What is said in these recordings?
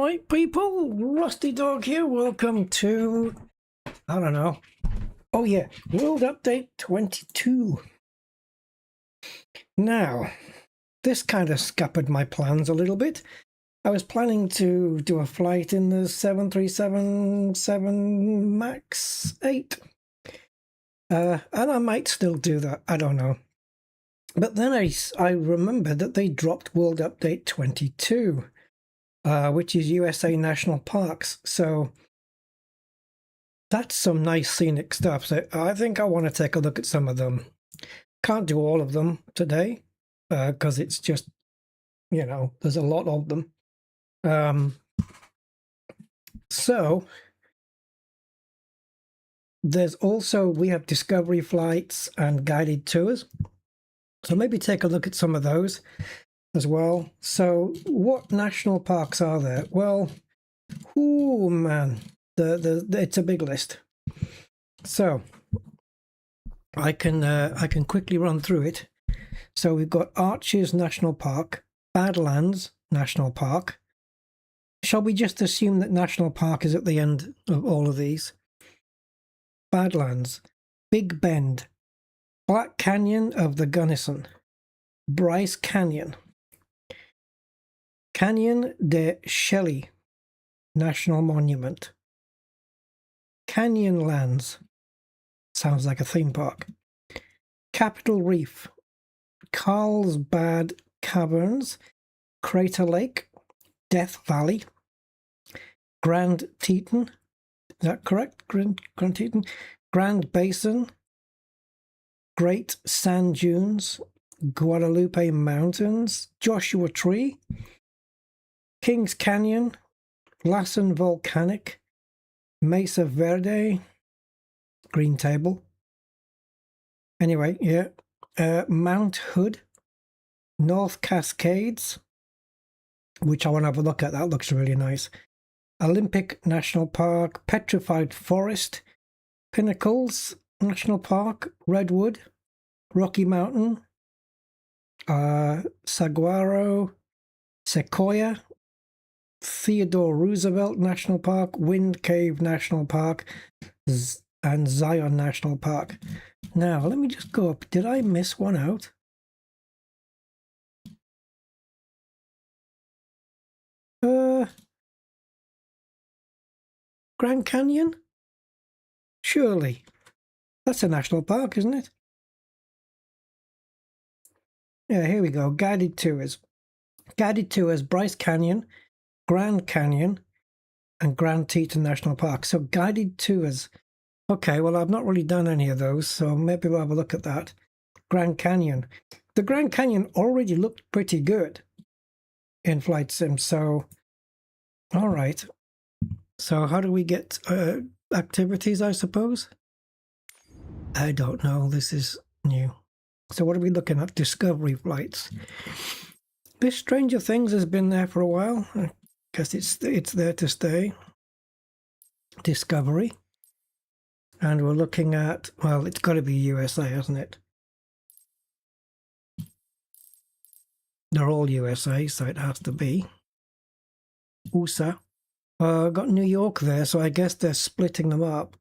Alright people, Rusty Dog here, welcome to, I don't know, oh yeah, World Update 22. Now, this kind of scuppered my plans a little bit. I was planning to do a flight in the 737 MAX 8. And I might still do that, I don't know. But then I remembered that they dropped World Update 22. Which is USA National Parks. So that's some nice scenic stuff. So I think I want to take a look at some of them. Can't do all of them today because it's just, you know, there's a lot of them. So there's also, we have discovery flights and guided tours. So maybe take a look at some of those as well. So what national parks are there? Well, oh man, it's a big list. So I can quickly run through it. So we've got Arches National Park, Badlands National Park. Shall we just assume that National Park is at the end of all of these? Badlands, Big Bend, Black Canyon of the Gunnison, Bryce Canyon, Canyon de Chelly National Monument, Canyonlands, sounds like a theme park, Capitol Reef, Carlsbad Caverns, Crater Lake, Death Valley, Grand Teton, is that correct? Grand Teton, Grand Basin, Great Sand Dunes, Guadalupe Mountains, Joshua Tree, Kings Canyon, Lassen Volcanic, Mesa Verde, Green Table. Anyway, yeah. Mount Hood, North Cascades, which I want to have a look at. That looks really nice. Olympic National Park, Petrified Forest, Pinnacles National Park, Redwood, Rocky Mountain, Saguaro, Sequoia, Theodore Roosevelt National Park, Wind Cave National Park, and Zion National Park. Now, let me just go up. Did I miss one out? Grand Canyon? Surely. That's a national park, isn't it? Yeah, here we go. Guided tours. Guided tours, Bryce Canyon, Grand Canyon, and Grand Teton National Park. So guided tours. Okay, well, I've not really done any of those, so maybe we'll have a look at that. Grand Canyon. The Grand Canyon already looked pretty good in Flight Sim, so all right. So how do we get activities, I suppose? I don't know. This is new. So what are we looking at? Discovery flights. This Stranger Things has been there for a while. I guess it's there to stay. Discovery. And we're looking at, well, it's got to be USA, hasn't it? They're all USA, so it has to be. USA. Got New York there, so I guess they're splitting them up.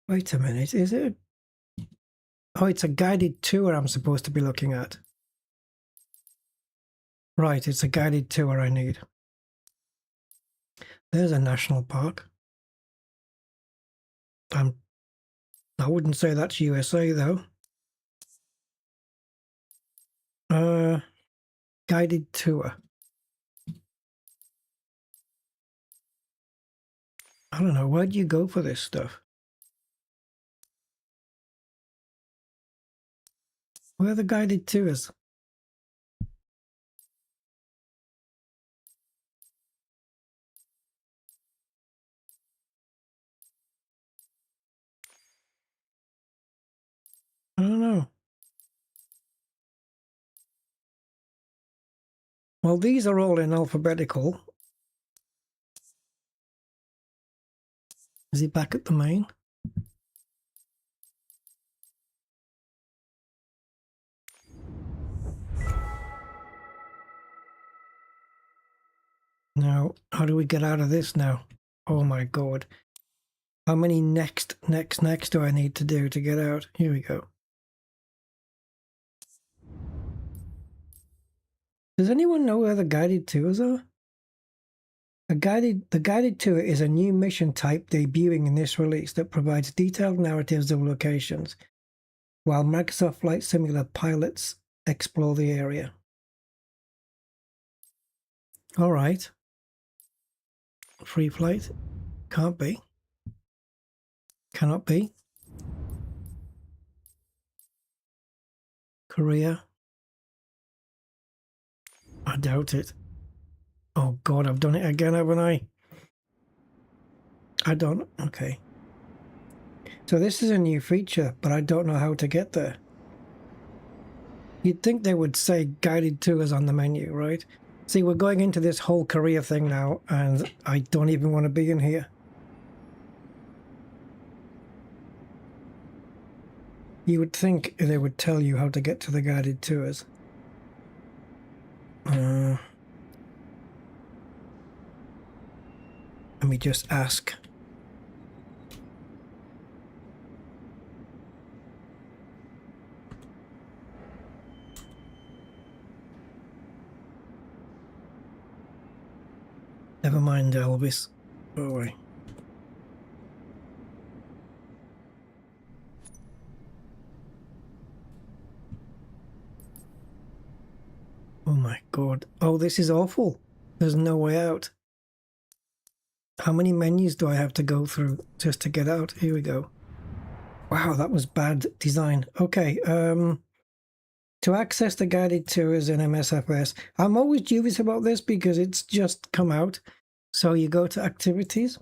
Wait a minute, is it? Oh, it's a guided tour I'm supposed to be looking at. Right, it's a guided tour I need. There's a national park. I wouldn't say that's USA though. Guided tour. I don't know, where do you go for this stuff? Where are the guided tours? I don't know. Well, these are all in alphabetical. Is he back at the main? Now, how do we get out of this now? Oh my god. How many next do I need to do to get out? Here we go. Does anyone know where the guided tours are? The guided tour is a new mission type debuting in this release that provides detailed narratives of locations, while Microsoft Flight Simulator pilots explore the area. All right. Free flight? Can't be. Cannot be. Korea? I doubt it. Oh god, I've done it again, haven't I? I don't... Okay. So this is a new feature, but I don't know how to get there. You'd think they would say guided tours on the menu, right? See, we're going into this whole Korea thing now, and I don't even want to be in here. You would think they would tell you how to get to the guided tours. Let me just ask. Never mind, Elvis. Go away. Oh my god. Oh, this is awful. There's no way out. How many menus do I have to go through just to get out? Here we go. Wow, that was bad design. Okay, to access the guided tours in MSFS, I'm always dubious about this because it's just come out. So you go to activities,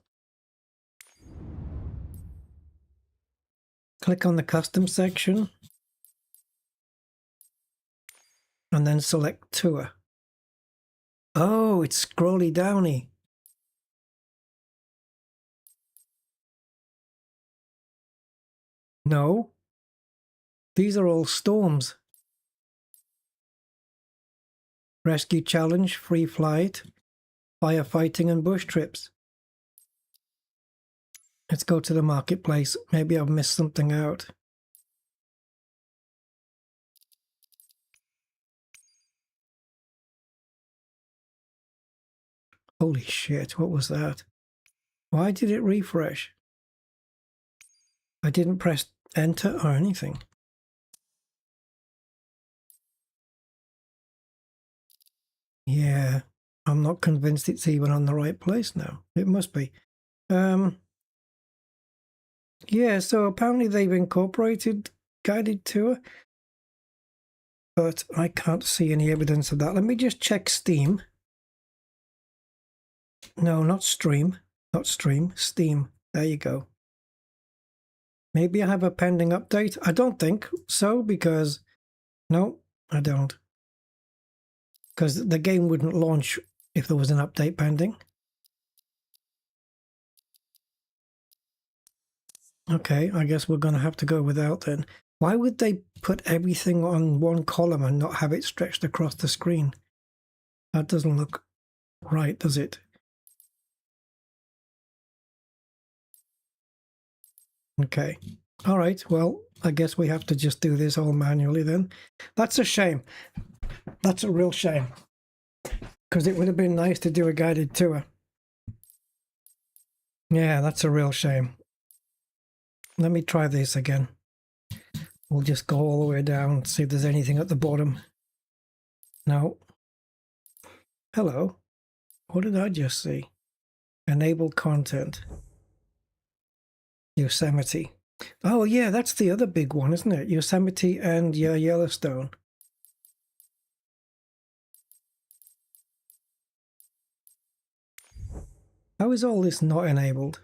click on the custom section, and then select tour. Oh, it's scrolly downy. No, these are all storms. Rescue challenge, free flight, firefighting, and bush trips. Let's go to the marketplace. Maybe I've missed something out. Holy shit, what was that? Why did it refresh? I didn't press enter or anything. Yeah, I'm not convinced it's even on the right place now. It must be. Yeah, so apparently they've incorporated guided tour, but I can't see any evidence of that. Let me just check Steam. No, not stream. Not stream. Steam. There you go. Maybe I have a pending update. I don't think so because... No, I don't. Because the game wouldn't launch if there was an update pending. Okay, I guess we're going to have to go without then. Why would they put everything on one column and not have it stretched across the screen? That doesn't look right, does it? Okay. All right, well, I guess we have to just do this all manually then. That's a shame. That's a real shame. Because it would have been nice to do a guided tour. Yeah, that's a real shame. Let me try this again. We'll just go all the way down, see if there's anything at the bottom. No. Hello. What did I just see? Enable content. Yosemite. Oh yeah, that's the other big one, isn't it? Yosemite and Yellowstone. How is all this not enabled?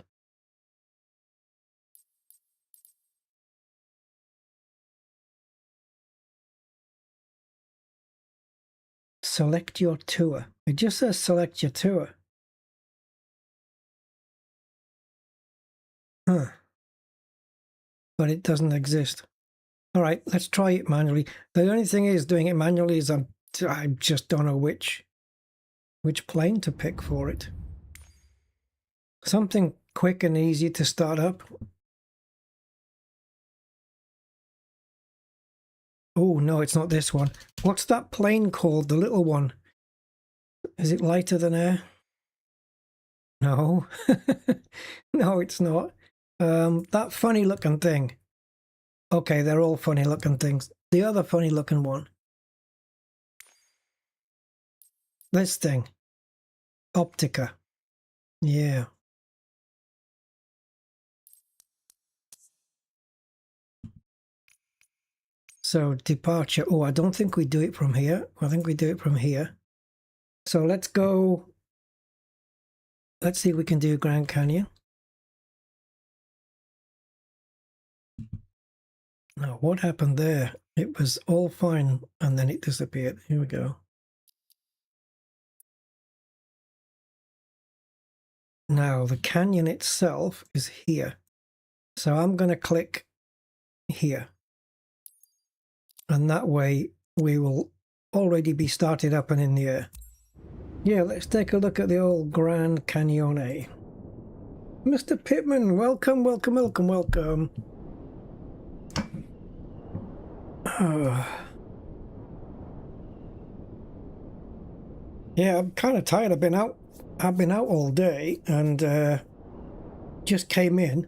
Select your tour. It just says select your tour. Huh. But it doesn't exist. All right, let's try it manually. The only thing is doing it manually is I just don't know which which plane to pick for it. Something quick and easy to start up. Oh, no, it's not this one. What's that plane called, the little one? Is it lighter than air? No. No, it's not. That funny looking thing. Okay, they're all funny looking things. The other funny looking one. This thing. Optica. Yeah. So departure. Oh, I don't think we do it from here. I think we do it from here. So let's go. Let's see if we can do Grand Canyon. Now, what happened there? It was all fine and then it disappeared. Here we go. Now, the canyon itself is here. So I'm going to click here. And that way we will already be started up and in the air. Yeah, let's take a look at the old Grand Canyon. Mr. Pittman, welcome, welcome, welcome, welcome. Yeah, I'm kind of tired. I've been out all day and just came in,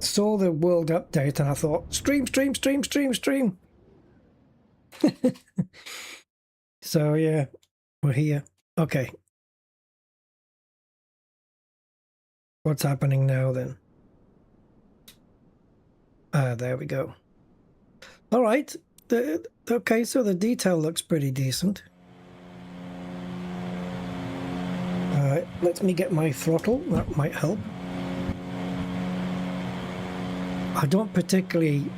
saw the world update, and I thought, stream. So yeah, we're here. Okay. What's happening now then? There we go. All right. Okay, so the detail looks pretty decent. Let me get my throttle. That might help. I don't particularly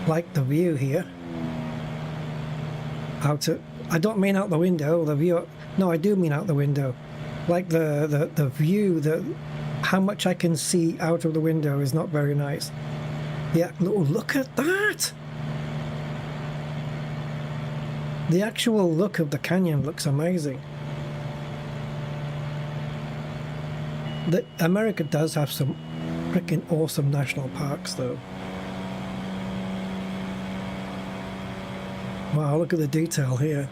like the view here. I don't mean out the window, the view. No, I do mean out the window. Like the view, how much I can see out of the window is not very nice. Yeah, look at that! The actual look of the canyon looks amazing. America does have some freaking awesome national parks, though. Wow, look at the detail here.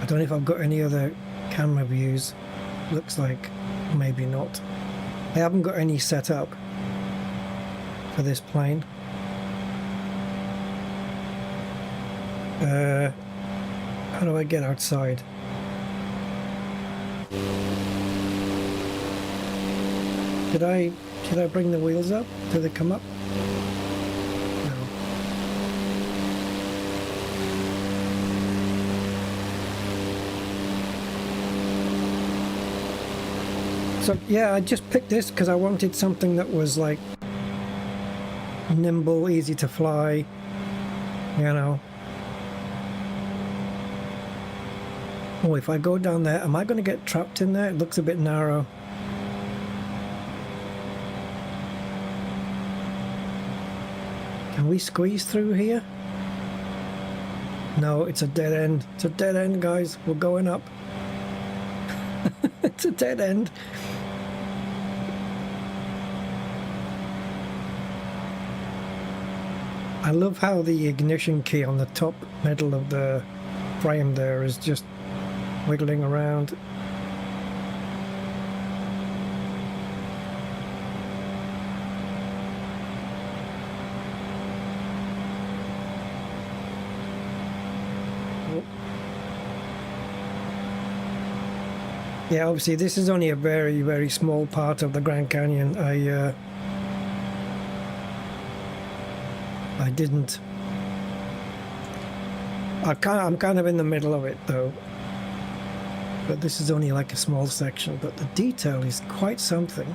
I don't know if I've got any other camera views. Looks like maybe not. I haven't got any set up for this plane. How do I get outside? Did I bring the wheels up? Did they come up? No. So yeah, I just picked this because I wanted something that was like nimble, easy to fly, you know. Oh, if I go down there, am I going to get trapped in there? It looks a bit narrow. Can we squeeze through here? No, it's a dead end. It's a dead end, guys. We're going up. It's a dead end. I love how the ignition key on the top middle of the frame there is just wiggling around. Yeah, obviously this is only a very, very small part of the Grand Canyon. I'm kind of in the middle of it though. But this is only like a small section, but the detail is quite something.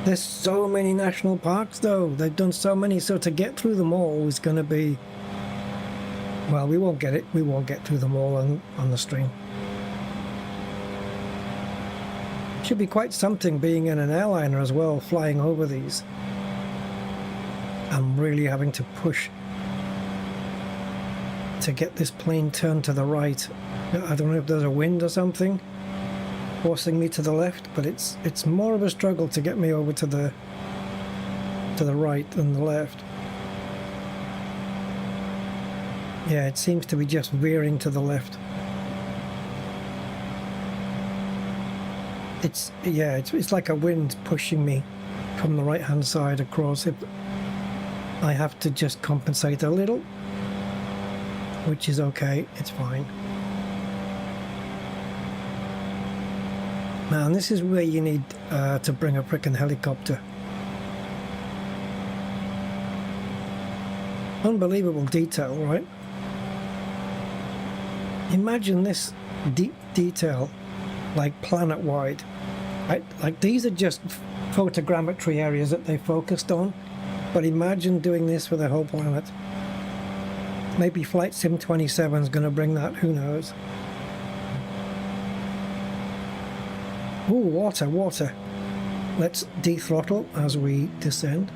There's so many national parks though. They've done so many, so to get through them all is going to be... Well, we won't get it. We won't get through them all on the stream. Should be quite something being in an airliner as well, flying over these. I'm really having to push to get this plane turned to the right. I don't know if there's a wind or something forcing me to the left, but it's more of a struggle to get me over to the right than the left. Yeah, it seems to be just veering to the left. It's like a wind pushing me from the right hand side across it. I have to just compensate a little, which is okay, it's fine. Now, and this is where you need to bring a frickin' helicopter. Unbelievable detail, right? Imagine this deep detail, like planet-wide. Right? Like, these are just photogrammetry areas that they focused on, but imagine doing this for the whole planet. Maybe Flight Sim 27 is going to bring that, who knows. Ooh, water, water. Let's dethrottle as we descend.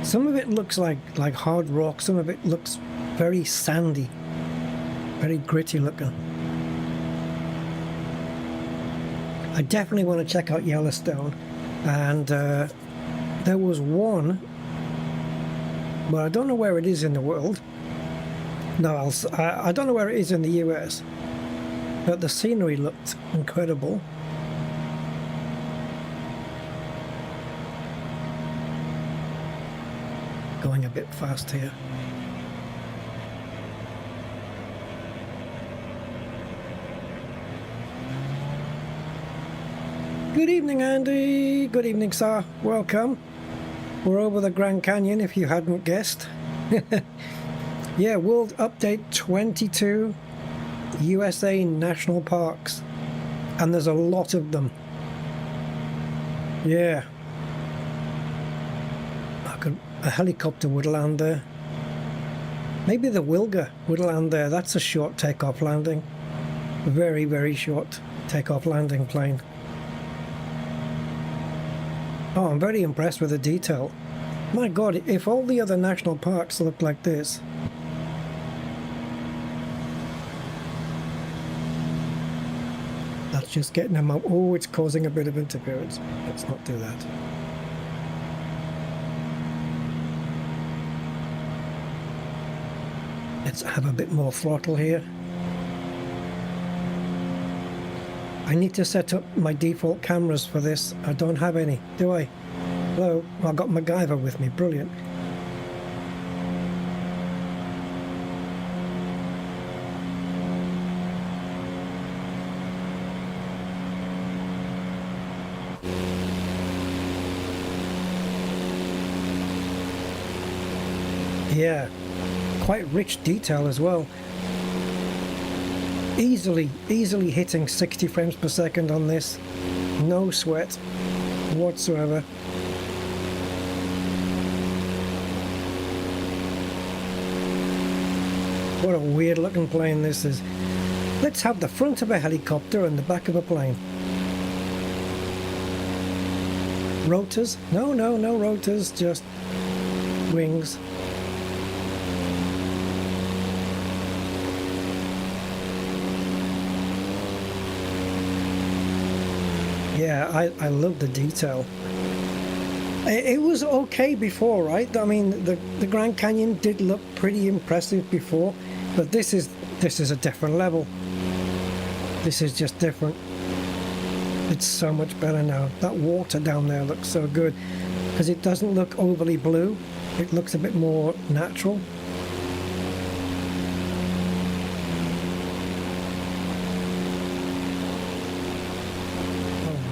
Some of it looks like hard rock, some of it looks very sandy, very gritty looking. I definitely want to check out Yellowstone, and there was one, but I don't know where it is in the world. No, I don't know where it is in the US, but the scenery looked incredible. Going a bit fast here. Good evening, Andy. Good evening, sir. Welcome. We're over the Grand Canyon, if you hadn't guessed. Yeah, World Update 22 USA National Parks. And there's a lot of them. Yeah. A helicopter would land there. Maybe the Wilga would land there. That's a short takeoff landing. Very, very short takeoff landing plane. Oh, I'm very impressed with the detail. My God, if all the other national parks look like this. That's just getting them up. Oh, it's causing a bit of interference. Let's not do that. Let's have a bit more throttle here. I need to set up my default cameras for this. I don't have any, do I? Hello? I've got MacGyver with me. Brilliant. Yeah. Quite rich detail as well. Easily hitting 60 frames per second on this. No sweat whatsoever. What a weird looking plane this is. Let's have the front of a helicopter and the back of a plane. Rotors? No rotors, just wings. Yeah, I love the detail. It was okay before, right? I mean, the Grand Canyon did look pretty impressive before, but this is a different level. This is just different. It's so much better now. That water down there looks so good because it doesn't look overly blue. It looks a bit more natural.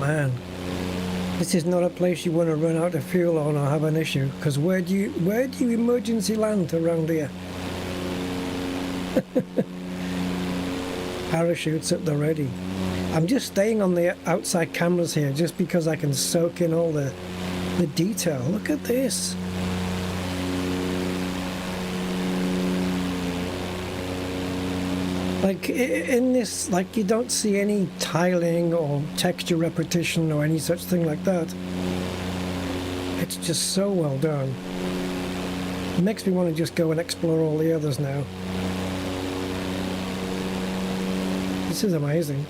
Man, this is not a place you want to run out of fuel on or have an issue, because where do you emergency land around here? Parachutes at the ready. I'm just staying on the outside cameras here just because I can soak in all the detail. Look at this. Like in this, like you don't see any tiling or texture repetition or any such thing like that. It's just so well done. It makes me want to just go and explore all the others now. This is amazing.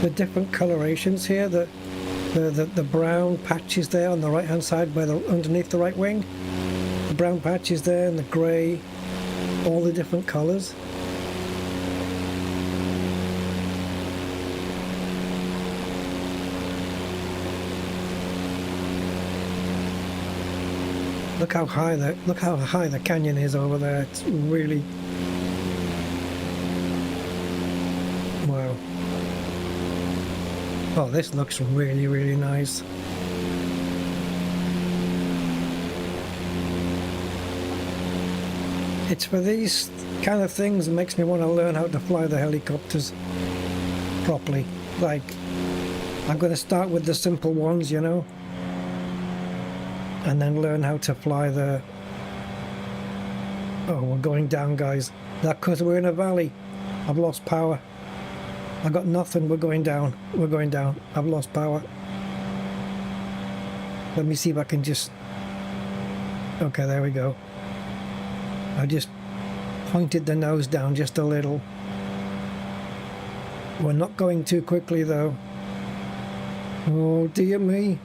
The different colorations here, the brown patches there on the right hand side by the underneath the right wing. The brown patches there and the grey, all the different colours. Look how high the canyon is over there. It's really wow. Oh, this looks really, really nice. It's for these kind of things that makes me want to learn how to fly the helicopters properly. Like, I'm going to start with the simple ones, you know, and then learn how to fly the... Oh, we're going down, guys. That's because we're in a valley. I've lost power. I got nothing. We're going down. We're going down. I've lost power. Let me see if I can just... Okay, there we go. I just pointed the nose down just a little. We're not going too quickly, though. Oh, dear me.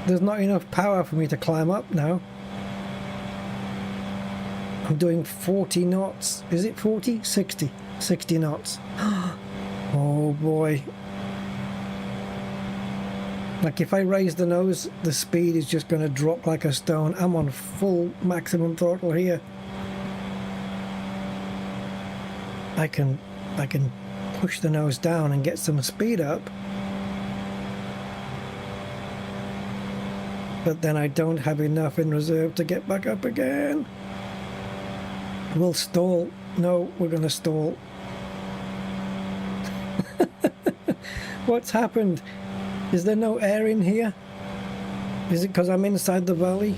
There's not enough power for me to climb up now. I'm doing 40 knots. Is it 40? 60. 60 knots. Oh boy. Like if I raise the nose, the speed is just going to drop like a stone. I'm on full maximum throttle here. I can push the nose down and get some speed up. But then I don't have enough in reserve to get back up again. We'll stall. No, we're going to stall. What's happened? Is there no air in here? Is it because I'm inside the valley?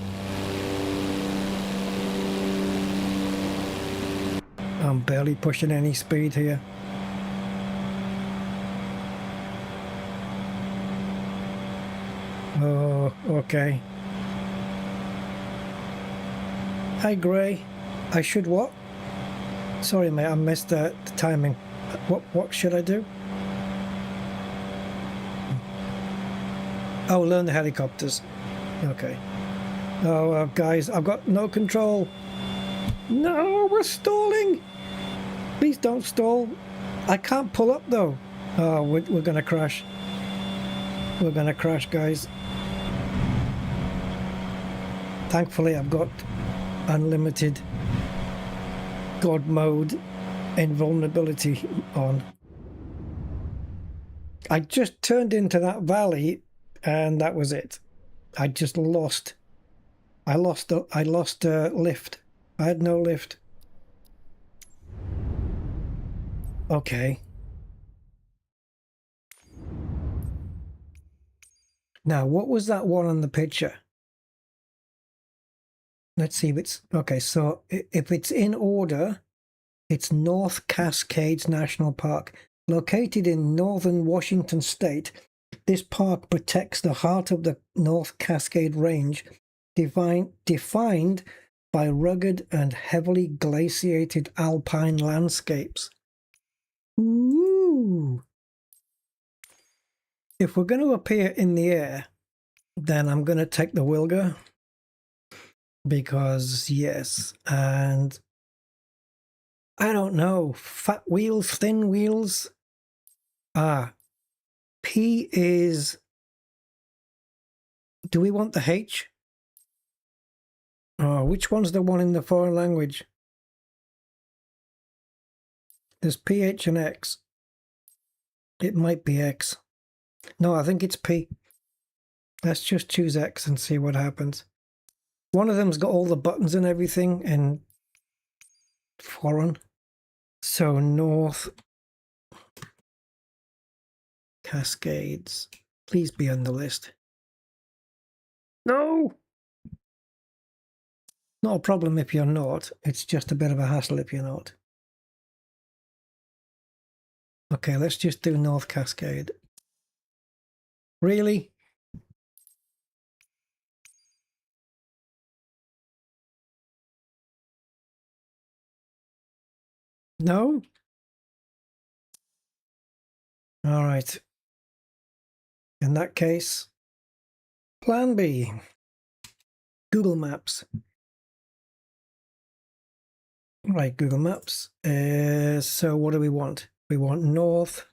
I'm barely pushing any speed here. Oh, okay. Hi, Gray. I should what? Sorry, mate, I missed the timing. What should I do? Oh, learn the helicopters. Okay. Oh, guys, I've got no control. No, we're stalling. Please don't stall. I can't pull up, though. Oh, we're going to crash. We're going to crash, guys. Thankfully, I've got unlimited God mode invulnerability on. I just turned into that valley and that was it. I just lost. I lost lift. I had no lift. Okay. Now, what was that one on the picture? Let's see if it's... Okay, so if it's in order, it's North Cascades National Park. Located in northern Washington state, this park protects the heart of the North Cascade Range, defined by rugged and heavily glaciated alpine landscapes. Ooh. If we're going to appear in the air, then I'm going to take the Wilga. Because, yes, and I don't know, fat wheels, thin wheels. P is, do we want the H? Oh, which one's the one in the foreign language? There's P, H, and X. It might be X. No, I think it's P. Let's just choose X and see what happens. One of them's got all the buttons and everything in foreign. So North Cascades. Please be on the list. No! Not a problem if you're not. It's just a bit of a hassle if you're not. Okay, let's just do North Cascade. Really? No? All right. In that case, plan B. Google Maps. Right, Google Maps. So what do we want? We want North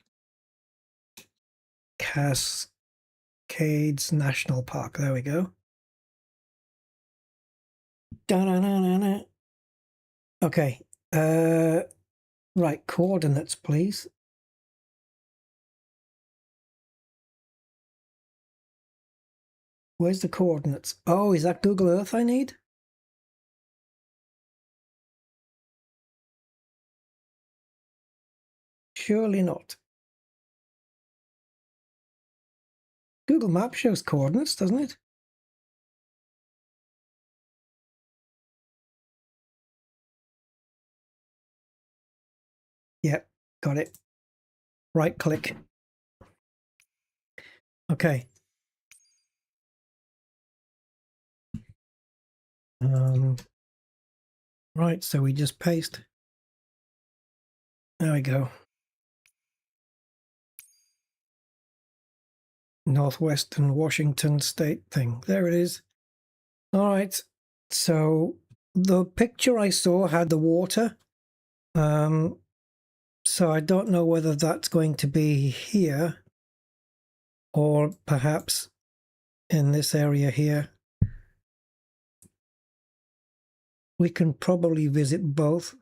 Cascades National Park. There we go. Da-na-na-na-na. Okay. Right, coordinates, please. Where's the coordinates? Oh, is that Google Earth I need? Surely not. Google Maps shows coordinates, doesn't it? Yep, got it. Right click. Okay. Right, so we just paste. There we go. Northwestern Washington State thing. There it is. All right. So the picture I saw had the water. So I don't know whether that's going to be here or perhaps in this area here. We can probably visit both.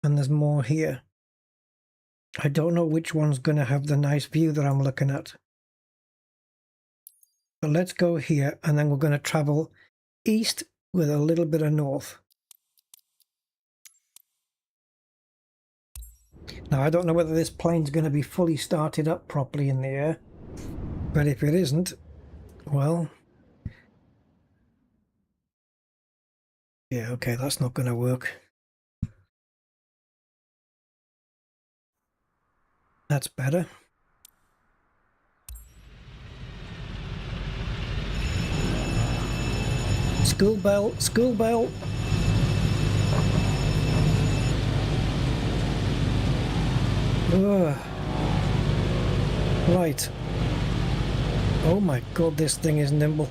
And there's more here. I don't know which one's going to have the nice view that I'm looking at. But let's go here, and then we're going to travel east with a little bit of north. Now, I don't know whether this plane's going to be fully started up properly in the air, but if it isn't, well, yeah, okay, that's not going to work. That's better. School bell, school bell. Ugh. Right. Oh my god, this thing is nimble.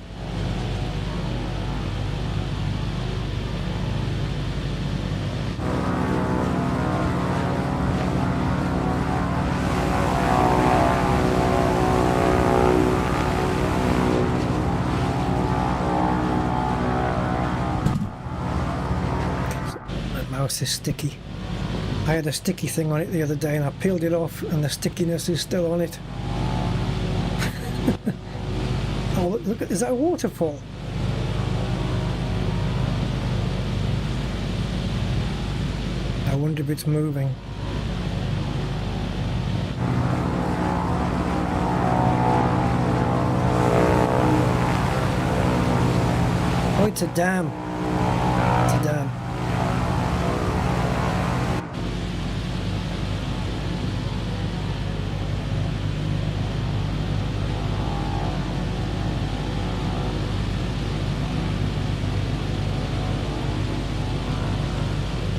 Mouse is sticky. I had a sticky thing on it the other day and I peeled it off and the stickiness is still on it. Oh, look, is that a waterfall? I wonder if it's moving. Oh, it's a dam. It's a dam.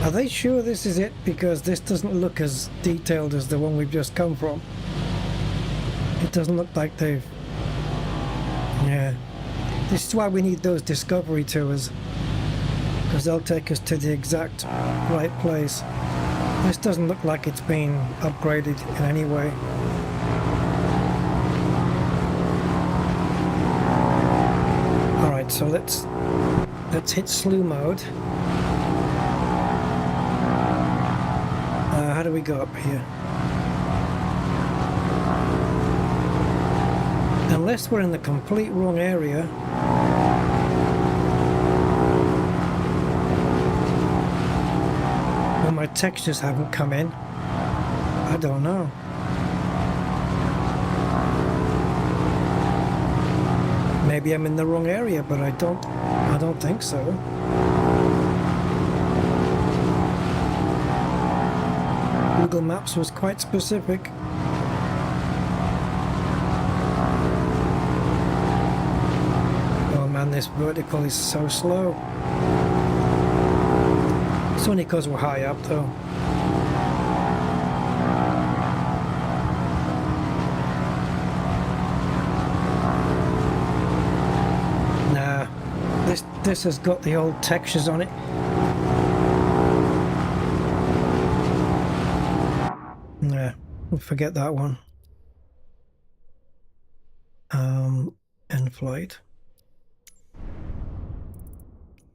Are they sure this is it? Because this doesn't look as detailed as the one we've just come from. It doesn't look like they've... Yeah. This is why we need those discovery tours. Because they'll take us to the exact right place. This doesn't look like it's been upgraded in any way. Alright, so let's hit slew mode. How do we go up here? Unless we're in the complete wrong area. Well, my textures haven't come in. I don't know. Maybe I'm in the wrong area, but I don't think so. Google Maps was quite specific. Oh man, this vertical is so slow. It's only because we're high up though. Nah, this has got the old textures on it. Nah, we'll forget that one. End flight.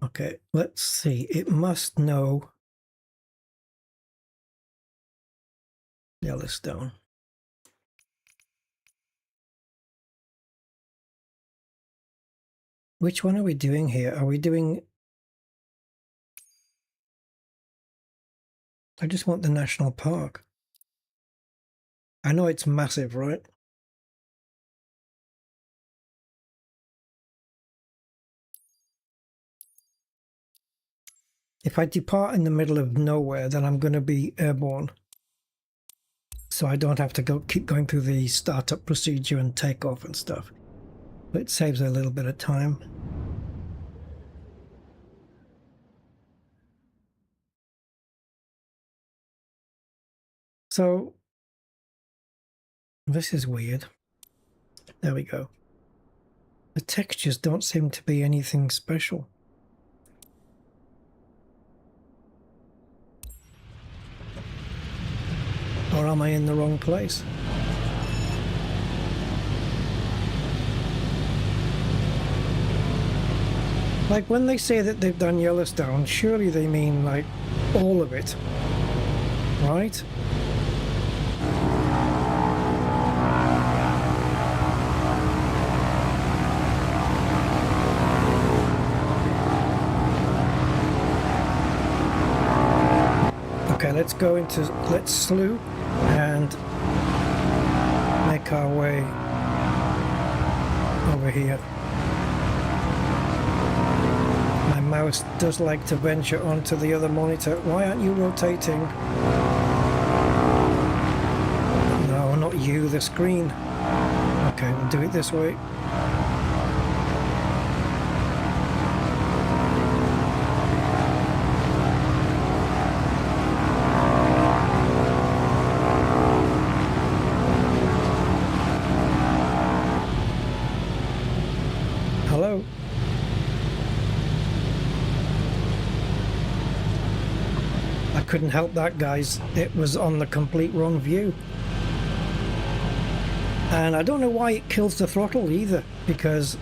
Okay, let's see. It must know Yellowstone. Which one are we doing here? Are we doing... I just want the national park. I know it's massive, right? If I depart in the middle of nowhere, then I'm going to be airborne. So I don't have to keep going through the startup procedure and takeoff and stuff. But it saves a little bit of time. So this is weird. There we go. The textures don't seem to be anything special. Or am I in the wrong place? Like when they say that they've done Yellowstone, surely they mean like all of it, right? Okay, let's go into, let's slew and make our way over here. My mouse does like to venture onto the other monitor. Why aren't you rotating? No, not you, the screen. Okay, we'll do it this way. Hello? I couldn't help that, guys. It was on the complete wrong view. And I don't know why it kills the throttle either, because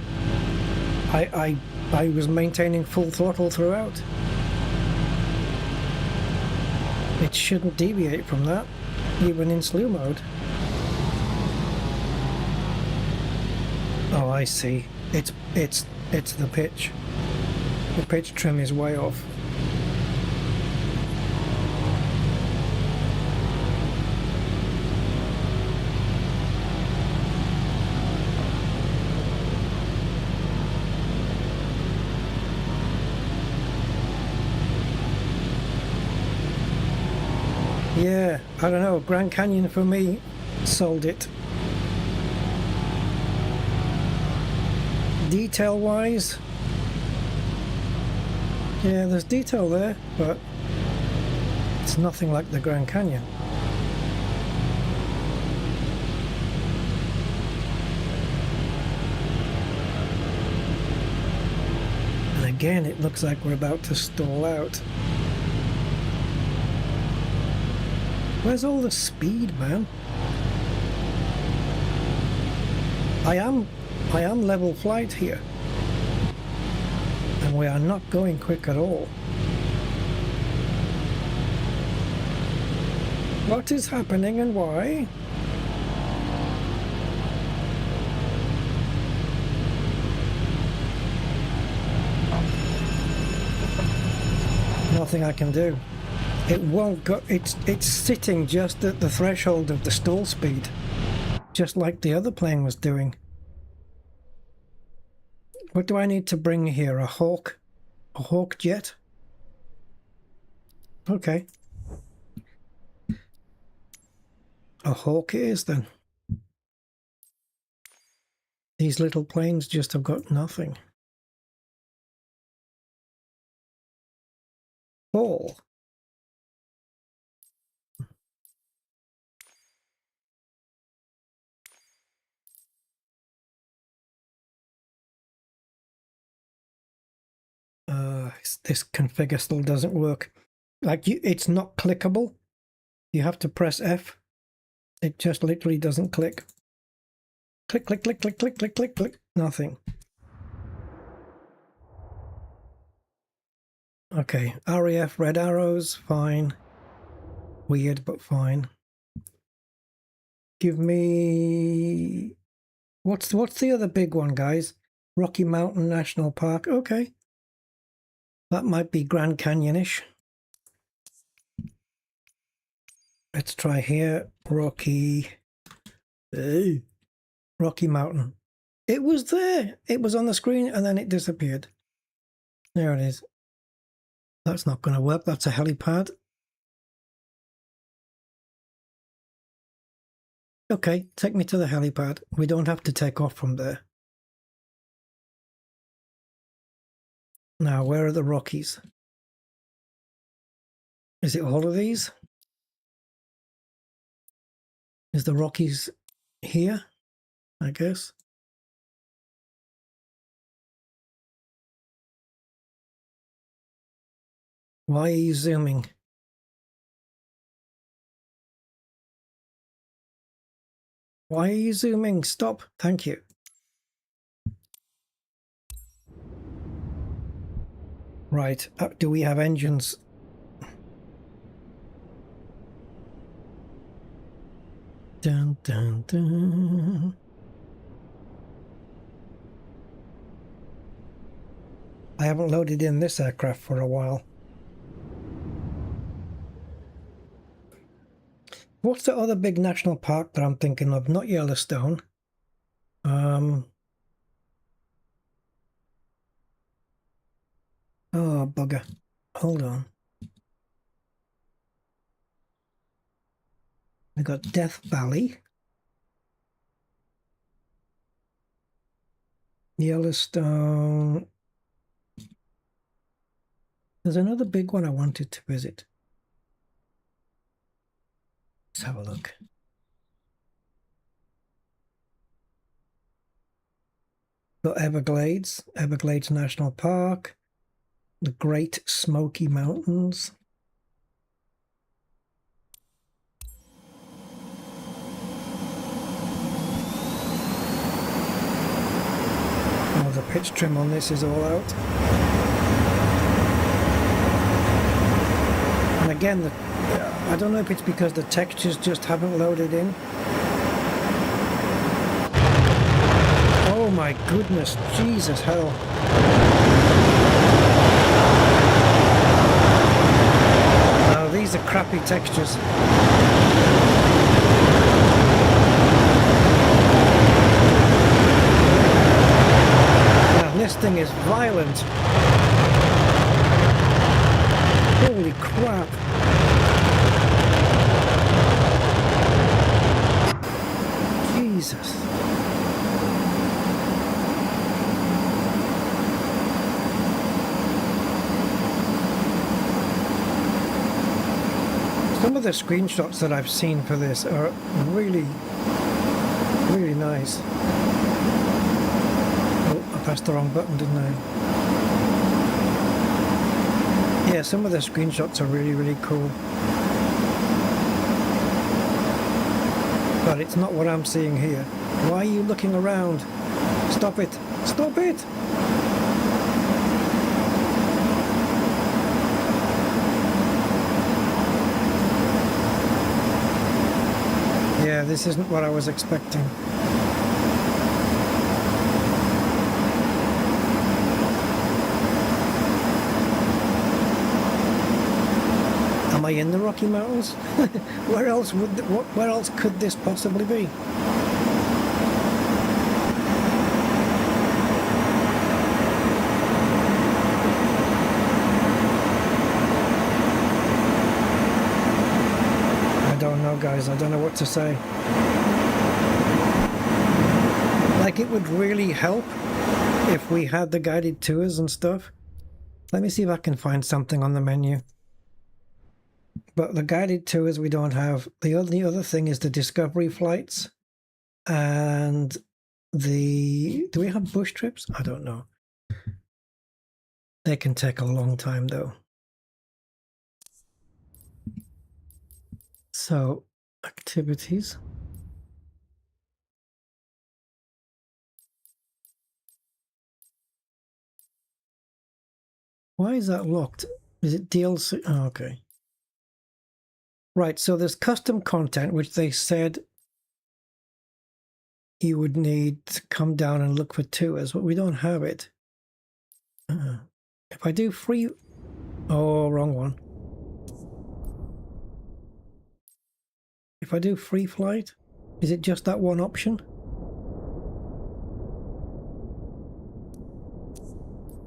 I was maintaining full throttle throughout. It shouldn't deviate from that, even in slew mode. Oh, I see. It's the pitch. The pitch trim is way off. Yeah, I don't know. Grand Canyon for me sold it. Detail wise, yeah, there's detail there, but it's nothing like the Grand Canyon. And again, it looks like we're about to stall out. Where's all the speed, man? I am level flight here, and we are not going quick at all. What is happening and why? Nothing I can do. It won't go. It's sitting just at the threshold of the stall speed, just like the other plane was doing. What do I need to bring here? A Hawk jet? Okay. a hawk it is then. These little planes just have got nothing. Fall. This configure still doesn't work. Like it's not clickable. You have to press F. It just literally doesn't click. Click, click, click, click, click, click, click, click. Nothing. Okay, REF, red arrows, fine. Weird, but fine. Give me... What's the other big one, guys? Rocky Mountain National Park. Okay. That might be Grand Canyon-ish. Let's try here. Rocky Mountain. It was there. It was on the screen and then it disappeared. There it is. That's not going to work. That's a helipad. Okay, take me to the helipad. We don't have to take off from there. Now, where are the Rockies? Is it all of these? Is the Rockies here? I guess. Why are you zooming? Why are you zooming? Stop. Thank you. Right. Do we have engines? Dun, dun, dun. I haven't loaded in this aircraft for a while. What's the other big national park that I'm thinking of? Not Yellowstone. Oh, bugger. Hold on. We got Death Valley. Yellowstone. There's another big one I wanted to visit. Let's have a look. Got Everglades National Park, the Great Smoky Mountains. Oh, the pitch trim on this is all out. And again, I don't know if it's because the textures just haven't loaded in. Oh my goodness, Jesus hell. Oh, these are crappy textures. Now this thing is violent. Holy crap. Jesus. Some of the screenshots that I've seen for this are really, really nice. Oh, I pressed the wrong button, didn't I? Yeah, some of the screenshots are really, really cool. But it's not what I'm seeing here. Why are you looking around? Stop it! Stop it! Yeah, this isn't what I was expecting. Am I in the Rocky Mountains? Where else could this possibly be? I don't know, guys. I don't know what to say. Like, it would really help if we had the guided tours and stuff. Let me see if I can find something on the menu. But the guided tours we don't have. The only other thing is the discovery flights. And do we have bush trips? I don't know. They can take a long time though. So, activities. Why is that locked? Is it DLC? Oh, okay. Right, so there's custom content, which they said you would need to come down and look for tours, but we don't have it. If I do free... Oh, wrong one. If I do free flight, is it just that one option?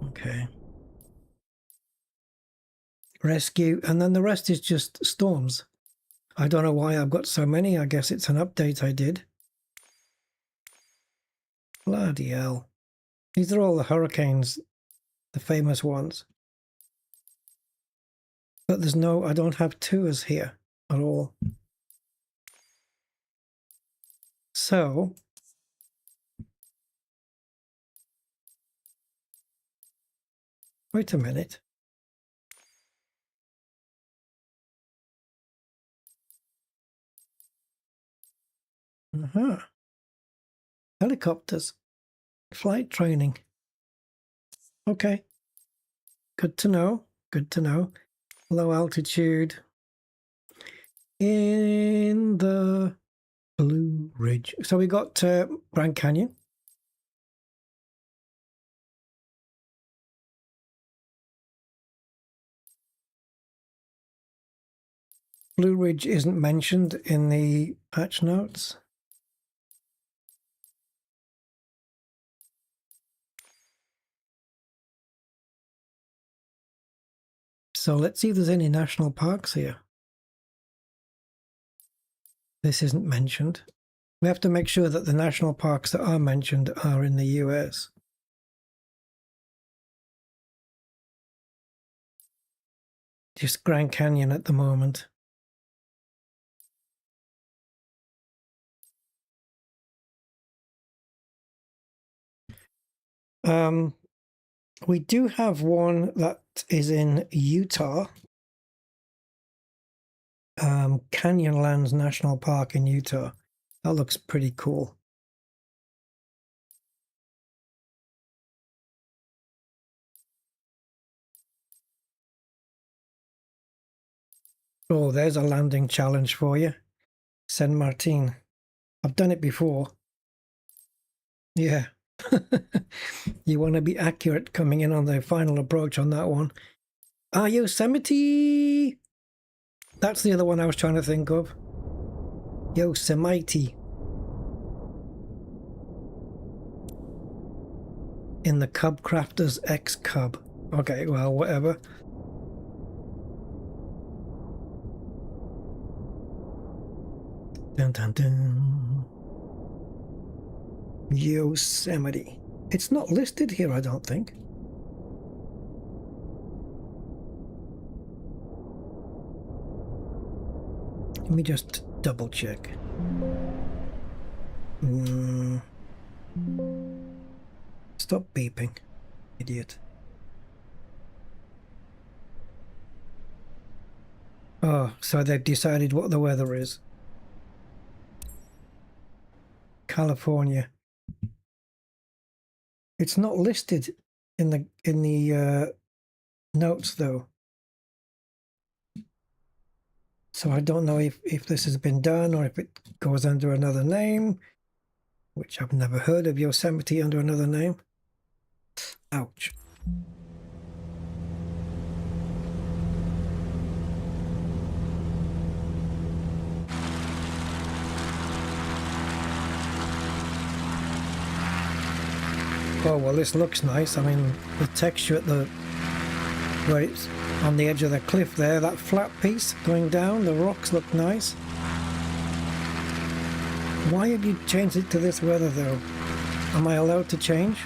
Okay. Rescue, and then the rest is just storms. I don't know why I've got so many. I guess it's an update I did. Bloody hell. These are all the hurricanes, the famous ones. But there's no, I don't have tours here at all. So, wait a minute. Helicopters. Flight training. Okay. Good to know. Good to know. Low altitude. In the Blue Ridge. So we got Grand Canyon. Blue Ridge isn't mentioned in the patch notes. So let's see if there's any national parks here. This isn't mentioned. We have to make sure that the national parks that are mentioned are in the US. Just Grand Canyon at the moment. We do have one that is in Utah. Canyonlands National Park in Utah. That looks pretty cool. Oh, there's a landing challenge for you. San Martin. I've done it before. Yeah. You want to be accurate coming in on the final approach on that one. Yosemite! That's the other one I was trying to think of. Yosemite. In the Cub Crafters X Cub. Okay, well, whatever. Dun dun dun. Yosemite. It's not listed here, I don't think. Let me just double check. Stop beeping, idiot. Oh, so they've decided what the weather is. California. It's not listed in the notes though. So I don't know if this has been done or if it goes under another name, which I've never heard of Yosemite under another name. Ouch. Oh, well, this looks nice. I mean, the texture at the where it's on the edge of the cliff there, that flat piece going down, the rocks look nice. Why have you changed it to this weather though? Am I allowed to change?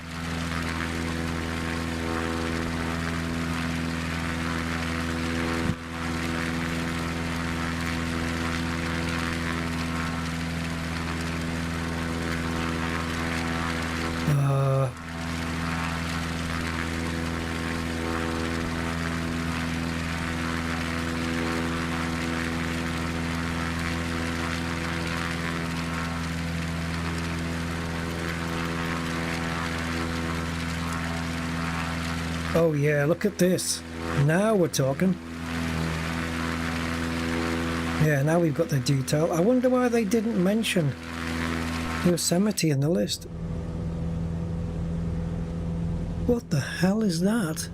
Oh yeah, look at this. Now we're talking. Yeah, now we've got the detail. I wonder why they didn't mention Yosemite in the list. What the hell is that?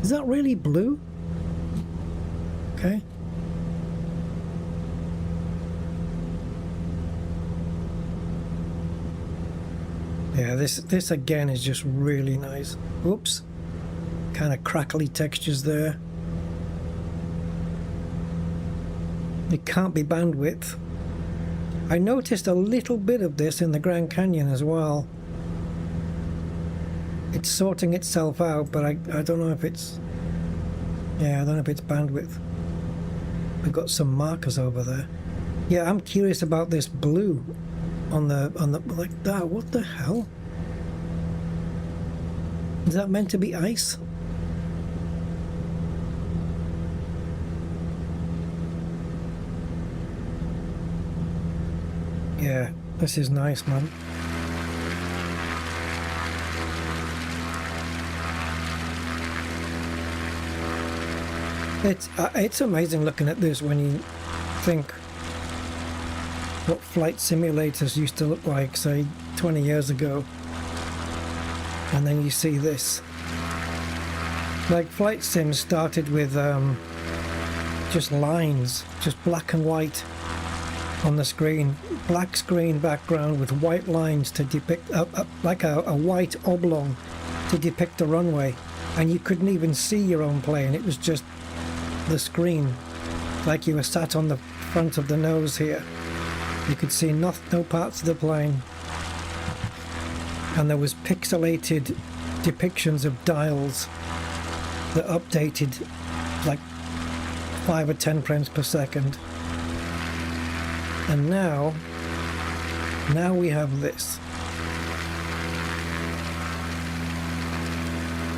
Is that really blue? Okay. Yeah, this again is just really nice. Oops. Kind of crackly textures there. It can't be bandwidth. I noticed a little bit of this in the Grand Canyon as well. It's sorting itself out, but I don't know if it's... Yeah, I don't know if it's bandwidth. We've got some markers over there. Yeah, I'm curious about this blue on the like that. What the hell? Is that meant to be ice? Yeah, this is nice, man. It's amazing looking at this when you think what flight simulators used to look like, say, 20 years ago. And then you see this. Like, flight sims started with just lines, just black and white on the screen. Black screen background with white lines to depict, like a white oblong to depict a runway. And you couldn't even see your own plane. It was just the screen, like you were sat on the front of the nose here. You could see no parts of the plane, and there was pixelated depictions of dials that updated like 5 or 10 frames per second. And now we have this,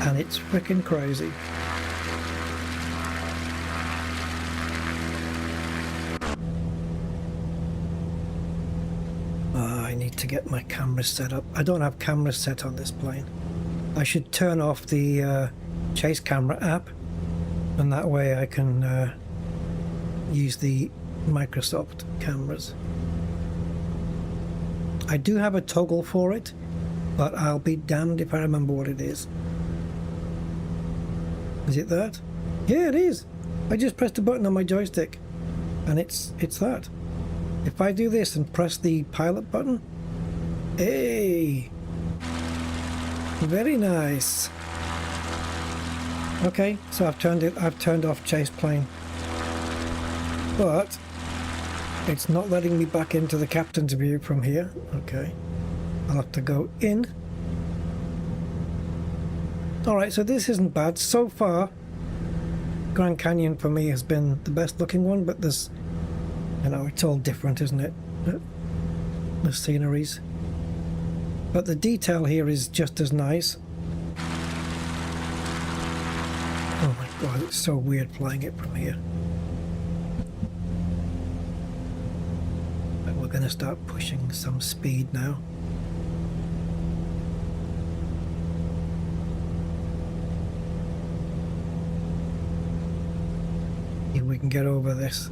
and it's freaking crazy. I need to get my camera set up. I don't have cameras set on this plane. I should turn off the Chase camera app, and that way I can use the Microsoft cameras. I do have a toggle for it, but I'll be damned if I remember what it is. Is it that? Yeah, it is. I just pressed a button on my joystick, and it's that. If I do this and press the pilot button, hey, very nice. Okay, so I've turned off Chase plane, but it's not letting me back into the captain's view from here. Okay, I'll have to go in. Alright, so this isn't bad. So far, Grand Canyon for me has been the best looking one, but there's, you know, it's all different, isn't it? The sceneries. But the detail here is just as nice. Oh my god, it's so weird flying it from here. But we're going to start pushing some speed now. See if we can get over this.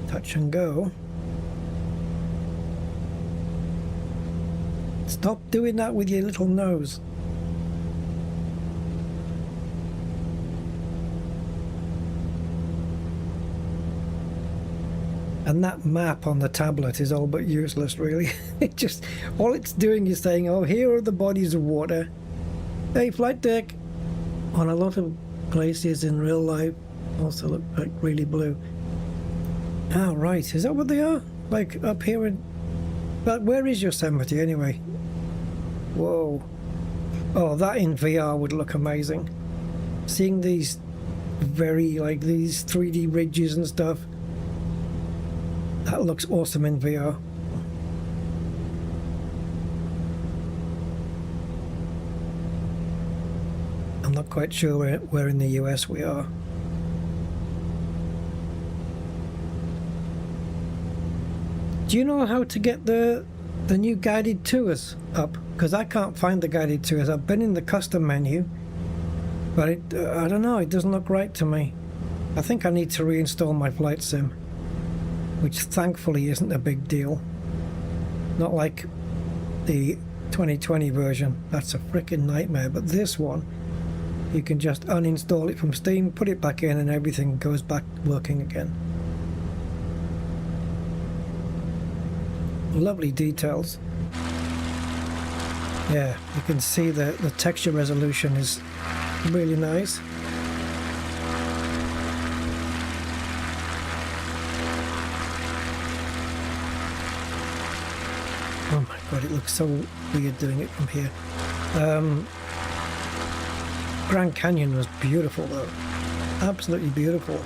Touch and go. Stop doing that with your little nose. And that map on the tablet is all but useless, really. It just, all it's doing is saying, oh, here are the bodies of water. Hey, flight deck, on a lot of places in real life also look like really blue. Ah, right, is that what they are? Like up here in... But where is Yosemite anyway? Whoa. Oh, that in VR would look amazing. Seeing these like these 3D ridges and stuff. That looks awesome in VR. I'm not quite sure where in the US we are. Do you know how to get the new guided tours up? Because I can't find the guided tours. I've been in the custom menu, but I don't know, it doesn't look right to me. I think I need to reinstall my flight sim, which thankfully isn't a big deal. Not like the 2020 version, that's a freaking nightmare, but this one, you can just uninstall it from Steam, put it back in, and everything goes back working again. Lovely details. Yeah, you can see the texture resolution is really nice. Oh my god, it looks so weird doing it from here. Grand Canyon was beautiful though. Absolutely beautiful.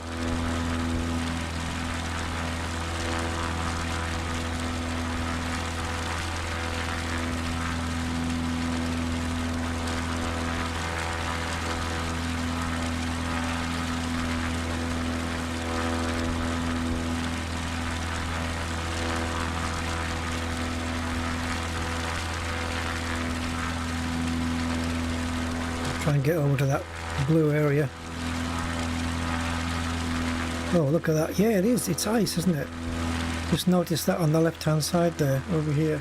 Try and get over to that blue area. Oh, look at that. Yeah, it is. It's ice, isn't it? Just noticed that on the left-hand side there, over here.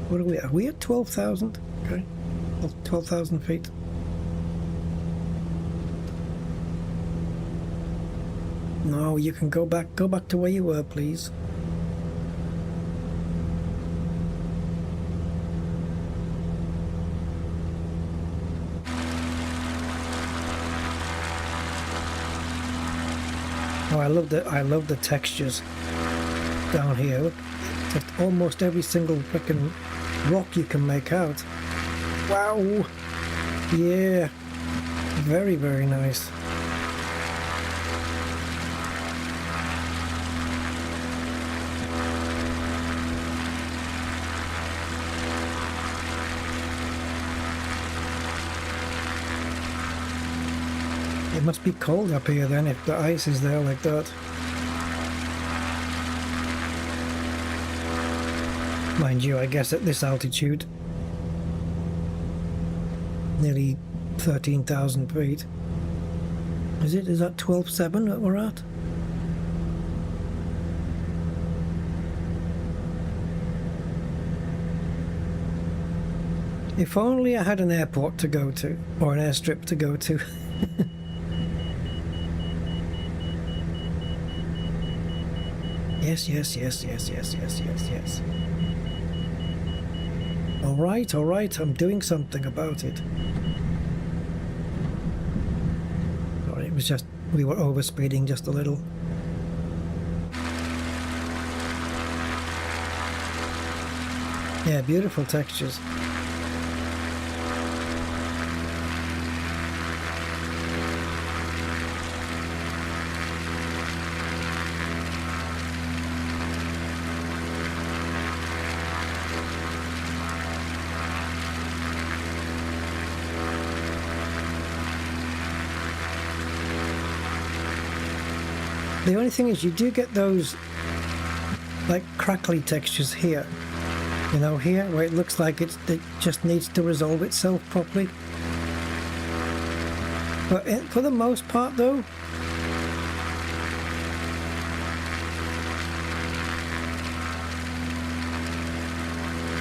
What are we at? Are we at 12,000? Okay. 12,000 feet. No, you can go back to where you were, please. Oh, I love the textures down here. Look, just almost every single freaking rock you can make out. Wow. Yeah. Very, very nice. It must be cold up here then if the ice is there like that. Mind you, I guess at this altitude, nearly 13,000 feet. Is that 12.7 that we're at? If only I had an airport to go to, or an airstrip to go to. Yes, yes, yes, yes, yes, yes, yes, yes. All right, I'm doing something about it. Sorry, it was just, we were overspeeding just a little. Yeah, beautiful textures. The only thing is you do get those like crackly textures here, You know, here where it looks like it just needs to resolve itself properly. But for the most part, though,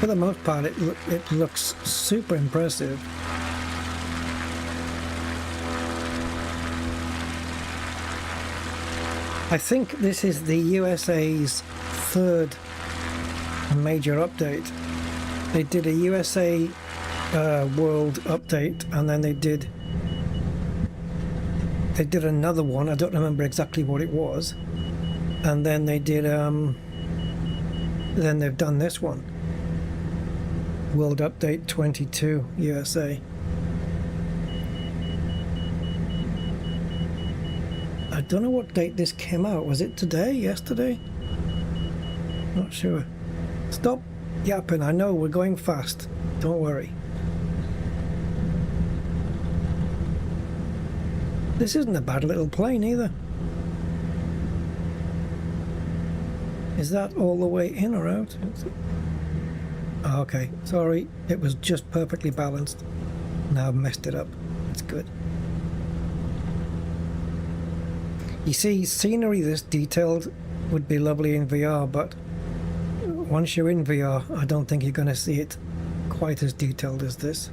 it looks super impressive. I think this is the USA's third major update. They did a USA World update, and then they did another one. I don't remember exactly what it was, and then they did then they've done this one, World Update 22 USA. I don't know what date this came out. Was it today? Yesterday? Not sure. Stop yapping. I know we're going fast. Don't worry. This isn't a bad little plane either. Is that all the way in or out? Oh, okay, sorry. It was just perfectly balanced. Now I've messed it up. It's good. You see, scenery this detailed would be lovely in VR, but once you're in VR, I don't think you're going to see it quite as detailed as this,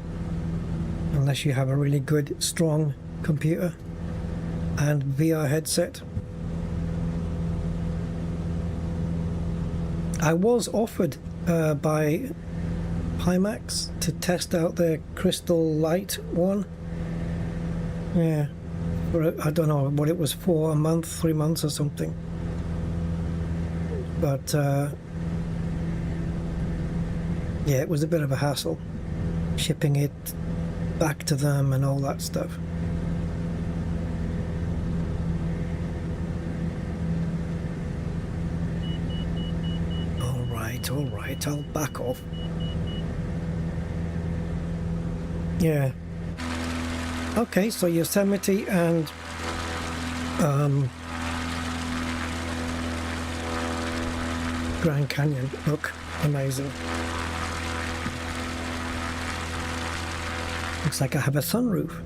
unless you have a really good, strong computer and VR headset. I was offered by Pimax to test out their Crystal Light one. Yeah. I don't know what it was for, a month, 3 months or something. But yeah, it was a bit of a hassle shipping it back to them and all that stuff. All right, I'll back off. Yeah. Okay, so Yosemite and Grand Canyon look amazing. Looks like I have a sunroof.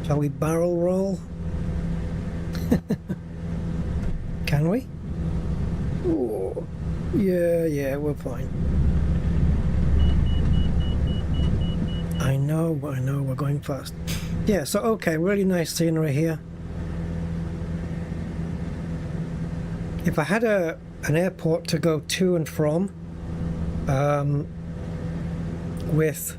Shall we barrel roll? Can we? Oh, yeah, we're fine. I know, we're going fast. Yeah, so okay, really nice scenery here. If I had an airport to go to and from, with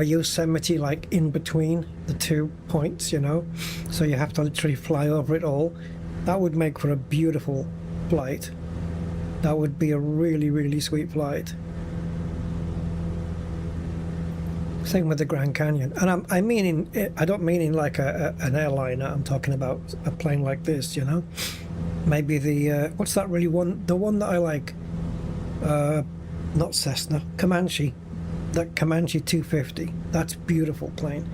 Yosemite like in between the 2 points, you know, so you have to literally fly over it all, that would make for a beautiful flight. That would be a really, really sweet flight. Same with the Grand Canyon. And I don't mean in like an airliner. I'm talking about a plane like this, you know. Maybe the what's that really one? The one that I like, not Cessna, Comanche. That Comanche 250. That's a beautiful plane.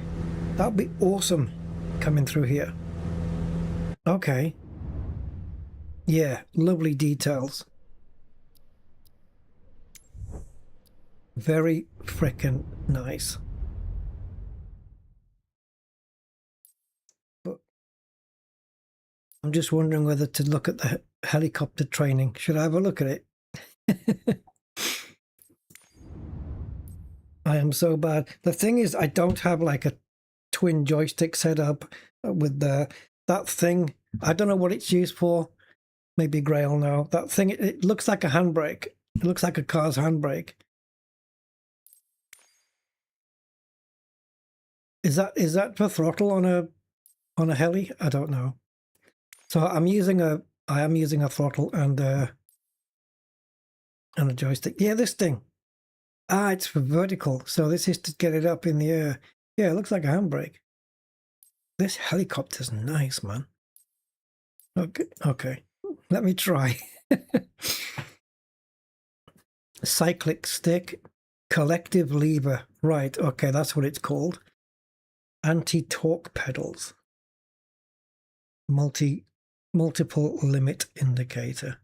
That would be awesome coming through here. Okay. Yeah, lovely details. Very frickin' nice. But I'm just wondering whether to look at the helicopter training. Should I have a look at it? I am so bad. The thing is, I don't have like a twin joystick setup with that thing. I don't know what it's used for. Maybe Gray will know. That thing, it looks like a handbrake. It looks like a car's handbrake. Is that for throttle on a heli? I don't know. So I am using a throttle and a joystick. Yeah, this thing. Ah, it's for vertical. So this is to get it up in the air. Yeah, it looks like a handbrake. This helicopter's nice, man. Okay. Let me try. cyclic stick, collective lever. Right, okay, that's what it's called. Anti-torque pedals. Multiple limit indicator.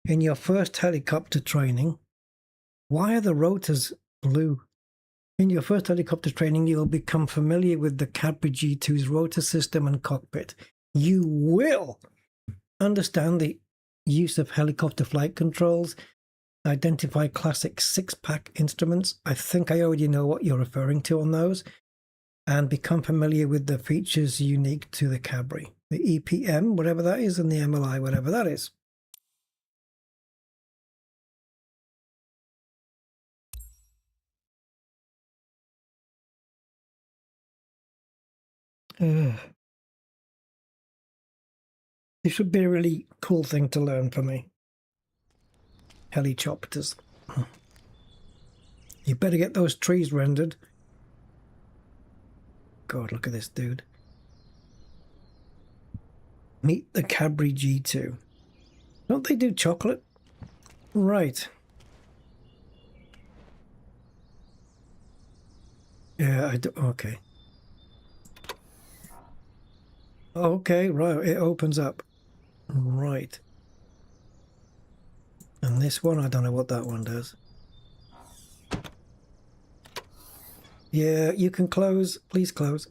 In your first helicopter training, why are the rotors blue? In your first helicopter training, you'll become familiar with the Cadbury G2's rotor system and cockpit. You will understand the use of helicopter flight controls, identify classic six-pack instruments. I think I already know what you're referring to on those. And become familiar with the features unique to the Cadbury. The EPM, whatever that is, and the MLI, whatever that is. This would be a really cool thing to learn for me. Helichopters. You better get those trees rendered. God, look at this dude. Meet the Cadbury G2. Don't they do chocolate? Right. Yeah, I do. Okay. Okay, right. It opens up. Right. And this one, I don't know what that one does. Yeah, you can close. Please close.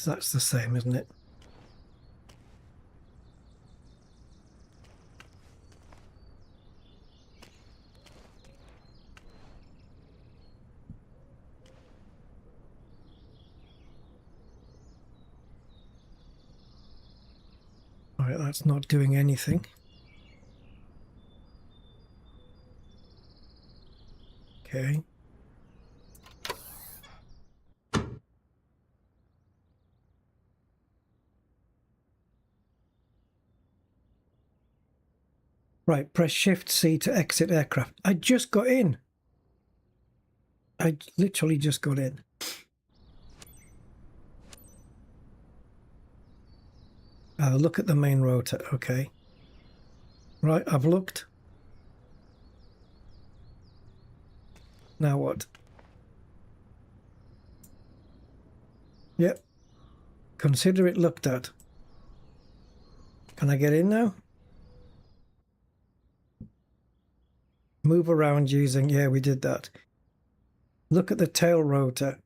That's the same, isn't it? All right, that's not doing anything. Okay. Right, press Shift-C to exit aircraft. I just got in. I literally just got in. Look at the main rotor. Okay. Right, I've looked. Now what? Yep. Consider it looked at. Can I get in now? Move around using... Yeah, we did that. Look at the tail rotor.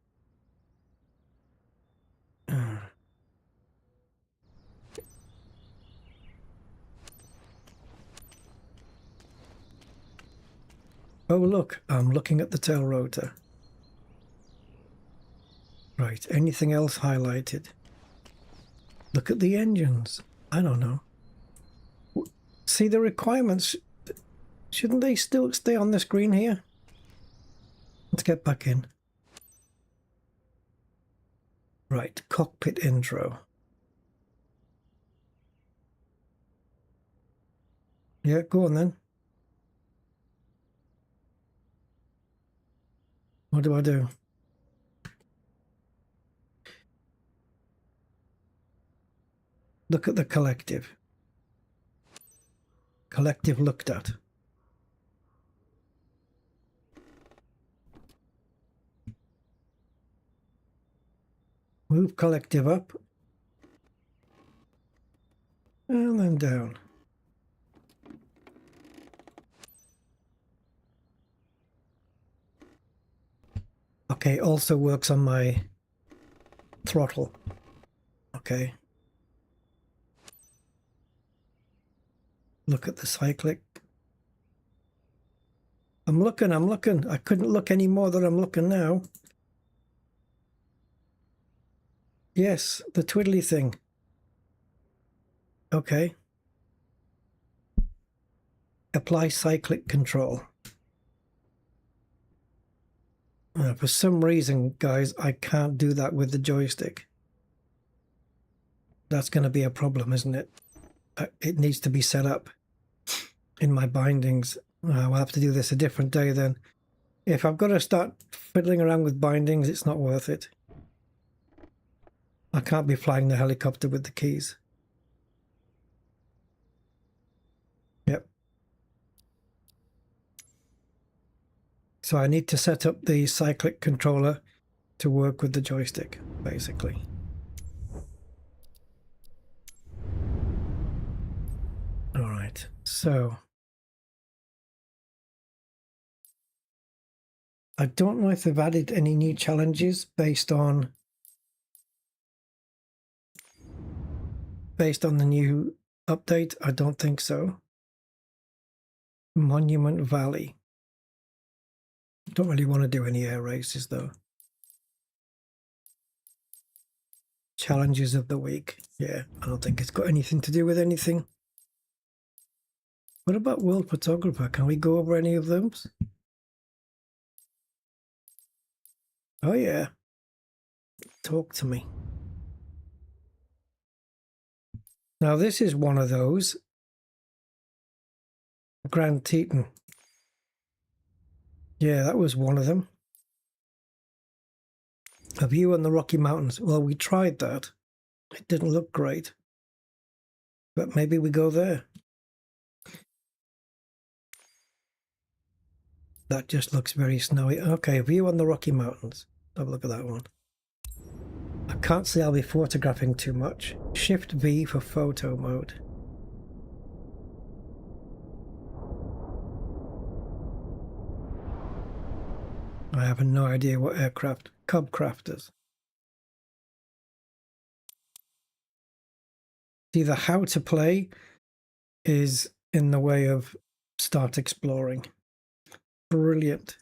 Oh, look. I'm looking at the tail rotor. Right. Anything else highlighted? Look at the engines. I don't know. See the requirements. Shouldn't they still stay on the screen here? Let's get back in. Right. Cockpit intro. Yeah, go on then. What do I do? Look at the collective. Collective looked at. Move collective up. And then down. Okay, also works on my throttle. Okay. Look at the cyclic. I'm looking. I couldn't look any more than I'm looking now. Yes, the twiddly thing. Okay. Apply cyclic control. For some reason, guys, I can't do that with the joystick. That's going to be a problem, isn't it? It needs to be set up in my bindings. We'll have to do this a different day then. If I've got to start fiddling around with bindings, it's not worth it. I can't be flying the helicopter with the keys. Yep. So I need to set up the cyclic controller to work with the joystick, basically. All right, so I don't know if they've added any new challenges based on the new update. I don't think so. Monument Valley. Don't really want to do any air races though. Challenges of the week. Yeah, I don't think it's got anything to do with anything. What about World Photographer? Can we go over any of those? Oh yeah. Talk to me. Now this is one of those. Grand Teton. Yeah, that was one of them. A view on the Rocky Mountains. Well, we tried that. It didn't look great. But maybe we go there. That just looks very snowy. Okay, a view on the Rocky Mountains. Have a look at that one. I can't say I'll be photographing too much. Shift V for photo mode. I have no idea what aircraft Cubcraft is. See, the how to play is in the way of start exploring. Brilliant.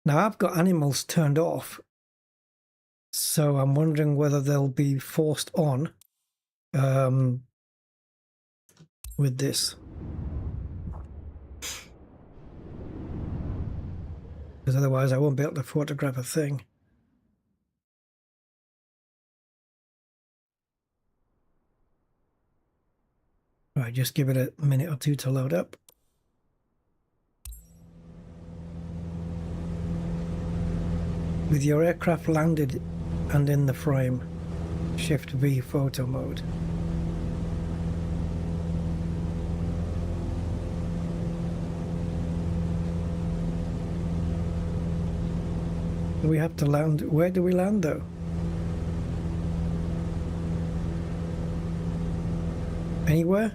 Now I've got animals turned off, so I'm wondering whether they'll be forced on with this. Because otherwise I won't be able to photograph a thing. Right, just give it a minute or two to load up. With your aircraft landed and in the frame, Shift V photo mode. We have to land. Where do we land though? Anywhere?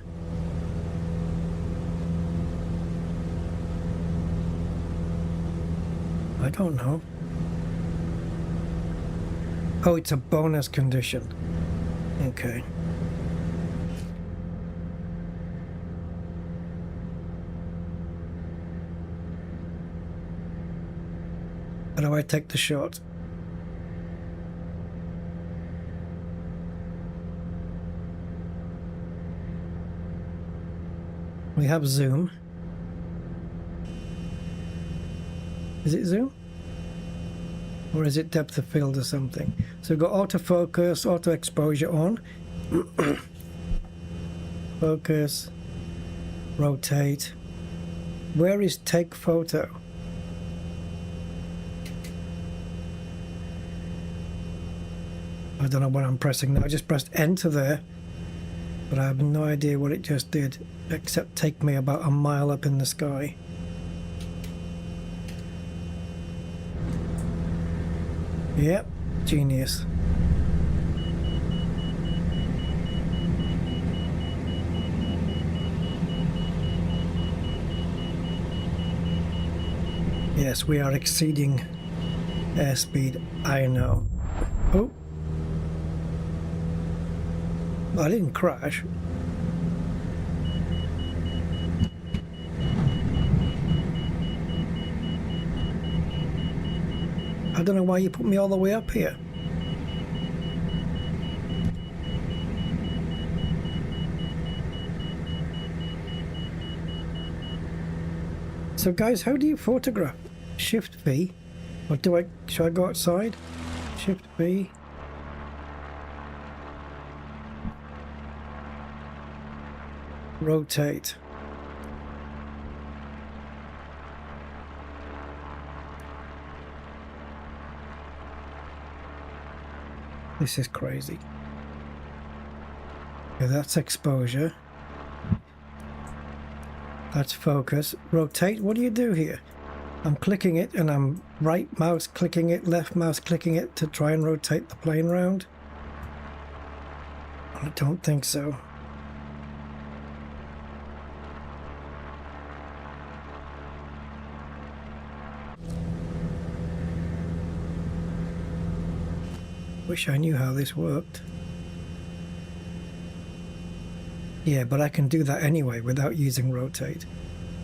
I don't know. Oh, it's a bonus condition. Okay. How do I take the shot? We have zoom. Is it zoom? Or is it depth of field or something? So we've got autofocus, auto exposure on. Focus. Rotate. Where is take photo? I don't know what I'm pressing now. I just pressed enter there, but I have no idea what it just did, except take me about a mile up in the sky. Yep, genius. Yes, we are exceeding airspeed, I know. Oh. I didn't crash. I don't know why you put me all the way up here. So guys, how do you photograph? Shift V? Or should I go outside? Shift V. Rotate. This is crazy. Okay, that's exposure. That's focus. Rotate. What do you do here? I'm clicking it and I'm right mouse clicking it, left mouse clicking it to try and rotate the plane round. I don't think so. Wish I knew how this worked. Yeah, but I can do that anyway without using rotate.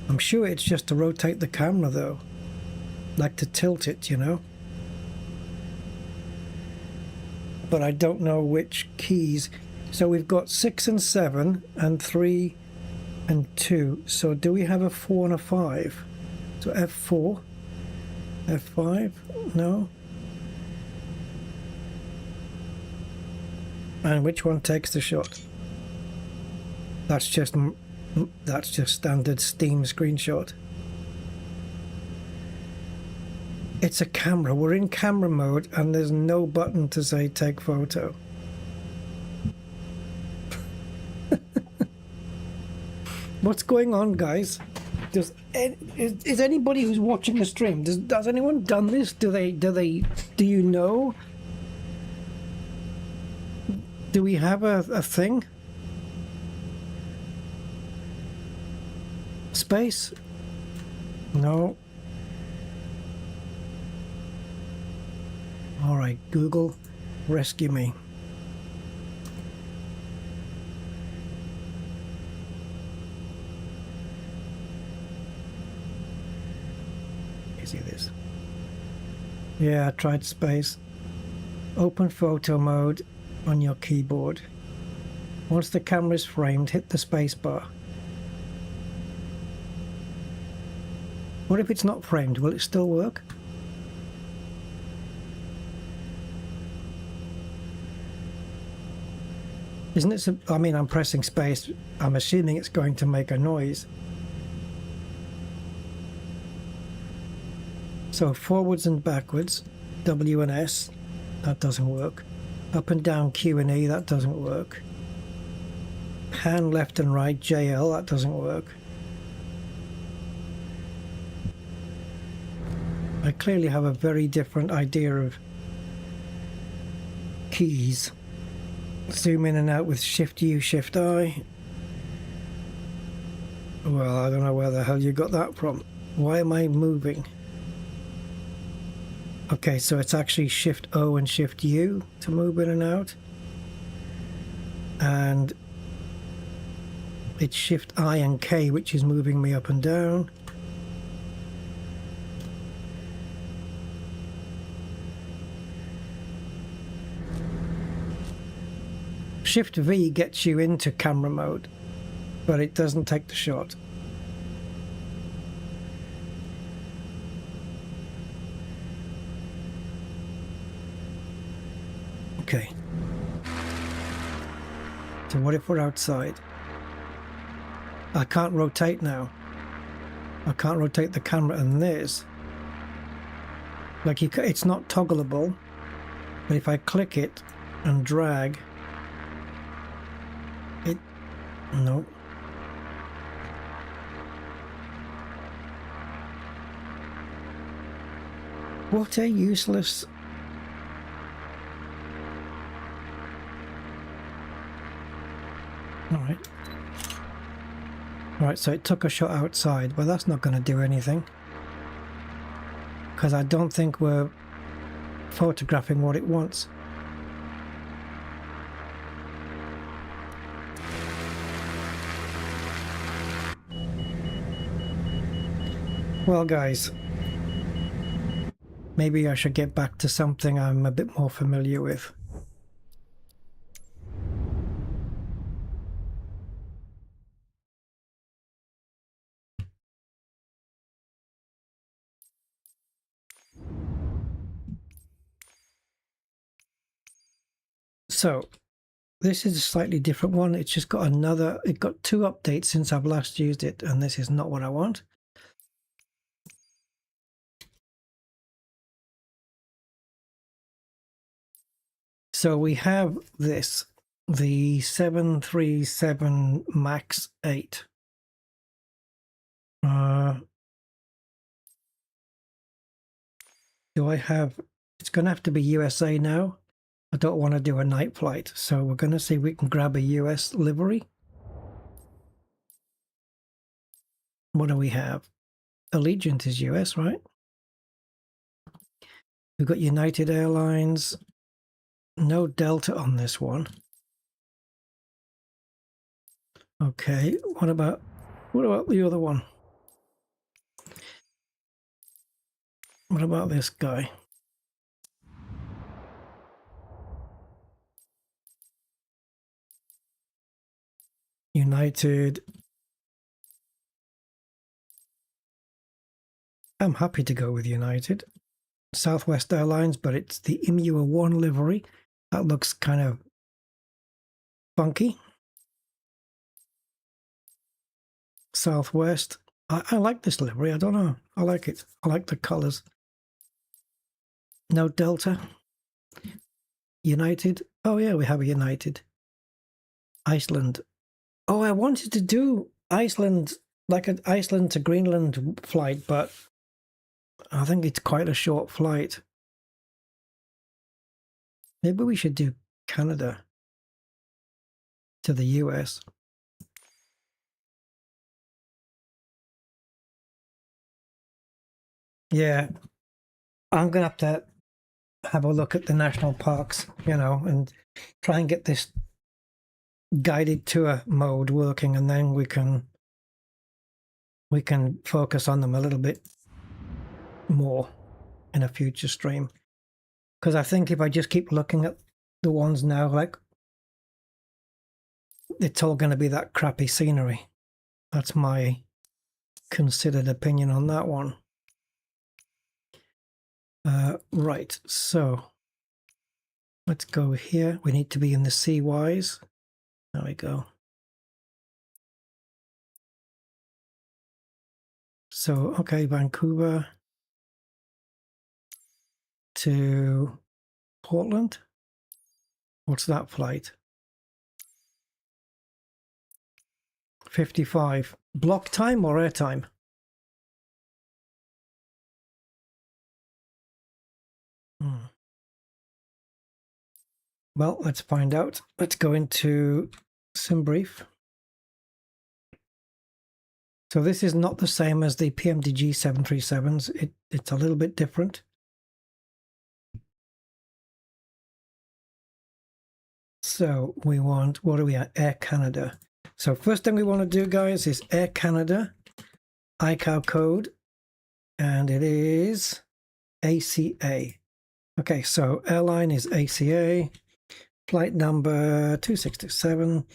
I'm sure it's just to rotate the camera though. Like to tilt it, you know? But I don't know which keys. So we've got 6 and 7 and 3 and 2. So do we have a 4 and a 5? So F4, F5, no? And which one takes the shot? That's just standard Steam screenshot. It's a camera. We're in camera mode and there's no button to say take photo. What's going on, guys? Is anybody who's watching the stream, does anyone done this? Do you know? Do we have a thing? Space? No. All right, Google, rescue me. You see this? Yeah, I tried space. Open photo mode on your keyboard. Once the camera is framed, hit the space bar. What if it's not framed? Will it still work? Isn't it? I mean, I'm pressing space. I'm assuming it's going to make a noise. So forwards and backwards, W and S, that doesn't work. Up and down Q and E, that doesn't work. Pan left and right, JL, that doesn't work. I clearly have a very different idea of keys. Zoom in and out with Shift U, Shift I. Well, I don't know where the hell you got that from. Why am I moving? Okay, so it's actually Shift O and Shift U to move in and out. And it's Shift I and K, which is moving me up and down. Shift V gets you into camera mode, but it doesn't take the shot. Okay. So what if we're outside? I can't rotate now. I can't rotate the camera and this. Like it's not toggleable, but if I click it and drag, it, no. What a useless... Alright. Alright, so it took a shot outside, but that's not going to do anything. Because I don't think we're photographing what it wants. Well, guys, maybe I should get back to something I'm a bit more familiar with. So, this is a slightly different one. It's just got another, it got 2 updates since I've last used it, and this is not what I want. So we have this, the 737 MAX 8. Do I have, it's going to have to be USA now. I don't want to do a night flight, so we're going to see if we can grab a US livery. What do we have? Allegiant is US, right? We've got United Airlines. No Delta on this one. Okay, what about the other one? What about this guy? United. I'm happy to go with United. Southwest Airlines, but it's the Imua 1 livery. That looks kind of funky. Southwest. I like this livery. I don't know. I like it. I like the colors. No Delta. United. Oh yeah, we have a United. Iceland. Oh, I wanted to do Iceland, like an Iceland to Greenland flight, but I think it's quite a short flight. Maybe we should do Canada to the US. Yeah, I'm going to have a look at the national parks, you know, and try and get this guided tour mode working, and then we can focus on them a little bit more in a future stream. Because I think if I just keep looking at the ones now, like, it's all going to be that crappy scenery. That's my considered opinion on that one. Right, so let's go here. We need to be in the CYs. There we go. So, okay, Vancouver to Portland. What's that flight? 55. Block time or air time? Well, let's find out. Let's go into SimBrief. So this is not the same as the PMDG 737s. It's a little bit different. So we want, what are we at? Air Canada. So first thing we want to do, guys, is Air Canada, ICAO code, and it is ACA. Okay, so airline is ACA, flight number 2627,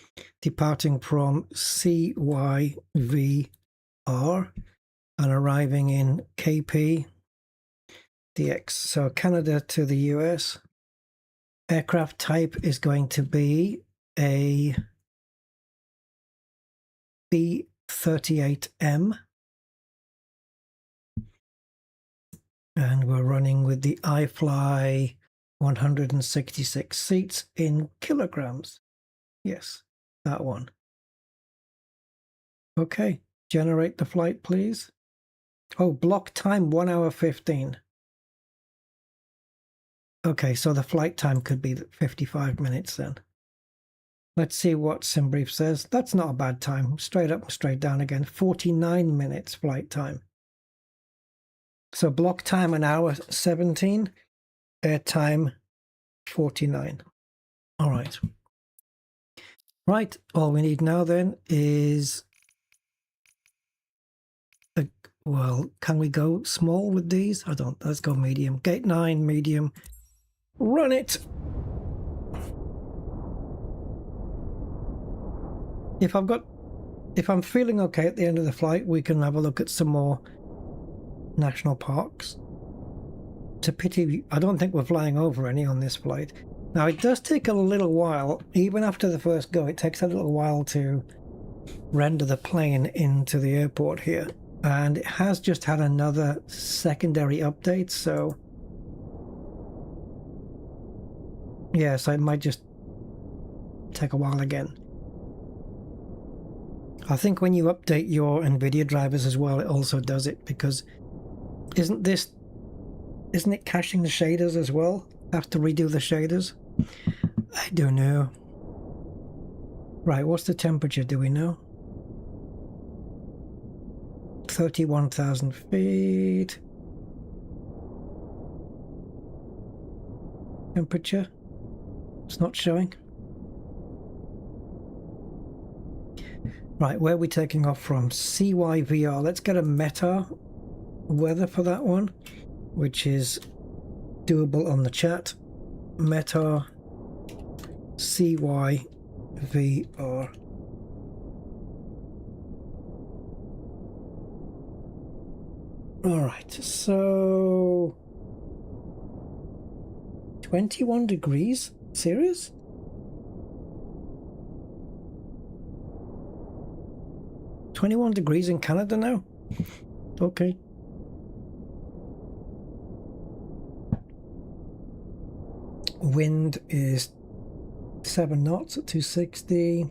departing from CYVR and arriving in KP DX. So Canada to the US. Aircraft type is going to be a B-38M. And we're running with the iFly 166 seats in kilograms. Yes, that one. Okay, generate the flight, please. Oh, block time 1 hour 15. Okay, so the flight time could be 55 minutes then. Let's see what SimBrief says. That's not a bad time. Straight up and straight down again. 49 minutes flight time. So block time an hour 17, air time 49. All right. Right, all we need now then is, well, can we go small with these? I don't, let's go medium. Gate 9, medium. Run it! If I'm feeling okay at the end of the flight, we can have a look at some more national parks. It's a pity, I don't think we're flying over any on this flight. Now it does take a little while, even after the first go, it takes a little while to render the plane into the airport here. And it has just had another secondary update, so Yeah, so it might just take a while again. I think when you update your Nvidia drivers as well, it also does it, because isn't it caching the shaders as well? Have to redo the shaders? I don't know. Right, what's the temperature, do we know? 31,000 feet. Temperature? It's not showing. Right, where are we taking off from? CY VR. Let's get a meta weather for that one, which is doable on the chat. Meta CY VR. Alright, so 21 degrees? Serious? $21 degrees in Canada now? Okay. Wind is 7 knots at 260.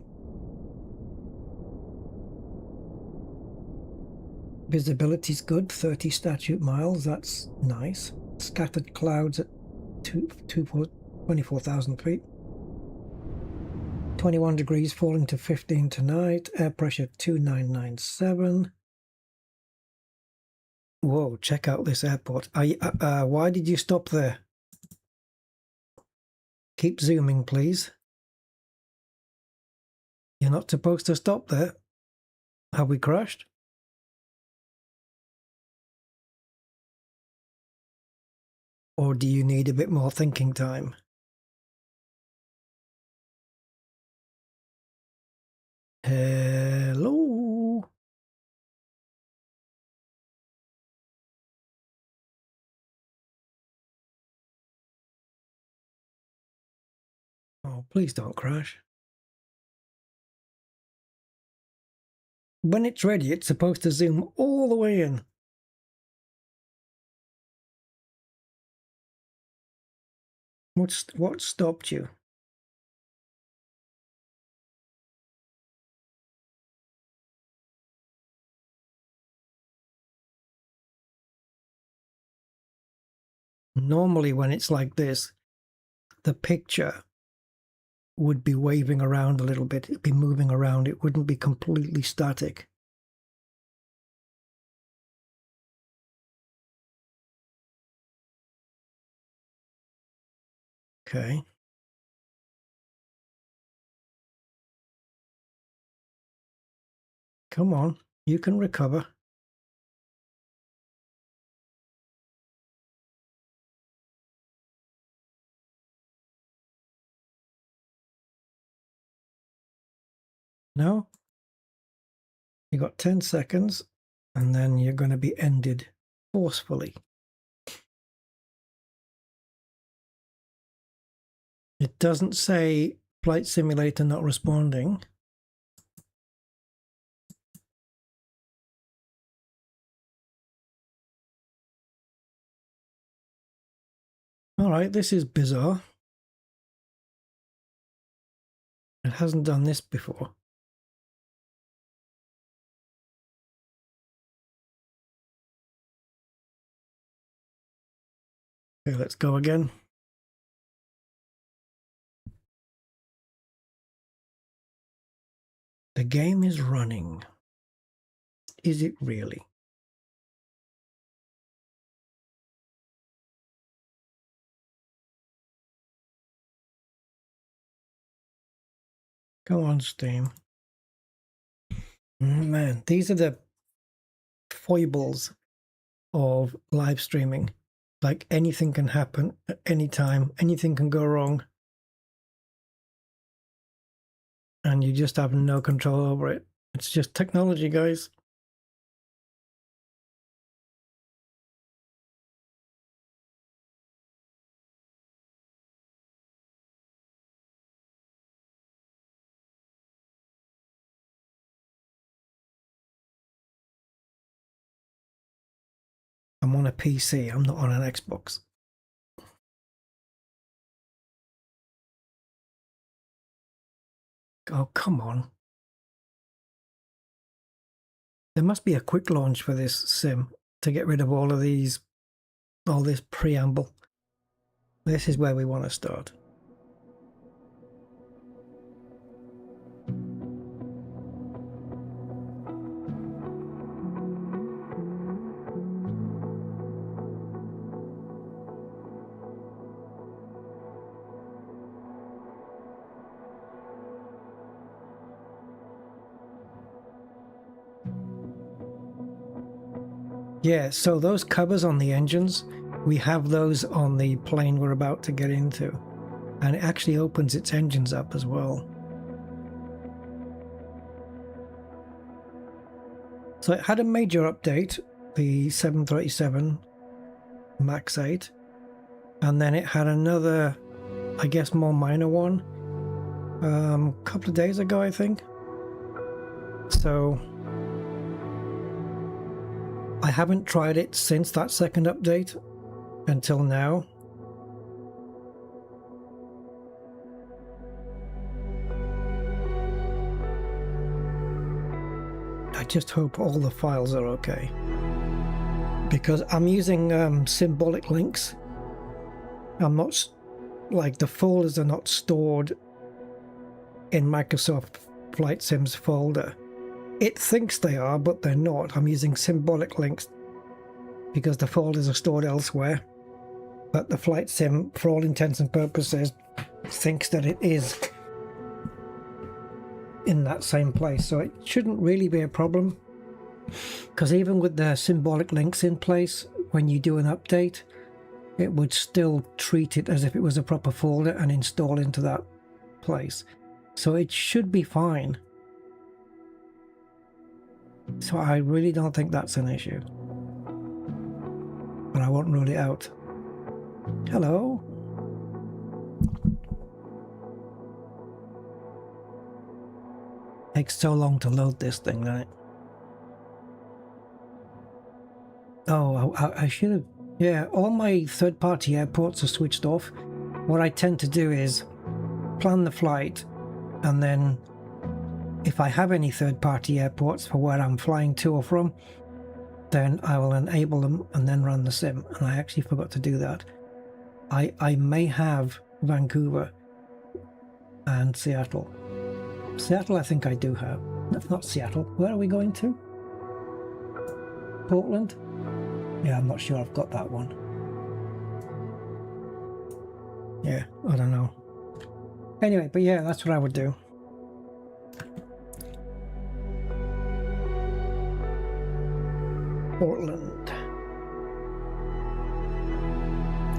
Visibility's good, 30 statute miles, that's nice. Scattered clouds at 24,000 feet. 21 degrees, falling to 15 tonight. Air pressure 2997. Whoa, check out this airport. Why did you stop there? Keep zooming, please. You're not supposed to stop there. Have we crashed? Or do you need a bit more thinking time? Hello? Oh, please don't crash. When it's ready, it's supposed to zoom all the way in. What stopped you? Normally when it's like this, the picture would be waving around a little bit. It'd be moving around. It wouldn't be completely static. Okay. Come on. You can recover. No? You got 10 seconds, and then you're going to be ended forcefully. It doesn't say Flight Simulator not responding. All right, this is bizarre. It hasn't done this before. Okay, let's go again. The game is running. Is it really? Go on, Steam. Man, these are the foibles of live streaming. Like anything can happen at any time, anything can go wrong, and you just have no control over it. It's just technology, guys. I'm on a PC, I'm not on an Xbox. Oh, come on. There must be a quick launch for this sim to get rid of all of these, all this preamble. This is where we want to start. Yeah, so those covers on the engines, we have those on the plane we're about to get into. And it actually opens its engines up as well. So it had a major update, the 737 MAX 8. And then it had another, I guess, more minor one a couple of days ago, I think. So I haven't tried it since that second update until now. I just hope all the files are okay, because I'm using symbolic links. I'm not, like, the folders are not stored in Microsoft Flight Sims folder. It thinks they are, but they're not. I'm using symbolic links because the folders are stored elsewhere. But the Flight Sim, for all intents and purposes, thinks that it is in that same place. So it shouldn't really be a problem. Because even with the symbolic links in place, when you do an update, it would still treat it as if it was a proper folder and install into that place. So it should be fine. So I really don't think that's an issue. But I won't rule it out. Hello? Takes so long to load this thing, doesn't it? Oh, I should have... Yeah, all my third-party airports are switched off. What I tend to do is plan the flight, and then if I have any third-party airports for where I'm flying to or from, then I will enable them and then run the sim. And I actually forgot to do that. I may have Vancouver and Seattle. Seattle I think I do have. Not Seattle. Where are we going to? Portland? Yeah, I'm not sure I've got that one. Yeah, I don't know. Anyway, but yeah, that's what I would do. Portland,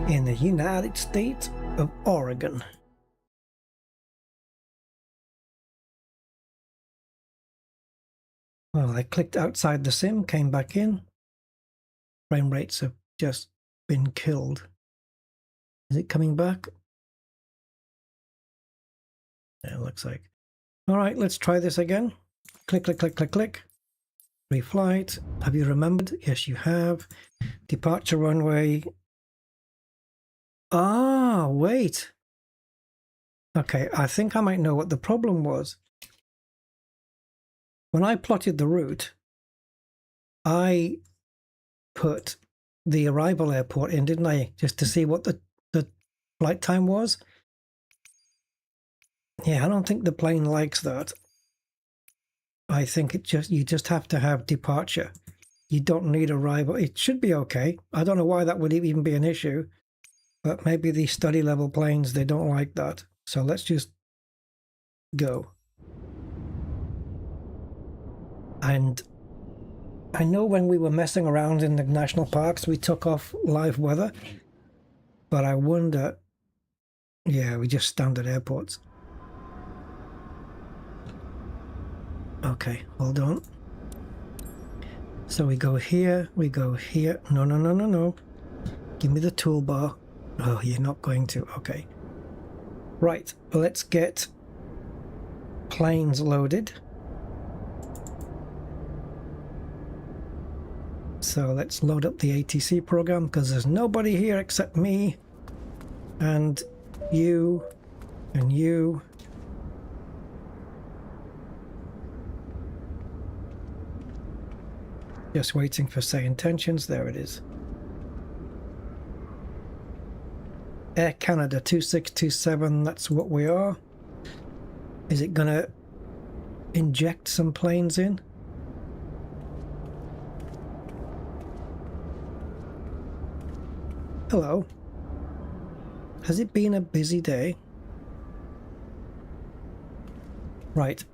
in the United States of Oregon. Well, I clicked outside the sim, came back in. Frame rates have just been killed. Is it coming back? Yeah, it looks like. All right, let's try this again. Click, click, click, click, click. Reflight. Have you remembered? Yes, you have. Departure runway. Ah, wait. Okay, I think I might know what the problem was. When I plotted the route, I put the arrival airport in, didn't I? Just to see what the flight time was. Yeah, I don't think the plane likes that. I think you just have to have departure. You don't need arrival. It should be okay. I don't know why that would even be an issue, but maybe the study level planes, they don't like that. So let's just go. And I know when we were messing around in the national parks, we took off live weather, but I wonder, yeah, we just standard airports. Okay, hold on. So we go here, we go here. No, no, no, no, no. Give me the toolbar. Oh, you're not going to. Okay. Right, let's get planes loaded. So let's load up the ATC program, because there's nobody here except me and you and you Just waiting for say intentions. There it is. Air Canada 2627, that's what we are. Is it gonna inject some planes in? Hello. Has it been a busy day? Right.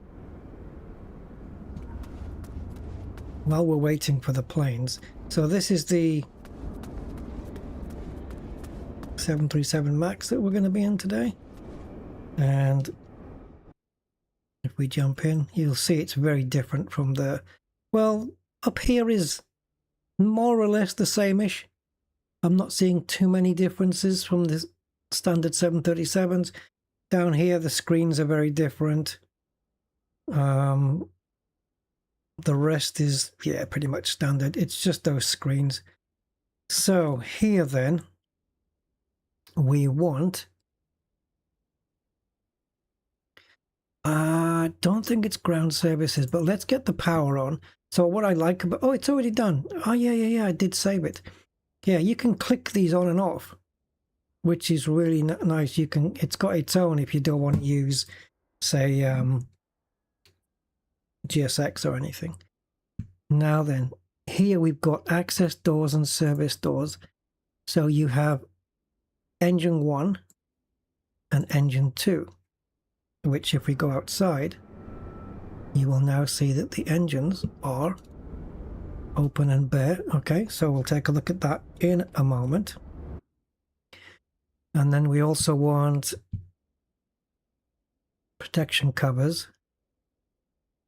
While we're waiting for the planes. So this is the 737 MAX that we're going to be in today. And if we jump in, you'll see it's very different from the... Well, up here is more or less the same-ish. I'm not seeing too many differences from the standard 737s. Down here, the screens are very different. The rest is, yeah, pretty much standard. It's just those screens. So here then, we want... I don't think it's ground services, but let's get the power on. So what I like about... Oh, it's already done. Oh, yeah, I did save it. Yeah, you can click these on and off, which is really nice. You can... It's got its own if you don't want to use, say, GSX or anything. Now then, here we've got access doors and service doors. So you have engine 1 and engine 2, which if we go outside, you will now see that the engines are open and bare. Okay, so we'll take a look at that in a moment. And then we also want protection covers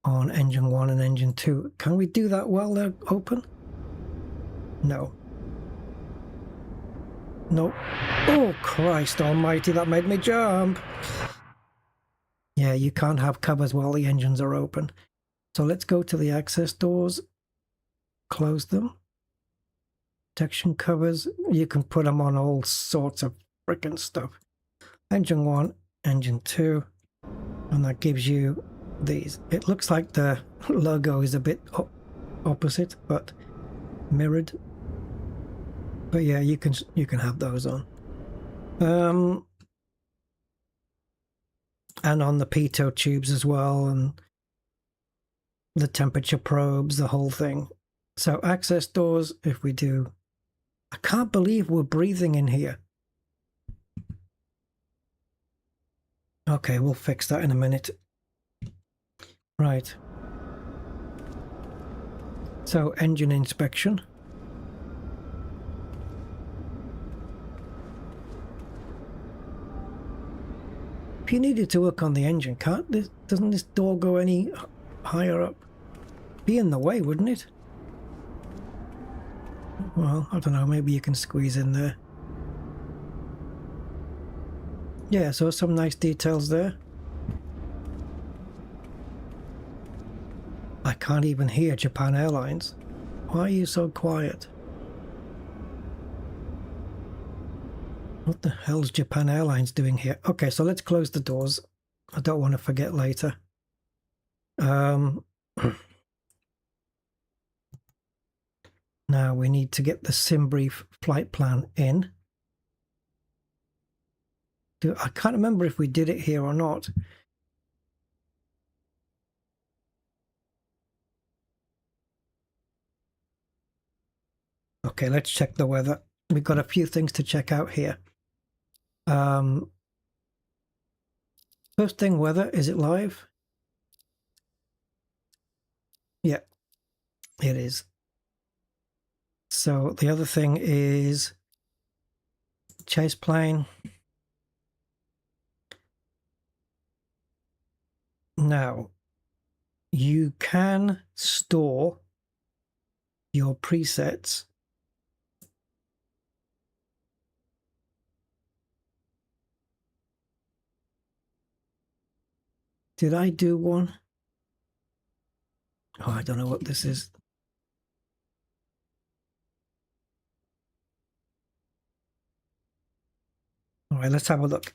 on engine 1 and engine 2. Can we do that while they're open? No. No. Oh, Christ almighty, that made me jump. Yeah, you can't have covers while the engines are open. So let's go to the access doors, close them. Protection covers, you can put them on all sorts of frickin' stuff. Engine 1, engine 2, and that gives you these. It looks like the logo is a bit opposite, but mirrored. But yeah, you can have those on. And on the pitot tubes as well, and the temperature probes, the whole thing. So access doors, if we do... I can't believe we're breathing in here. Okay, we'll fix that in a minute. Right. So engine inspection. If you needed to work on the engine, doesn't this door go any higher up? Be in the way, wouldn't it? Well, I don't know, maybe you can squeeze in there. Yeah, so some nice details there. I can't even hear Japan Airlines. Why are you so quiet? What the hell's Japan Airlines doing here? Okay, so let's close the doors. I don't want to forget later. Now we need to get the SimBrief flight plan in. I can't remember if we did it here or not. Okay, let's check the weather. We've got a few things to check out here. First thing, weather. Is it live? Yeah, it is. So the other thing is chase plane. Now, you can store your presets Did I do one? Oh, I don't know what this is. All right, let's have a look.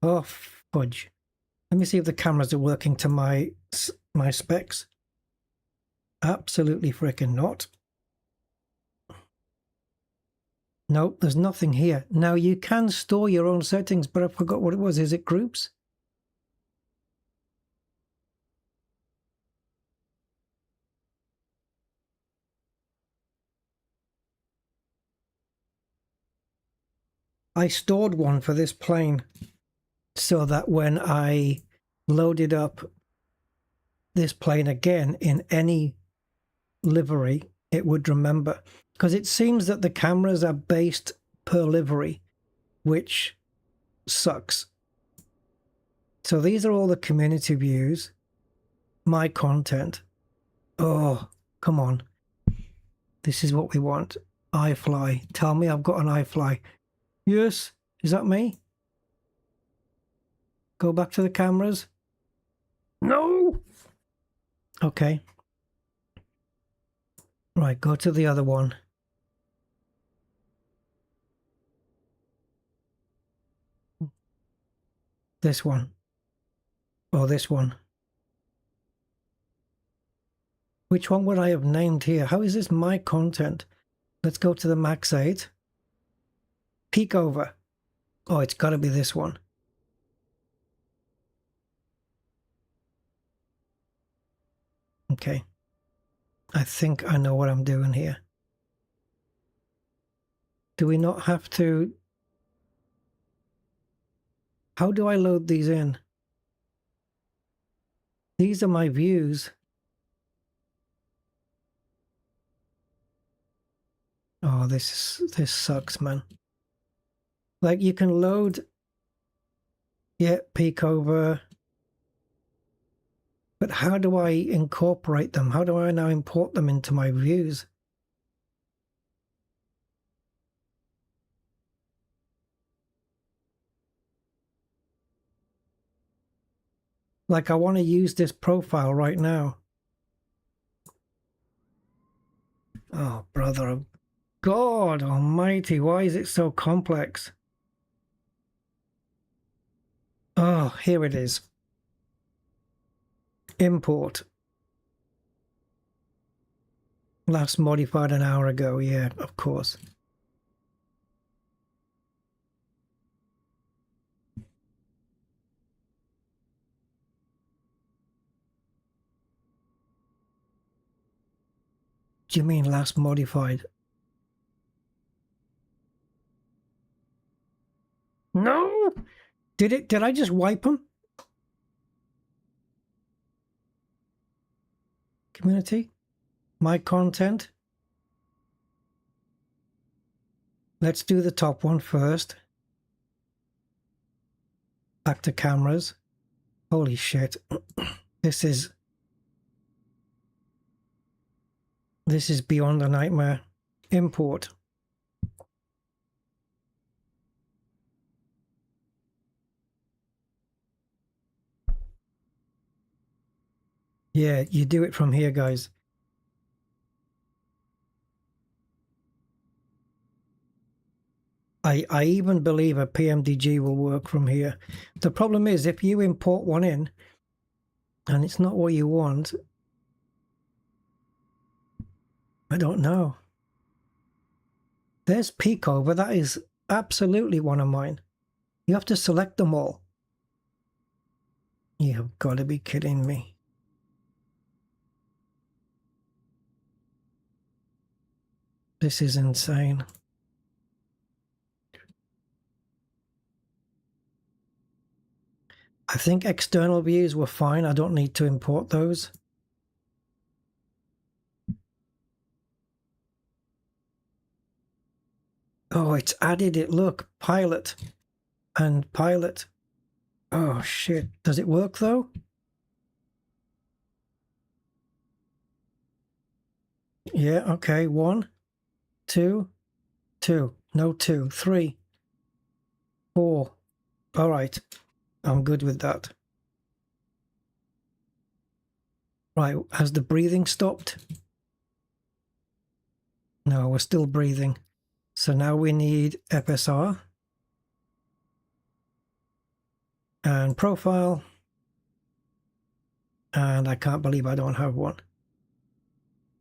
Oh, fudge. Let me see if the cameras are working to my specs. Absolutely freaking not. Nope, there's nothing here. Now you can store your own settings, but I forgot what it was. Is it groups? I stored one for this plane so that when I loaded up this plane again in any livery, it would remember. Because it seems that the cameras are based per livery, which sucks. So these are all the community views, my content. Oh, come on. This is what we want. iFly. Tell me I've got an iFly. Yes. Is that me? Go back to the cameras. No. Okay. Right, go to the other one. This one. Or this one. Which one would I have named here? How is this my content? Let's go to the Max 8. Peek over. Oh, it's got to be this one. Okay. I think I know what I'm doing here. Do we not have to... How do I load these in? These are my views. Oh, this sucks, man. Like, you can load... Yeah, peek over. But how do I incorporate them? How do I now import them into my views? Like, I want to use this profile right now. Oh, brother. God almighty, why is it so complex? Oh, here it is. Import. Last modified an hour ago, yeah, of course. Do you mean last modified? No! Did I just wipe them? Community? My content? Let's do the top one first. Back to cameras. Holy shit. This is beyond a nightmare. Import. Yeah, you do it from here, guys. I even believe a PMDG will work from here. The problem is if you import one in and it's not what you want, I don't know. There's peek over. That is absolutely one of mine. You have to select them all. You have got to be kidding me. This is insane. I think external views were fine. I don't need to import those. Oh, it's added it. Look, pilot and pilot. Oh, shit. Does it work, though? Yeah, okay. 1, 2, 2. No, 2, 3, 4. All right. I'm good with that. Right. Has the breathing stopped? No, we're still breathing. So now we need FSR. And profile. And I can't believe I don't have one.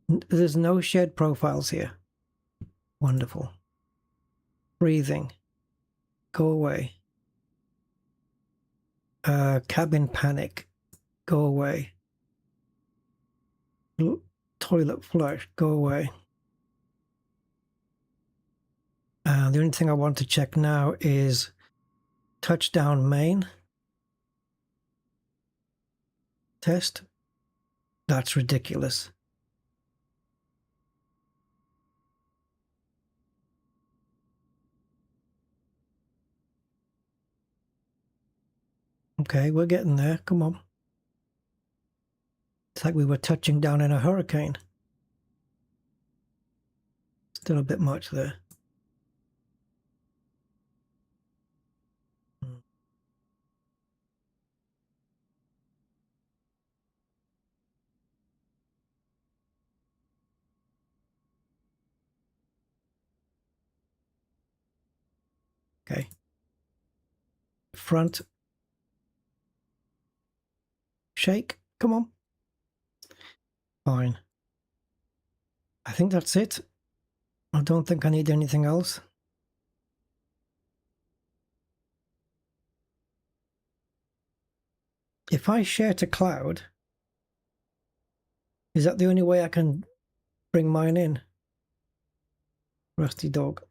There's no shared profiles here. Wonderful. Breathing. Go away. Cabin panic. Go away. Toilet flush. Go away. The only thing I want to check now is touchdown main. Test. That's ridiculous. Okay, we're getting there. Come on. It's like we were touching down in a hurricane. Still a bit much there. Okay. Front. Shake. Come on. Fine. I think that's it. I don't think I need anything else. If I share to cloud, is that the only way I can bring mine in? Rusty dog.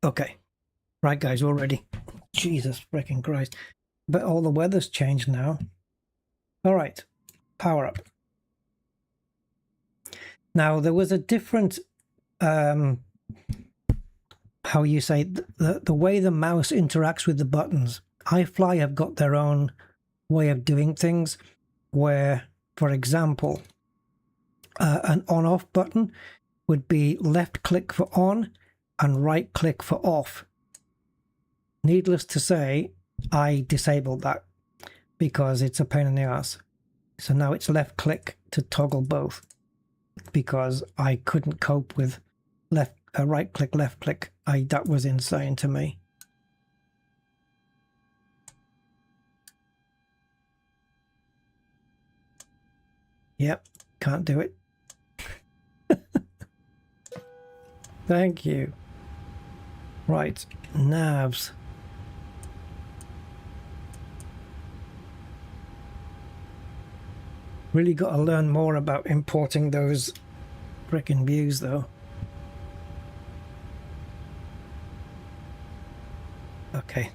Okay. Right, guys, we're ready. Jesus freaking Christ. But all the weather's changed now. All right. Power up. Now, there was a different, how you say, the way the mouse interacts with the buttons. iFly have got their own way of doing things where, for example, an on-off button would be left click for on and right click for off. Needless to say, I disabled that because it's a pain in the ass. So now it's left click to toggle both because I couldn't cope with right click, left click. That was insane to me. Yep, can't do it. Thank you. Right, navs. Really got to learn more about importing those frickin' views though. Okay.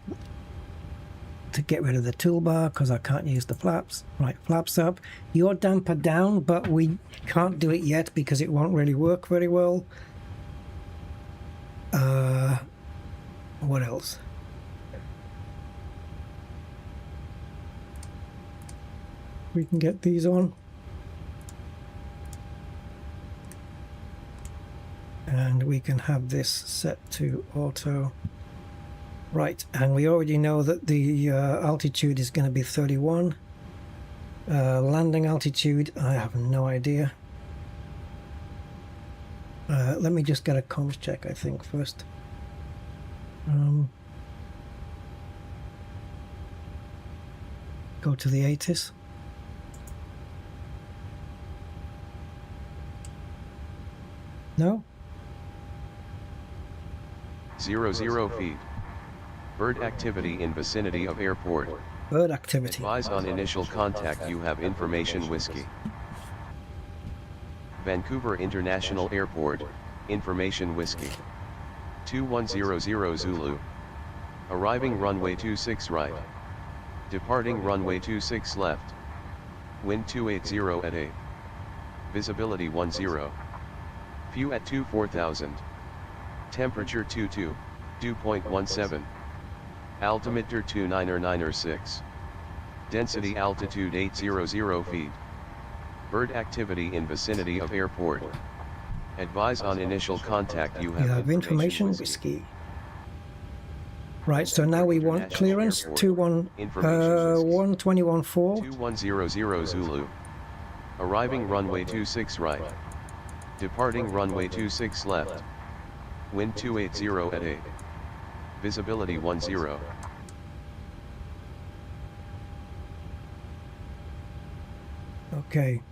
To get rid of the toolbar because I can't use the flaps. Right, flaps up. Your damper down, but we can't do it yet because it won't really work very well. What else? We can get these on. And we can have this set to auto. Right, and we already know that the altitude is going to be 31. Landing altitude, I have no idea. Let me just get a comms check, I think, first. Go to the ATIS. No? 00 feet. Bird activity in vicinity of airport. Bird activity. Advise on initial contact you have information whiskey. Vancouver International Airport, information whiskey. 2100 Zulu. Arriving runway 26 right. Departing runway 26 left. Wind 280 at 8. Visibility 10. View at 24,000. Temperature 2.17. Altimeter 29906. Density altitude 800 feet. Bird activity in vicinity of airport. Advise on initial contact you have information whiskey. Right, so now we want clearance 121.4. 2100 Zulu. Arriving runway 26 right. Departing runway 26 left. Wind 280 at 8. Visibility 10. Okay.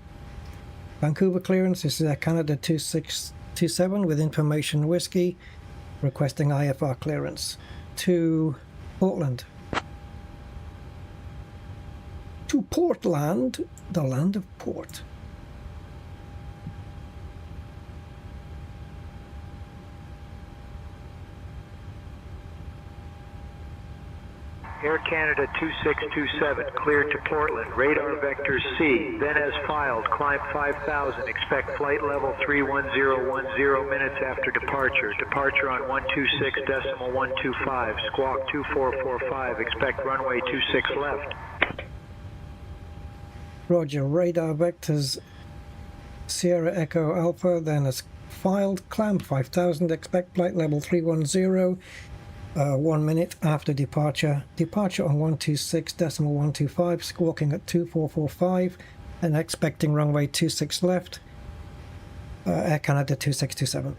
Vancouver clearance, this is Air Canada 2627 with information whiskey, requesting IFR clearance. To Portland. To Portland, the land of port. Air Canada 2627, cleared to Portland, radar vector C, then as filed, climb 5000, expect flight level 31010 minutes after departure, departure on 126.125, squawk 2445, expect runway 26 left. Roger, radar vectors Sierra Echo Alpha, then as filed, climb 5000, expect flight level 310, 1 minute after departure, departure on 126.125, squawking at 2445, and expecting runway 26 left, Air Canada 2627.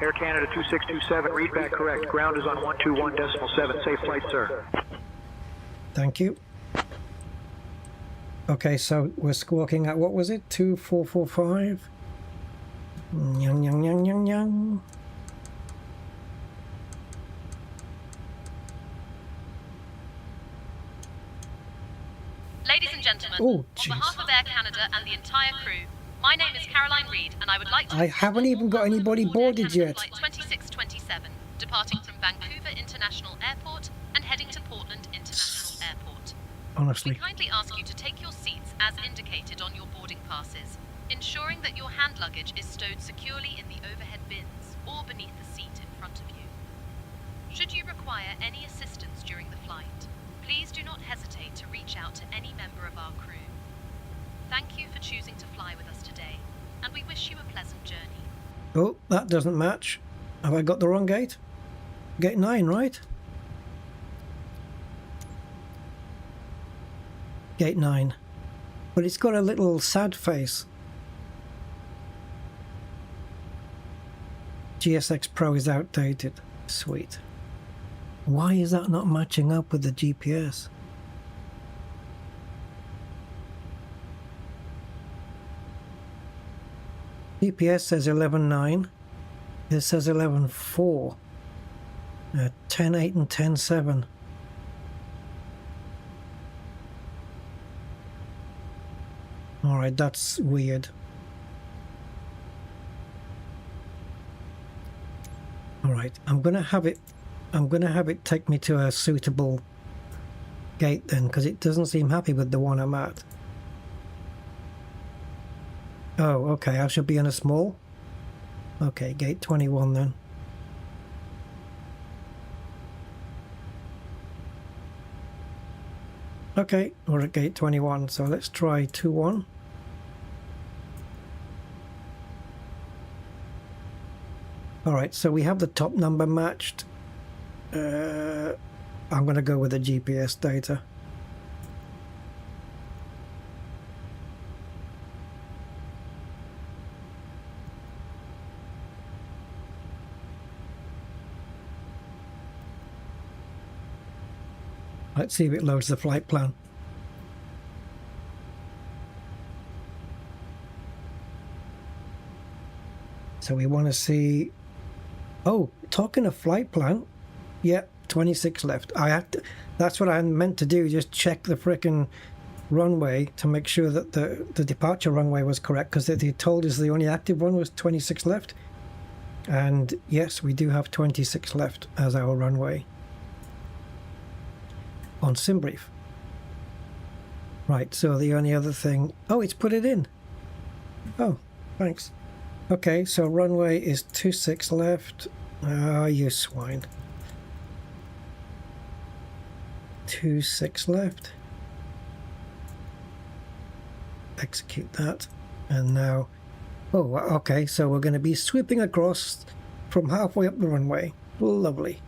Air Canada 2627, read back correct, ground is on 121.7, safe flight, sir. Thank you. Okay, so we're squawking at, what was it, 2445? Yang, yang, yang, yang, yang. Ladies and gentlemen, Oh, on jeez. behalf of Air Canada and the entire crew, my name is Caroline Reid, and I would like to... I haven't even got anybody boarded yet. Flight 2627, departing from Vancouver International Airport and heading to Portland International Airport. We Honestly. kindly ask you to take your seats as indicated on your boarding passes, ensuring that your hand luggage is stowed securely in the overhead bins or beneath the seat in front of you. Should you require any assistance during the flight, please do not hesitate to reach out to any member of our crew. Thank you for choosing to fly with us today, and we wish you a pleasant journey. Oh, that doesn't match. Have I got the wrong gate? Gate 9, right? Gate 9. But it's got a little sad face. GSX Pro is outdated. Sweet. Why is that not matching up with the GPS? GPS says 11.9. It says 11.4. 10.8 and 10.7. Alright, that's weird. Alright, I'm gonna have it take me to a suitable gate then, because it doesn't seem happy with the one I'm at. Oh, okay, I should be in a small. Okay, gate 21 then. Okay, we're at gate 21, so let's try 2-1. Alright, so we have the top number matched. I'm going to go with the GPS data. Let's see if it loads the flight plan. So we want to see... Oh, talking of flight plan, yeah, 26 left. That's what I meant to do, just check the frickin' runway to make sure that the departure runway was correct, because they told us the only active one was 26 left. And yes, we do have 26 left as our runway on SimBrief. Right, so the only other thing... Oh, it's put it in. Oh, thanks. Okay, so runway is 26 left. Ah, you swine. 26 left. Execute that. And now... Oh, okay, so we're going to be sweeping across from halfway up the runway. Lovely.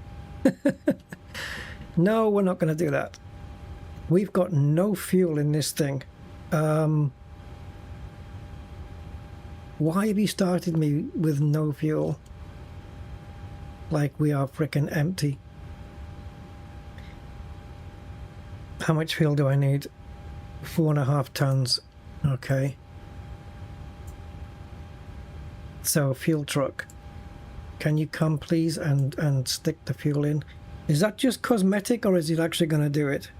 No, we're not going to do that. We've got no fuel in this thing. Why have you started me with no fuel? Like we are frickin' empty. How much fuel do I need? 4.5 tons. Okay. So fuel truck, can you come please and stick the fuel in? Is that just cosmetic or is it actually going to do it?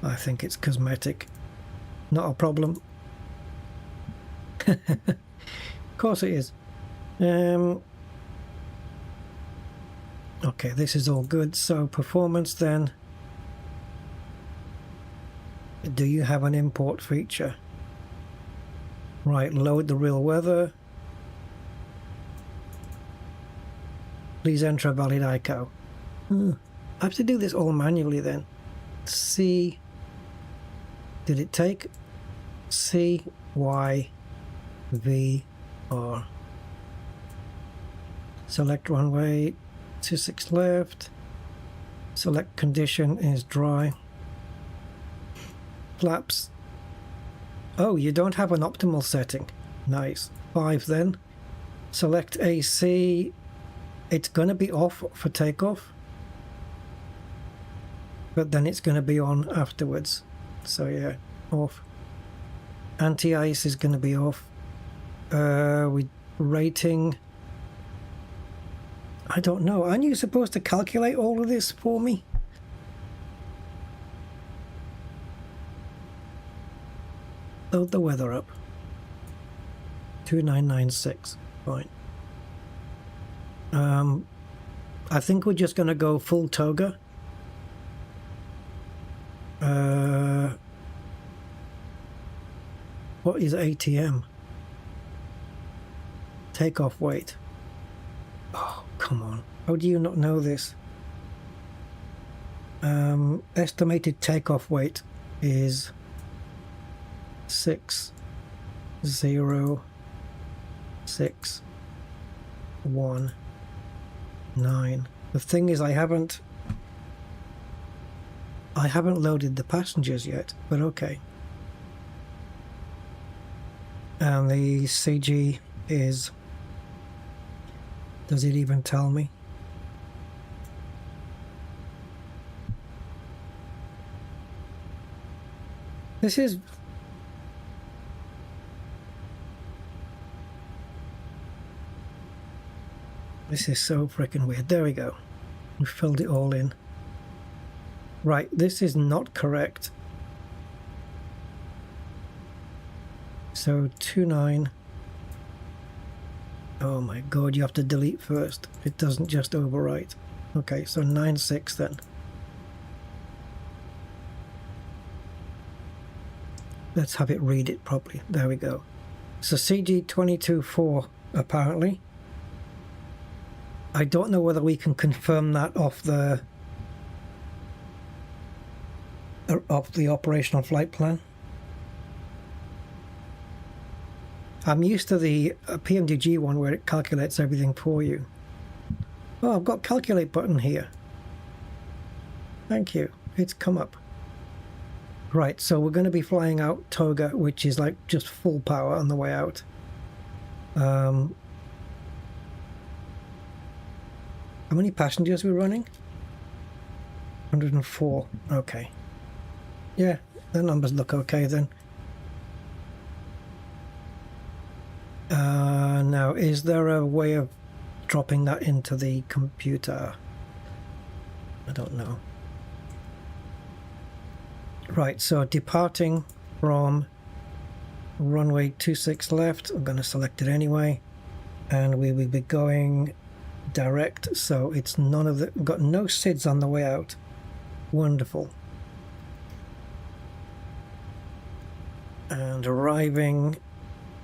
I think it's cosmetic. Not a problem. Of course it is. Okay, this is all good. So performance then. Do you have an import feature? Right, load the real weather. Please enter a valid ICO. I have to do this all manually then. C. Did it take? C, Y, V, R. Select runway, 26 left. Select condition is dry. Flaps. Oh, you don't have an optimal setting. Nice. 5 then. Select AC. It's going to be off for takeoff, but then it's going to be on afterwards. So yeah, off. Anti-ice is going to be off. With rating, I don't know. Aren't you supposed to calculate all of this for me? Load the weather up. 2996. Fine. I think we're just going to go full toga. What is ATM? Takeoff weight. Oh, come on. How do you not know this? Estimated takeoff weight is 60619. The thing is, I haven't loaded the passengers yet, but okay. And the CG is, does it even tell me? This is so freaking weird. There we go. We filled it all in. Right, this is not correct. So 29. Oh my god, you have to delete first. It doesn't just overwrite. Okay, so 96 then. Let's have it read it properly. There we go. So CG224 apparently. I don't know whether we can confirm that off the operational flight plan. I'm used to the PMDG one where it calculates everything for you. Oh, I've got calculate button here. Thank you. It's come up. Right, so we're going to be flying out Toga, which is like just full power on the way out. How many passengers are we running? 104. Okay. Yeah, the numbers look okay then. Now, is there a way of dropping that into the computer? I don't know. Right, so departing from runway 26 left, I'm going to select it anyway, and we will be going direct, so it's none of the, we've got no SIDS on the way out. Wonderful. And arriving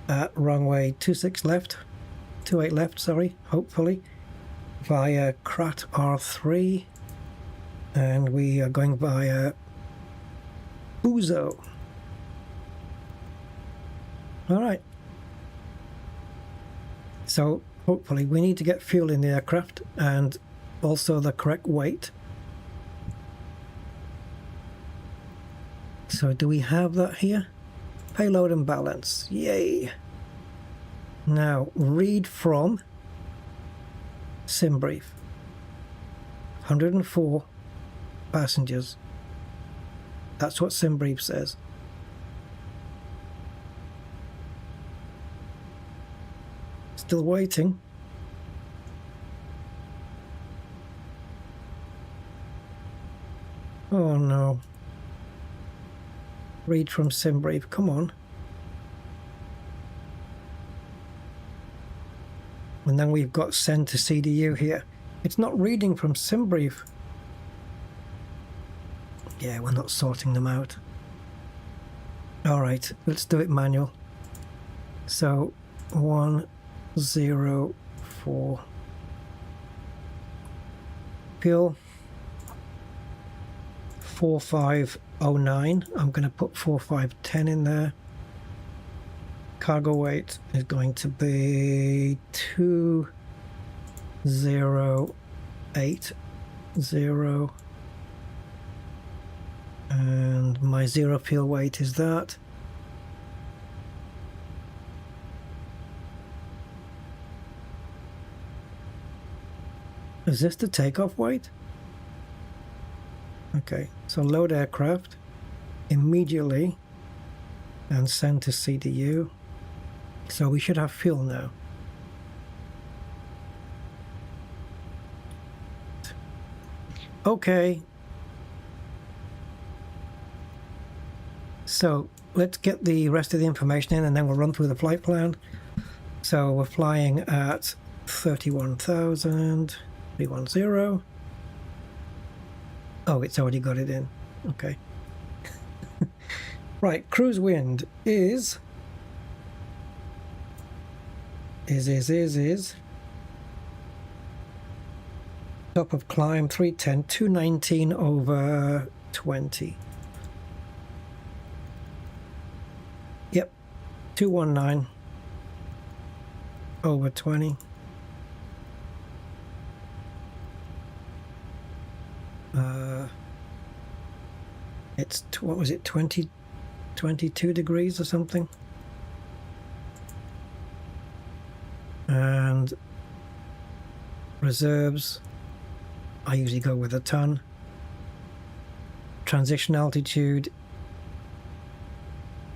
at runway 28 left, sorry, hopefully, via CRAT R3, and we are going via Uzo. All right. So hopefully. We need to get fuel in the aircraft and also the correct weight. So do we have that here? Payload and balance. Yay! Now, read from SimBrief. 104 passengers. That's what SimBrief says. Still waiting. Oh no. Read from SimBrief, come on. And then we've got send to CDU here. It's not reading from SimBrief. Yeah, we're not sorting them out. Alright, let's do it manual. So, 104. Fuel. 4509. I'm going to put 4510 in there. Cargo weight is going to be 2080. And my zero fuel weight is that. Is this the takeoff weight? Okay, so load aircraft immediately and send to CDU. So we should have fuel now. Okay. So let's get the rest of the information in and then we'll run through the flight plan. So we're flying at 31,000, 310. Oh, it's already got it in. Okay. Right, cruise wind is top of climb 310, 219 over 20. Yep, 219 over 20. It's what was it, 22 degrees or something? And reserves, I usually go with a ton. Transition altitude,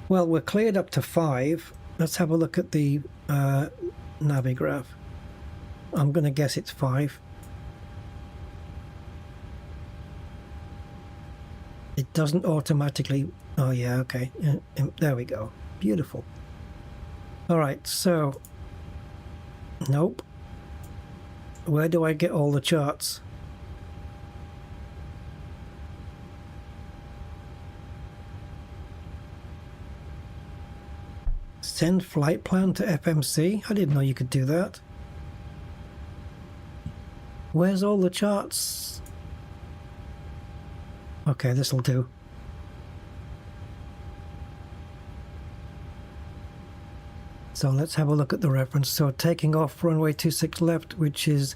well, we're cleared up to 5. Let's have a look at the Navigraph. I'm going to guess it's 5. It doesn't automatically... Oh yeah, okay. There we go. Beautiful. Alright, so... Nope. Where do I get all the charts? Send flight plan to FMC? I didn't know you could do that. Where's all the charts? Okay, this'll do. So let's have a look at the reference. So taking off runway 26 left, which is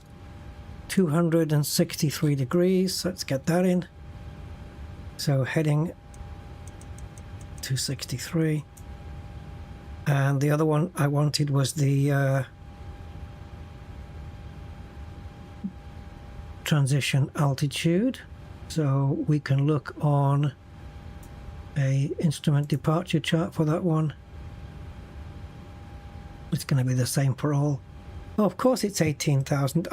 263 degrees. Let's get that in. So heading 263. And the other one I wanted was the transition altitude. So we can look on a instrument departure chart for that one. It's going to be the same for all. Oh, of course it's 18,000.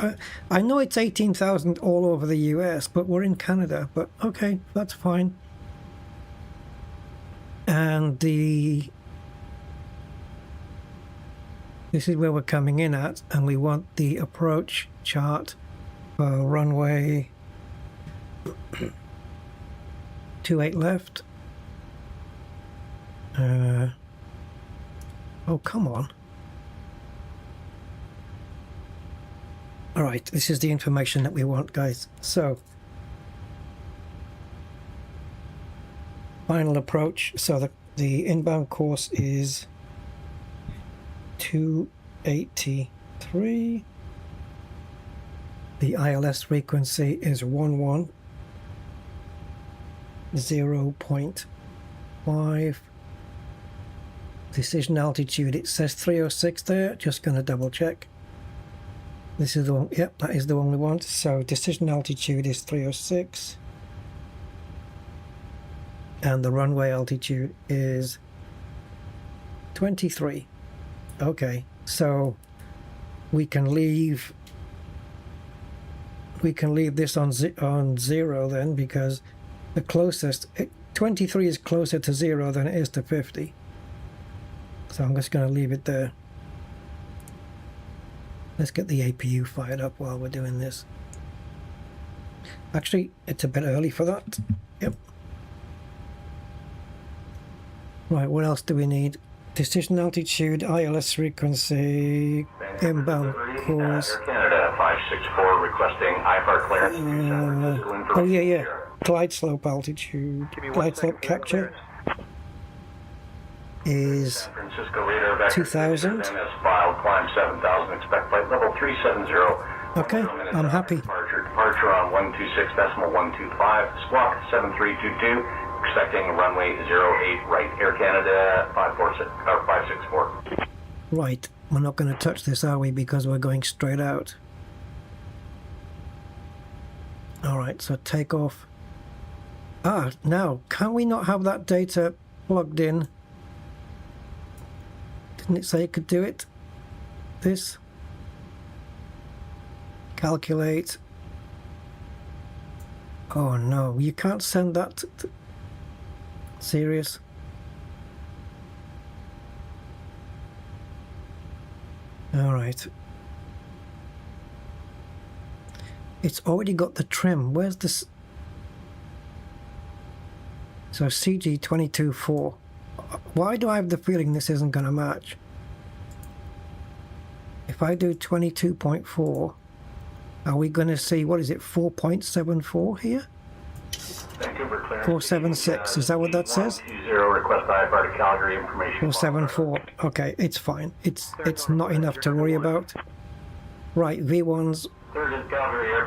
I know it's 18,000 all over the US, but we're in Canada. But okay, that's fine. And this is where we're coming in at, and we want the approach chart for runway 28 left. Oh, come on. Alright, this is the information that we want, guys. So, final approach. So the inbound course is 283. GT3. The ILS frequency is 110.5. Decision altitude, it says 306 there. Just going to double check. This is the one. Yep, that is the one we want. So decision altitude is 306. And the runway altitude is 23. Okay, so we can leave this on 0 then, because the closest 23 is closer to 0 than it is to 50. So I'm just going to leave it there. Let's get the APU fired up while we're doing this. Actually, it's a bit early for that. Yep. Right, what else do we need? Decision altitude, ILS frequency, inbound course. Air Canada 564 requesting IFR clearance. Oh yeah. Glide slope altitude, glide slope capture is San Francisco radar vector 2000. MS filed, climb 7000, expect flight level 370. Okay, I'm happy. Departure on 126.125, squawk 7322, expecting runway 08 right, Air Canada 564. Right, we're not going to touch this, are we? Because we're going straight out. Alright, so take off. Now, can we not have that data plugged in? Didn't it say it could do it? This? Calculate. Oh no, you can't send that serious? Alright. It's already got the trim. Where's this? So CG224. Why do I have the feeling this isn't going to match? If I do 22.4, are we going to see, what is it, 4.74 here? 476, is that what that says? 474. Okay, it's fine. It's not enough to worry about. Right, V1's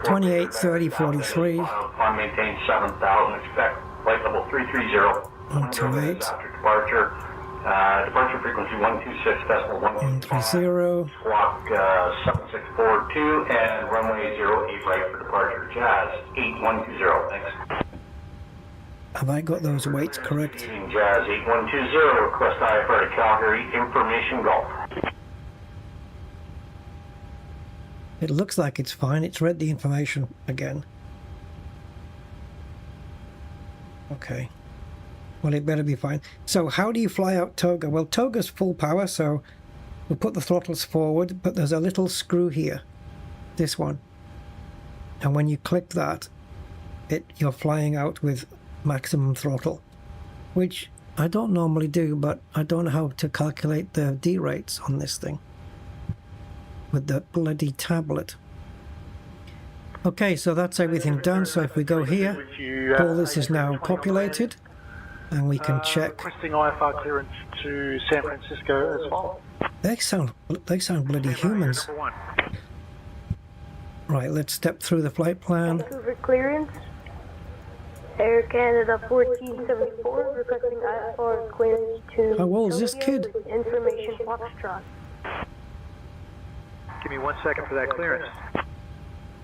28, 30, 43. Maintain 7000, expect flight level 330. 128. After departure, departure frequency 126.130. Squawk 7642 and runway 08 right for departure. Jazz 8120. Thanks. Have I got those weights correct? Jazz 8120, request IFR to Calgary, information Golf. It looks like it's fine. It's read the information again. Okay. Well, it better be fine. So how do you fly out Toga? Well, Toga's full power, so we'll put the throttles forward, but there's a little screw here. This one. And when you click that, you're flying out with maximum throttle, which I don't normally do, but I don't know how to calculate the D rates on this thing with the bloody tablet. Okay, so that's everything done. So if we go here, all this is now populated, and we can check. Requesting IFR clearance to San Francisco as well. They sound bloody humans. Right, let's step through the flight plan. Vancouver clearance. Air Canada 1474 requesting IFR clearance to How old is this Tokyo kid? with information Foxtrot. Give me 1 second for that clearance.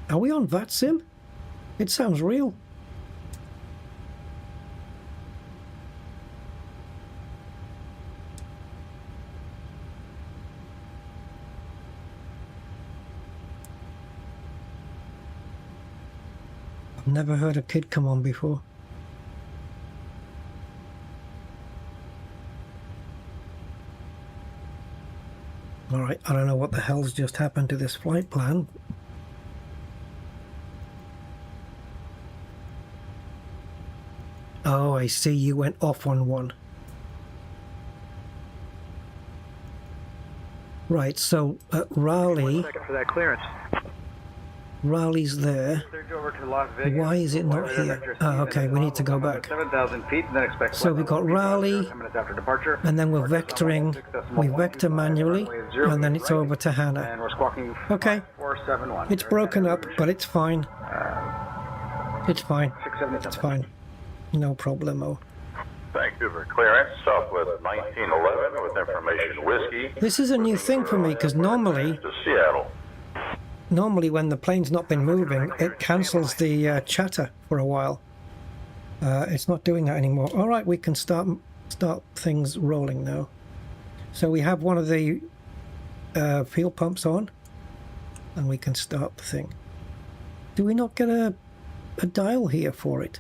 Are we on VATSIM? It sounds real. I've never heard a kid come on before. Alright, I don't know what the hell's just happened to this flight plan. Oh, I see, you went off on one. Right, so at Raleigh... 1 second for that clearance. Raleigh's there. Why is it not here? Ah, okay, we need to go back. 7,000 feet, and then expect So we've got Raleigh, after departure. and then we're vectoring. We vector manually, and then it's over to Hannah. And we're squawking Okay, 471. it's broken up, but it's fine. It's fine. 677. It's fine. No problemo. Vancouver clearance, Southwest 1911 with information whiskey. This is a new thing for me, because normally To Seattle. when the plane's not been moving, it cancels the chatter for a while. It's not doing that anymore. All right, we can start things rolling now. So we have one of the fuel pumps on, and we can start the thing. Do we not get a dial here for it?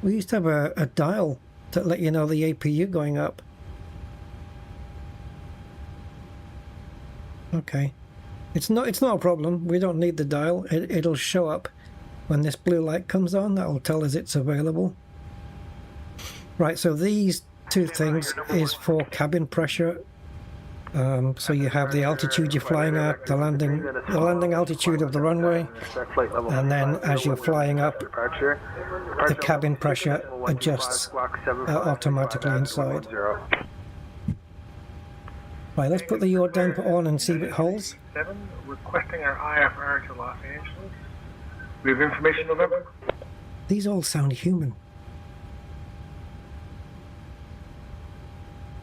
We used to have a dial to let you know the APU going up. Okay, it's not a problem. We don't need the dial. It'll show up when this blue light comes on. That'll tell us it's available. Right, so these two things is for cabin pressure. So you have the altitude you're flying at, the landing altitude of the runway, and then as you're flying up, the cabin pressure adjusts automatically inside. Right, let's put the yaw damper on and see if it holds. Requesting our IFR to Los Angeles. We have information, November. These all sound human.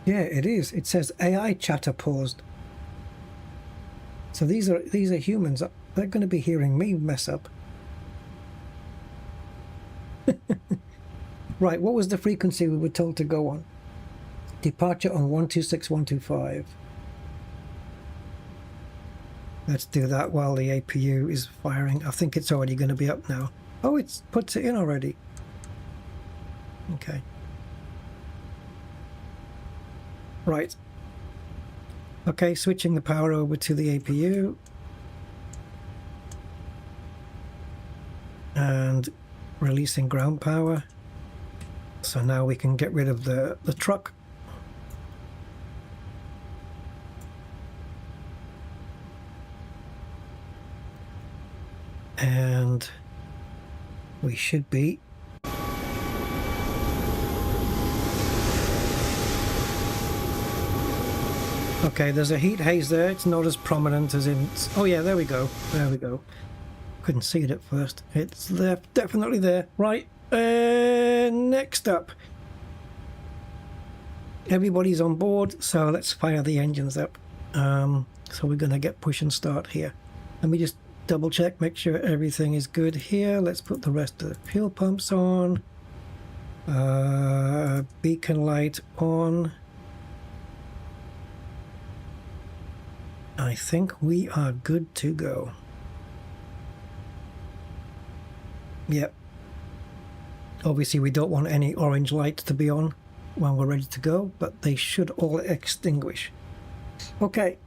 Yeah, it is. It says AI chatter paused. So these are humans. They're going to be hearing me mess up. Right, what was the frequency we were told to go on? Departure on 126125. Let's do that while the APU is firing. I think it's already going to be up now. Oh, it puts it in already. Okay. Right. Okay, switching the power over to the APU. And releasing ground power. So now we can get rid of the truck. And we should be okay. There's a heat haze there. It's not as prominent as in, oh yeah, there we go, couldn't see it at first. It's there, definitely there. Right, next up, everybody's on board, so let's fire the engines up. So we're gonna get push and start here. Let me just double check, make sure everything is good here. Let's put the rest of the fuel pumps on. Beacon light on. I think we are good to go. Yep. Obviously we don't want any orange lights to be on when we're ready to go, but they should all extinguish. Okay.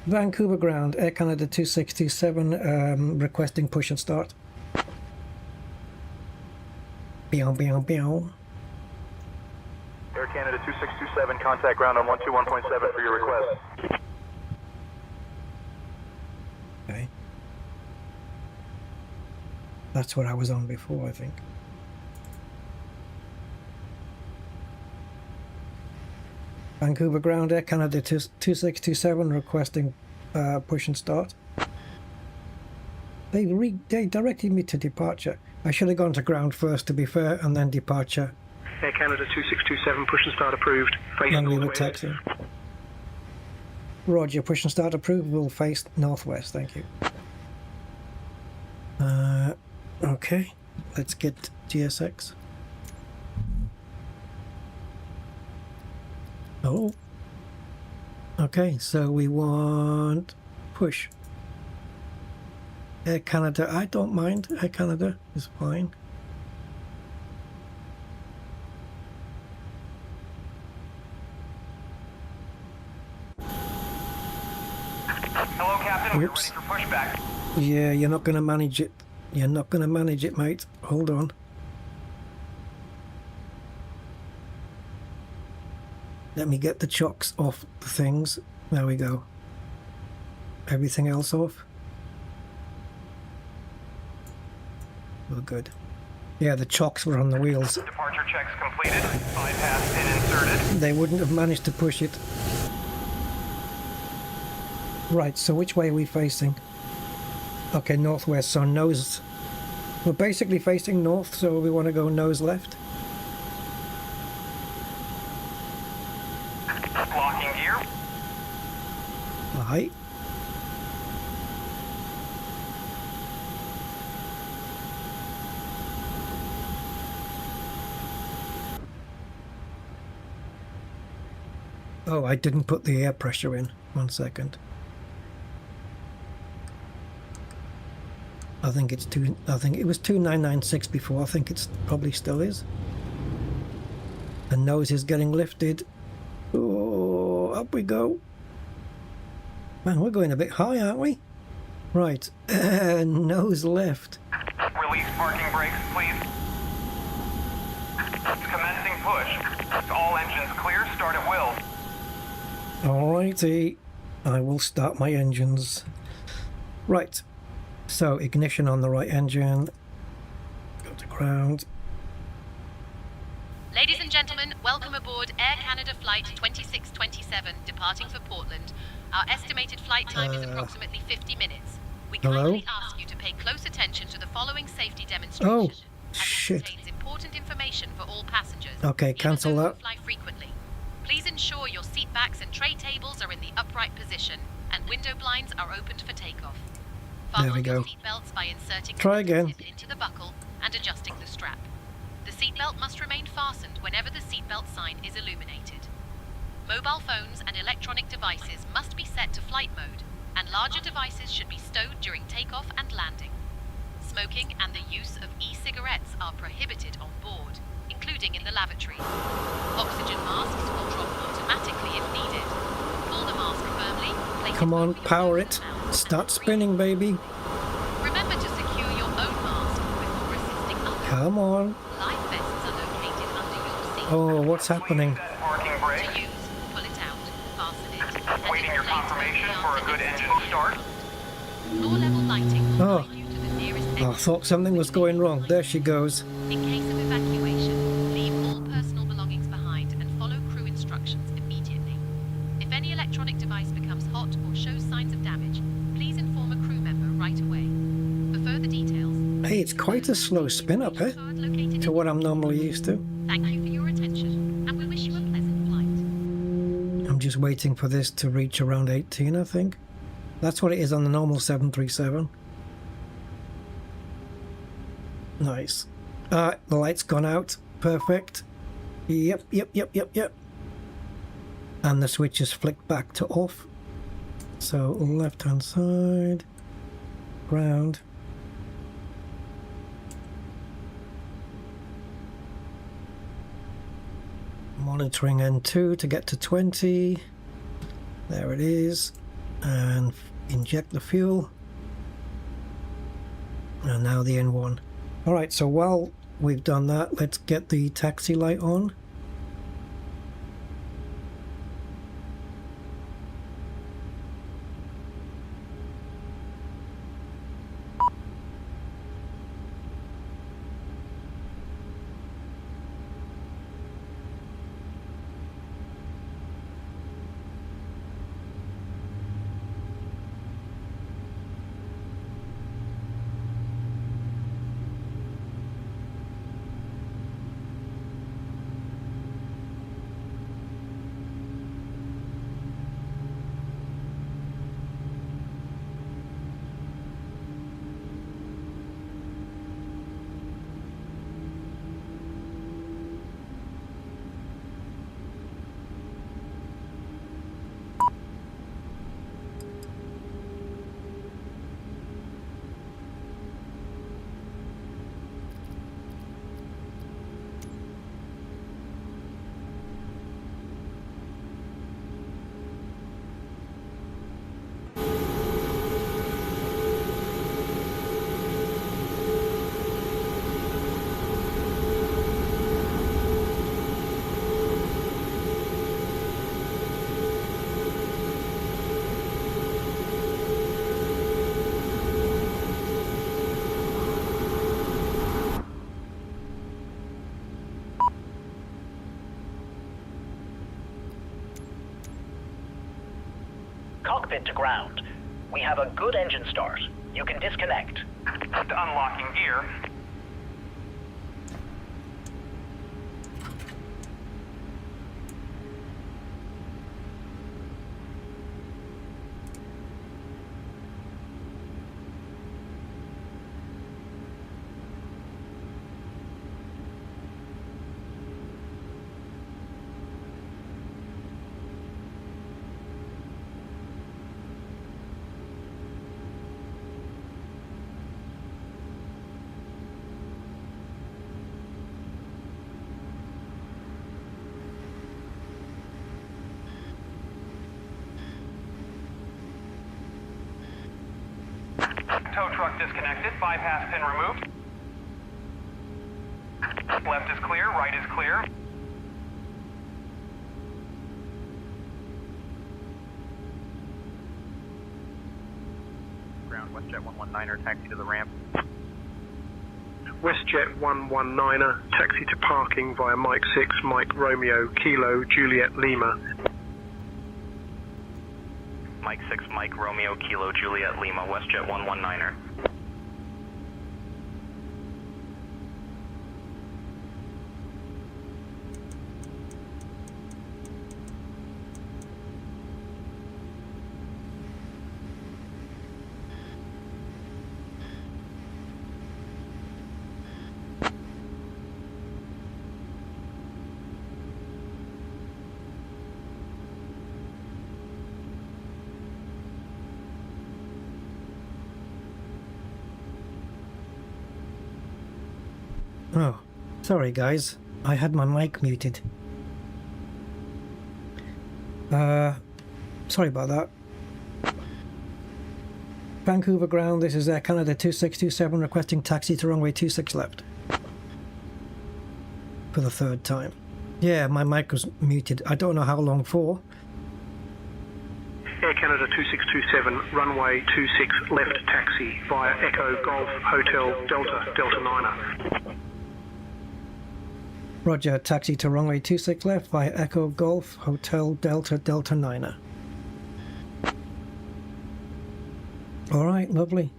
Vancouver ground, Air Canada 2627, requesting push and start. Beow, beow, beow. Air Canada 2627, contact ground on 121.7 for your request. Okay. That's what I was on before, I think. Vancouver ground, Air Canada 2627, requesting push and start. They directed me to departure. I should have gone to ground first, to be fair, and then departure. Air Canada 2627, push and start approved. And we will taxi. Roger, push and start approved. We'll face northwest, thank you. Okay, let's get GSX. Oh, okay, so we want push. Air Canada, I don't mind. Air Canada is fine. Hello, Captain. We're ready Oops. for pushback. Yeah, you're not going to manage it. You're not going to manage it, mate. Hold on. Let me get the chocks off the things. There we go. everything else off. We're good. Yeah, the chocks were on the wheels. Departure checks completed. Bypass pin inserted. They wouldn't have managed to push it. Right, so which way are we facing? Okay, northwest, so nose. We're basically facing north, so we want to go nose left. Locking gear. Aye. Oh, I didn't put the air pressure in. 1 second. I think it's I think it was 2996 before. I think it's probably still is. The nose is getting lifted. Oh, up we go. Man, we're going a bit high, aren't we? Right, nose left. Release parking brakes, please. Commencing push. All engines clear. Start at will. Alrighty, I will start my engines. Right, so ignition on the right engine. Go to ground. Ladies and gentlemen, welcome aboard Air Canada Flight 2627, departing for Portland. Our estimated flight time is approximately 50 minutes. We kindly ask you to pay close attention to the following safety demonstration. Oh, as it shit. contains important information for all passengers. Okay, cancel that. Fly frequently. Please ensure your seat backs and tray tables are in the upright position, and window blinds are opened for takeoff. There we Fasten your go. seat belts by inserting Try the metal again. tip into the buckle and adjusting the strap. The seatbelt must remain fastened whenever the seatbelt sign is illuminated. Mobile phones and electronic devices must be set to flight mode, and larger devices should be stowed during takeoff and landing. Smoking and the use of e-cigarettes are prohibited on board, including in the lavatory. Oxygen masks will drop automatically if needed. Pull the mask firmly. Place Come on, over your power nose it. and mouth, and Start breathe. spinning, baby. Remember to secure your own mask before assisting others. Come on. Life vests are located under your seat. Oh, what's happening? Set parking brakes. To use, pull it out, fasten it, and Waiting your inflate confirmation only for a after good it's engine start. Floor level lighting will Oh. guide you to the nearest I exit. thought something was going wrong. There she goes. In case of evacuation, leave all personal belongings behind and follow crew instructions immediately. If any electronic device becomes hot or shows signs of damage, please inform a crew member right away. For further details, Hey, it's quite a slow spin up, eh? card located To in- what I'm normally used to. Thank you for your attention, and we wish you a pleasant flight. I'm just waiting for this to reach around 18, I think. That's what it is on the normal 737. Nice. The light's gone out. Perfect. Yep. And the switch is flicked back to off. So left hand side. Ground. Monitoring N2 to get to 20. There it is. And inject the fuel. And now the N1. Alright, so while we've done that, let's get the taxi light on. Cockpit to ground. We have a good engine start. You can disconnect. Unlocking gear. Tow truck disconnected, bypass pin removed. Left is clear, right is clear. Ground, WestJet 119er, taxi to the ramp. WestJet 119er, taxi to parking via Mike 6, Mike Romeo, Kilo, Juliet Lima. Mike 6, Mike Romeo, Kilo, Juliet Lima, WestJet 119er. Oh, sorry guys, I had my mic muted. Sorry about that. Vancouver ground, this is Air Canada 2627 requesting taxi to runway 26 left. For the third time. Yeah, my mic was muted. I don't know how long for. Air Canada 2627, runway 26 left taxi via Echo Golf Hotel Delta, Delta 9er. Roger, taxi to runway 26 left via Echo Golf Hotel Delta, Delta 9er. Alright, lovely.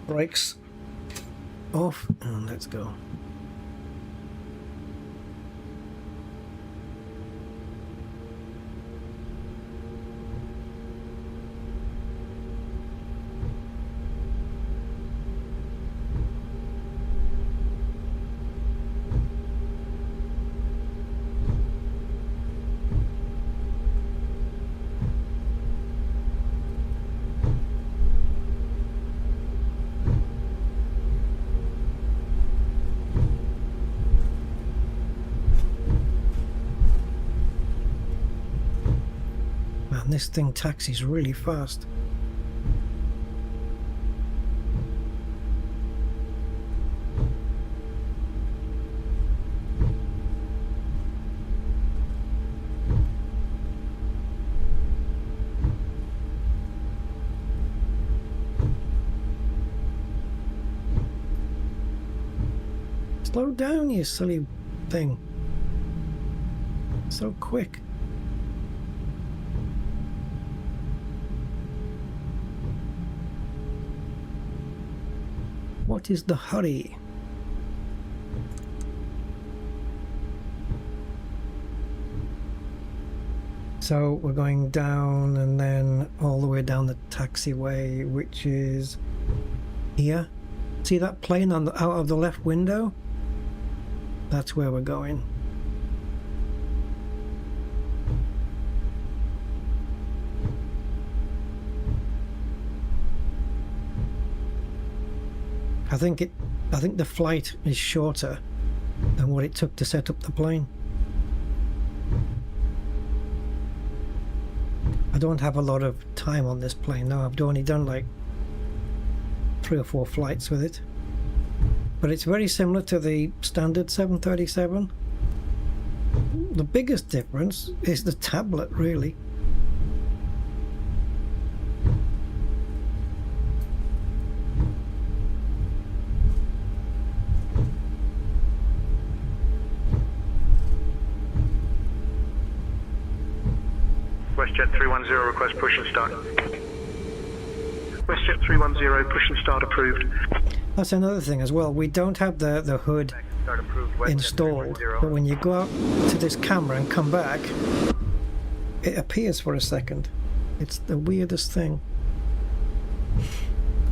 Brakes off and let's go. This thing taxis really fast. Slow down, you silly thing. So quick. What is the hurry? So we're going down and then all the way down the taxiway, which is here. See that plane on the out of the left window? That's where we're going. I think the flight is shorter than what it took to set up the plane. I don't have a lot of time on this plane now. I've only done like 3 or 4 flights with it. But it's very similar to the standard 737. The biggest difference is the tablet, really. WestJet 310, request push and start. WestJet 310, push and start approved. That's another thing as well. We don't have the hood Start approved, WestJet installed, 310. but when you go out to this camera and come back, it appears for a second. It's the weirdest thing.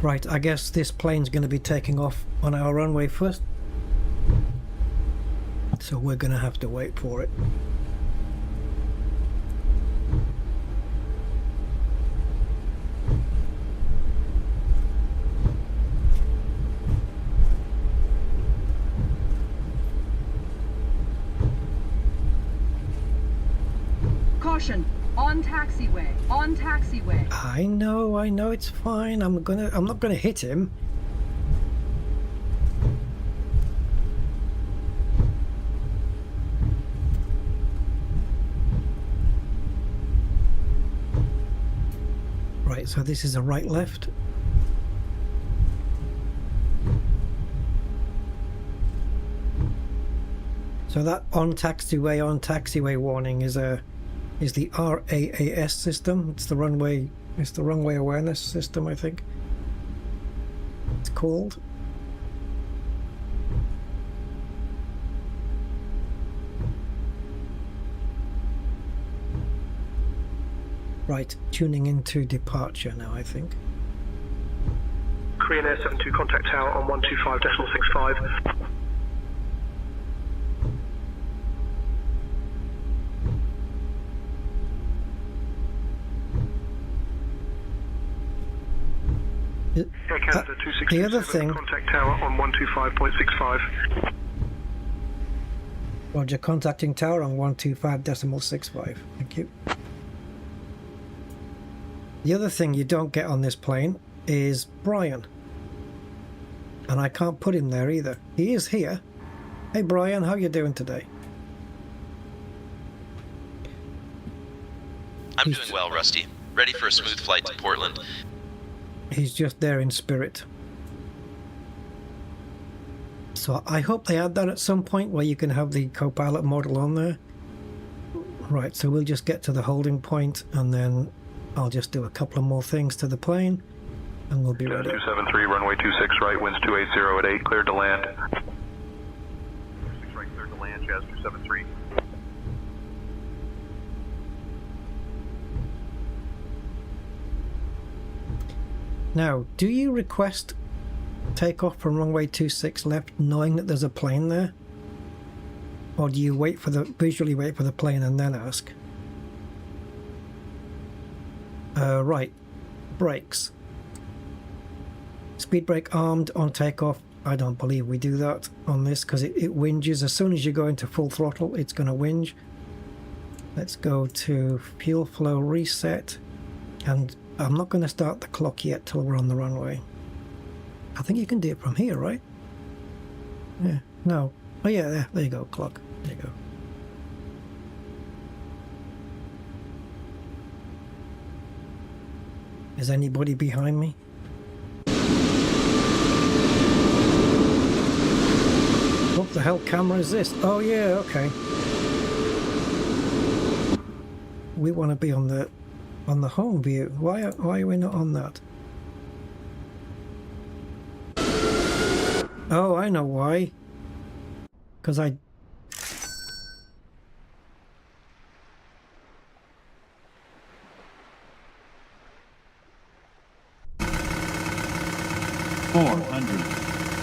Right, I guess this plane's going to be taking off on our runway first. So we're going to have to wait for it. Caution! On taxiway! On taxiway! I know, it's fine. I'm not gonna hit him. Right, so this is a right left. So that on taxiway warning is the RAAS system. It's the runway awareness system, I think it's called. Right, tuning into departure now, I think. Korean Air 72, contact tower on 125.65. Air Canada 267, the other thing, contact tower on 125.65. Roger, contacting tower on 125.65. Thank you. The other thing you don't get on this plane is Brian. And I can't put him there either. He is here. Hey Brian, how you doing today? I'm doing well, Rusty. Ready for a smooth flight to Portland. He's just there in spirit. So I hope they add that at some point where you can have the co-pilot model on there. Right, so we'll just get to the holding point and then I'll just do a couple of more things to the plane and we'll be ready. 273, runway 26 right, winds 280 at 8, cleared to land. 26 right, cleared to land, Jazz 273. Now, do you request takeoff from runway 26 left knowing that there's a plane there? Or do you visually wait for the plane and then ask? Right, brakes. Speed brake armed on takeoff. I don't believe we do that on this because it whinges. As soon as you go into full throttle, it's going to whinge. Let's go to fuel flow reset. And I'm not going to start the clock yet till we're on the runway. I think you can do it from here, right? Yeah, no. Oh yeah, there you go, clock. There you go. Is anybody behind me? What the hell camera is this? Oh yeah, okay. We want to be on the home view. Why are we not on that? Oh, I know why. Because I...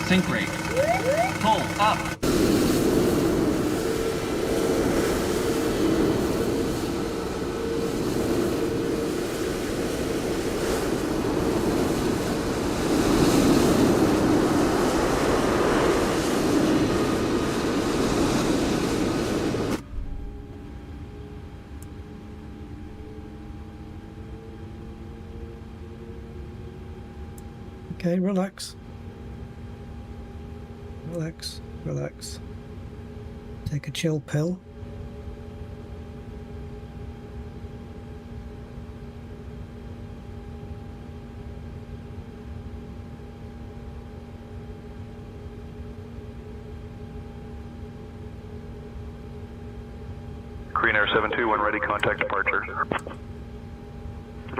Sync rate. Pull up. Okay, relax. Relax, relax. Take a chill pill. Korean Air 72, when ready, contact departure.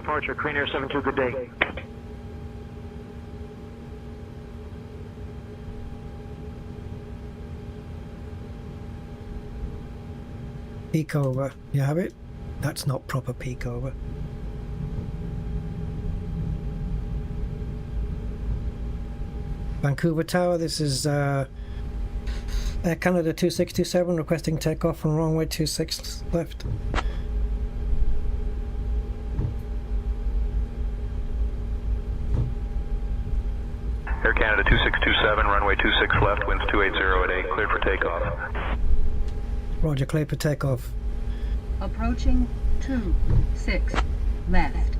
departure. Clean Air 72, good day. Peak over. You have it? That's not proper peak over. Vancouver Tower, this is Air Canada 2627 requesting takeoff from runway 26 left. Air Canada 2627, runway 26 left, winds 280 at 8, cleared for takeoff. Roger, clear for takeoff. Approaching 26 left.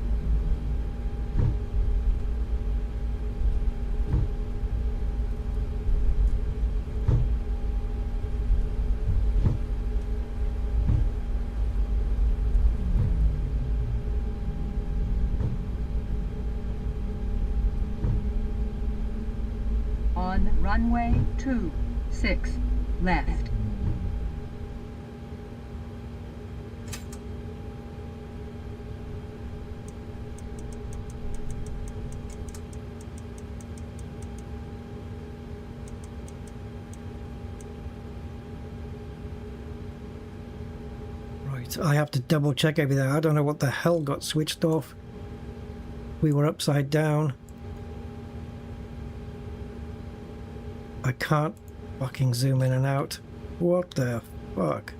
On runway 26 left. Right, I have to double check everything. I don't know what the hell got switched off. We were upside down. I can't fucking zoom in and out. What the fuck?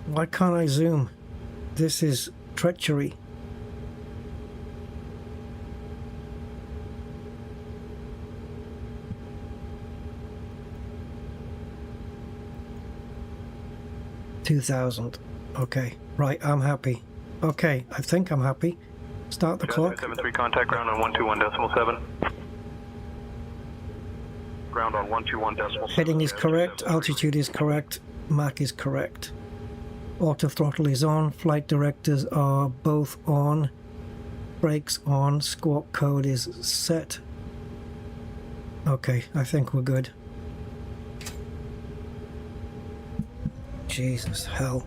Why can't I zoom? This is treachery. $2,000. Okay, right, I'm happy. Okay, I think I'm happy. Start the clock. 73 contact ground on 121.7. Ground on 121.7. Heading is correct, altitude is correct, Mach is correct. Auto throttle is on, flight directors are both on, brakes on, squawk code is set. Okay, I think we're good. Jesus, hell.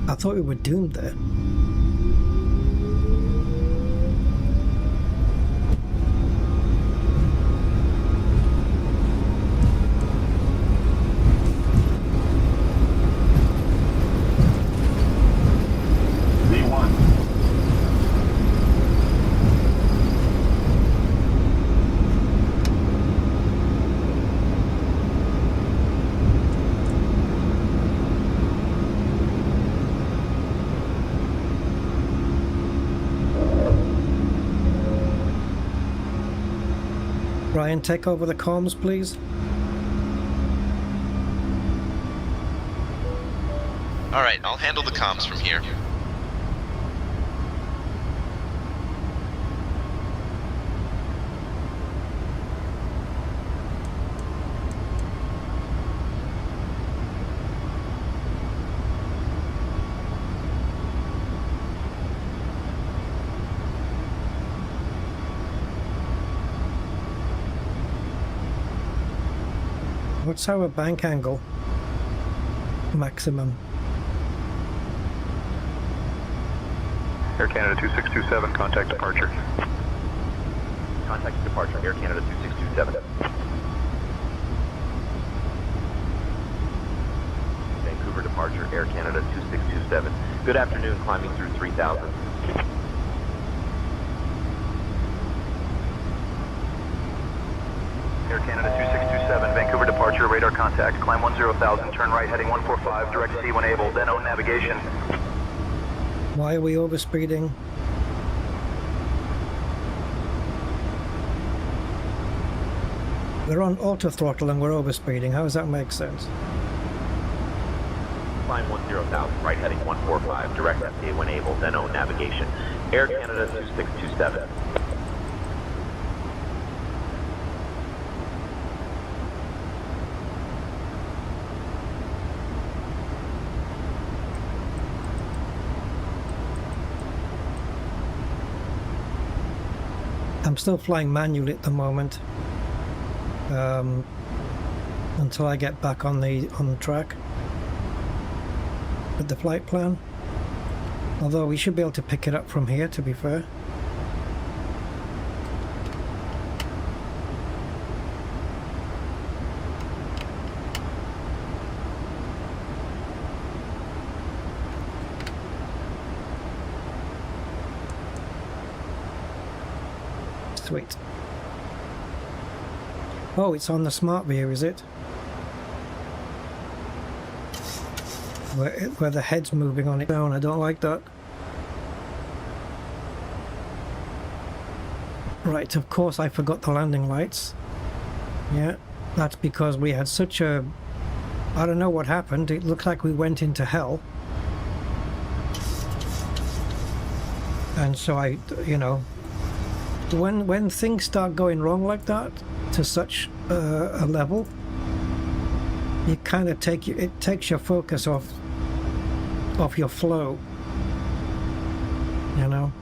I thought we were doomed there. Ryan, take over the comms, please. Alright, I'll handle the comms from here. What's our bank angle? Maximum. Air Canada 2627, contact departure. Contact departure, Air Canada 2627. Vancouver departure, Air Canada 2627. Good afternoon, climbing through 3000. Air Canada 2627, Vancouver departure, radar contact, climb 10,000, turn right heading 145, direct C when able, then own navigation. Why are we overspeeding? We're on auto throttle and we're overspeeding. How does that make sense? Climb 10,000, right heading 145, direct FA when able, then own navigation. Air Canada 2627. I'm still flying manually at the moment. until I get back on the track with the flight plan. Although we should be able to pick it up from here, to be fair. Sweet. Oh, it's on the smart view, is it? Where the head's moving on its own. I don't like that. Right, of course I forgot the landing lights. Yeah, that's because we had such a... I don't know what happened. It looked like we went into hell. And so I, you know, when things start going wrong like that to such a level, you kind of it takes your focus off your flow, you know.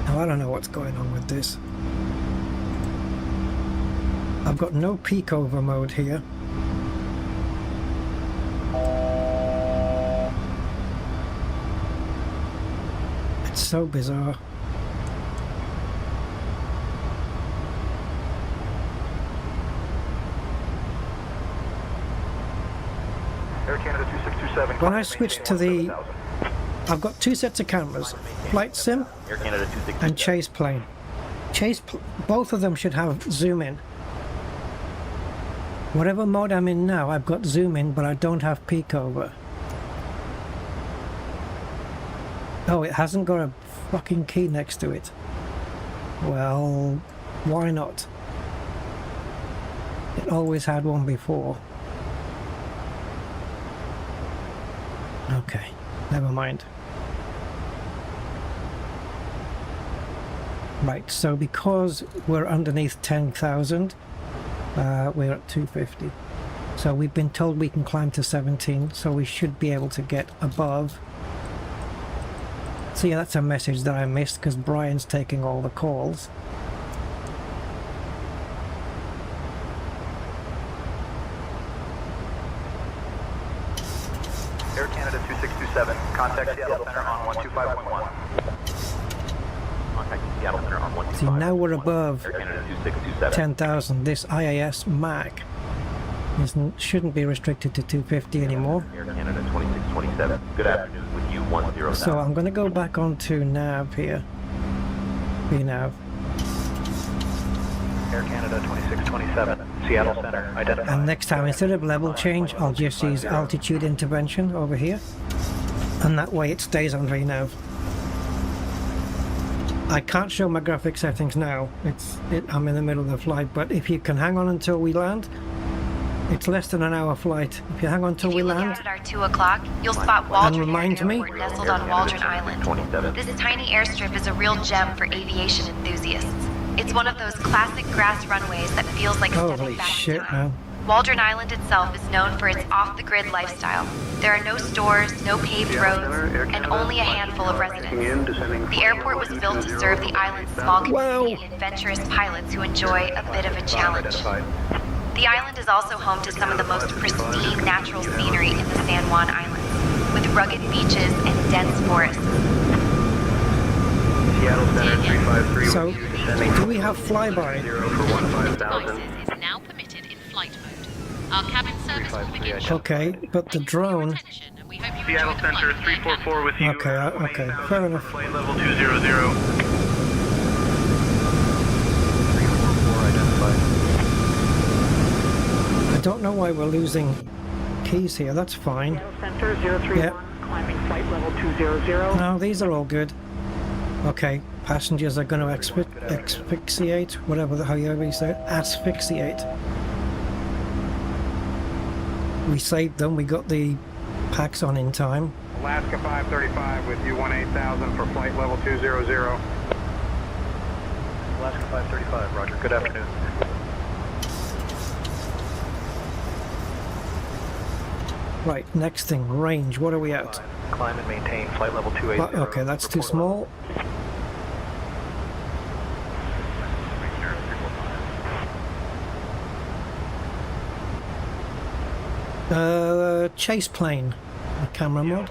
Now I don't know what's going on with this. I've got no peak over mode here. It's so bizarre. Air Canada 2627. When I switch to the... I've got two sets of cameras, Flight Sim and Chase Plane. Both of them should have zoom in. Whatever mode I'm in now, I've got zoom in, but I don't have peak over. Oh, it hasn't got a fucking key next to it. Well, why not? It always had one before. Okay, never mind. Right, so because we're underneath 10,000, we're at 250. So we've been told we can climb to 17, so we should be able to get above. So yeah, that's a message that I missed because Brian's taking all the calls. Air Canada 2627, contact Seattle Center on 125.1. Contact Seattle Center on 125. See, now we're above Air Canada 2627. 10,000. This IAS MAC shouldn't be restricted to 250 anymore. Air Canada 2627. Good afternoon with you 10. So I'm going to go back onto nav here. VNav. Air Canada 2627, Seattle Center, identified. And next time, instead of level change, I'll just use altitude intervention over here. And that way it stays on VNav. I can't show my graphic settings now. I'm in the middle of the flight, but if you can hang on until we land, it's less than an hour flight. If you hang on until we land, at our 2 o'clock, you'll spot Waldron remind me. Airport nestled on Waldron Island. This tiny airstrip is a real gem for aviation enthusiasts. It's one of those classic grass runways that feels like stepping holy back shit, in time. man. Waldron Island itself is known for its off-the-grid lifestyle. There are no stores, no paved roads, and only a handful of residents. The airport was built to serve the island's small community and adventurous pilots who enjoy a bit of a challenge. The island is also home to some of the most pristine natural scenery in the San Juan Islands, with rugged beaches and dense forests. Seattle Center 353. So, do we have flyby? Devices is now permitted in flight mode. Our cabin service will begin shortly. Okay, but the drone... Seattle Center 344 with you. Okay, fair enough. Flight level 200. I don't know why we're losing keys here, that's fine. Center 031, climbing flight level 200. No, these are all good. Okay, passengers are going to asphyxiate, however you say it, asphyxiate. We saved them, we got the packs on in time. Alaska 535 with you 18,000 for flight level 200. Alaska 535, roger. Good afternoon. Right, next thing, range. What are we at? Climb and maintain flight level 280. Okay, that's too small. Chase plane, camera mode.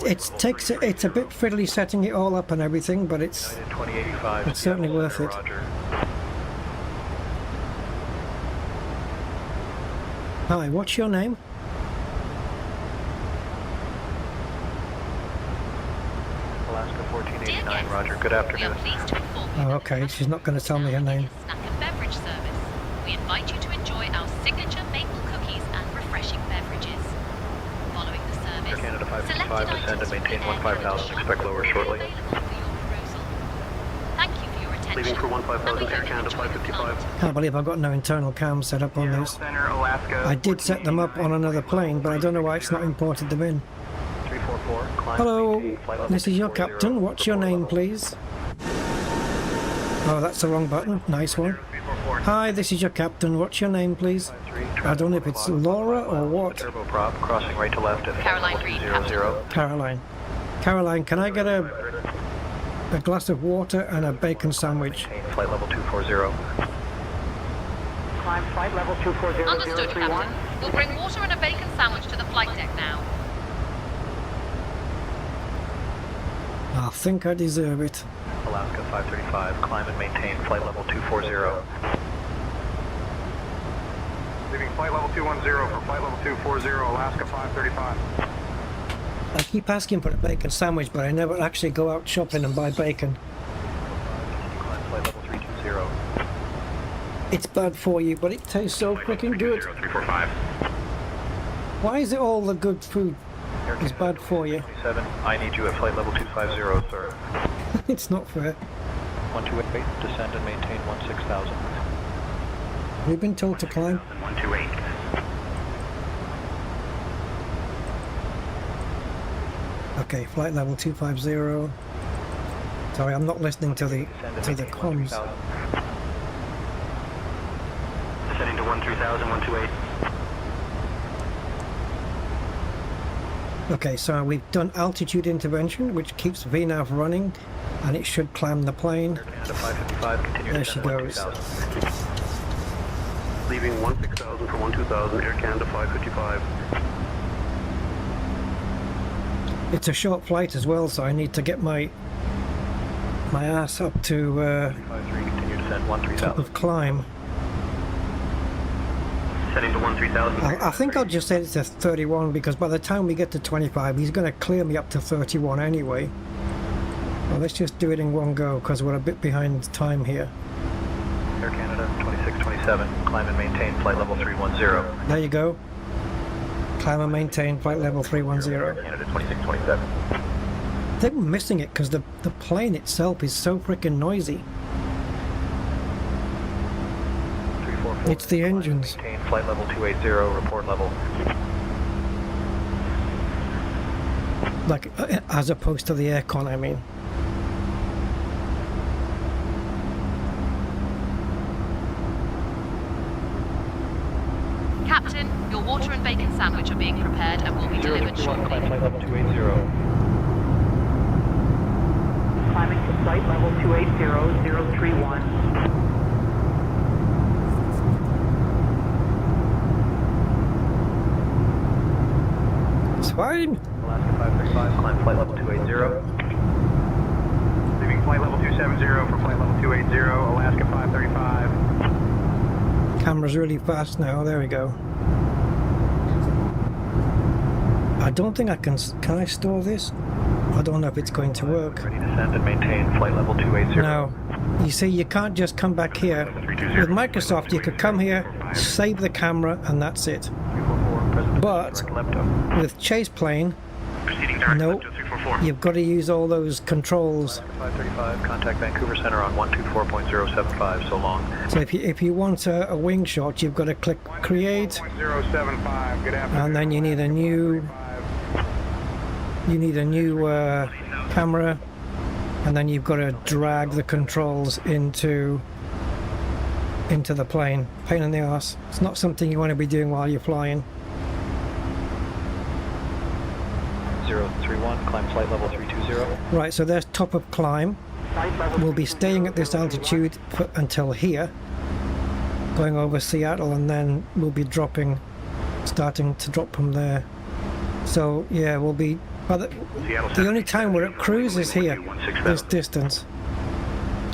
It's a bit fiddly setting it all up and everything, but it's certainly worth it. Hi, what's your name? Alaska 1489, Roger. Good afternoon. Oh, okay, she's not going to tell me her name. Snack and beverage service. We invite you to enjoy our signature maple cookies and refreshing beverages. Following the service, Air Canada 555, descend and maintain 15,000. Expect lower shortly. Thank you for your attention. Leaving for 15,000, Air Canada 555. Can't believe I've got no internal cams set up on this. I did set them up on another plane, but I don't know why it's not imported them in. 344, Hello, this is your captain. What's your name, please? Oh, that's the wrong button. Nice one. Hi, this is your captain. What's your name, please? I don't know if it's Laura or what. Turboprop, crossing right to left at Caroline Reed, Captain. Caroline. Caroline, can I get a glass of water and a bacon sandwich? Flight level 240. Climb flight level 240. Understood, Captain. We'll bring water and a bacon sandwich to the flight deck now. I think I deserve it. Alaska 535, climb and maintain flight level 240. Leaving flight level 210 for flight level 240, Alaska 535. I keep asking for a bacon sandwich, but I never actually go out shopping and buy bacon. Climb flight level 320. It's bad for you, but it tastes so freaking good. 345. Why is it all the good food is bad for you? 27, I need you at flight level 250, sir. It's not fair. 128, descend and maintain 16,000. We've been told to climb. 128. Okay, flight level 250. Sorry, I'm not listening to the comms. Descending to 13,000, 128. Okay, so we've done altitude intervention, which keeps VNAV running, and it should climb the plane. There she goes. Leaving 16,000 for 12,000, Air Canada 555. It's a short flight as well, so I need to get my ass up to top of climb. Setting to 13,000. I think I'll just set it to 31, because by the time we get to 25, he's going to clear me up to 31 anyway. Well, let's just do it in one go, because we're a bit behind time here. Air Canada 2627, climb and maintain flight level 310. There you go. Climb and maintain flight level 310. Air Canada 2627. I think we're missing it because the plane itself is so freaking noisy. It's the engines. Maintain flight level 280, report level. Like, as opposed to the aircon, I mean. Captain, your water and bacon sandwich are being prepared and will be delivered shortly. Flight level 280. Climbing to flight level 280, 031. It's fine. Alaska 535, climb flight level 280. Leaving flight level 270 for flight level 280, Alaska 535. Camera's really fast now. There we go. I don't think I can I store this? I don't know if it's going to work. Ready to descend and maintain flight level 280. No. You see, you can't just come back here. With Microsoft, you could come here, save the camera, and that's it. But with Chase Plane, nope, you've got to use all those controls. 535, contact Vancouver Center on 124.075, so long. So if you want a wing shot, you've got to click Create, and then you need a new camera, and then you've got to drag the controls into the plane. Pain in the arse. It's not something you want to be doing while you're flying. 031, climb flight level 320. Right, so there's top of climb. We'll be staying at this altitude until here, going over Seattle, and then we'll be starting to drop from there. So yeah, we'll be, but the only time we're at cruise is here, this distance,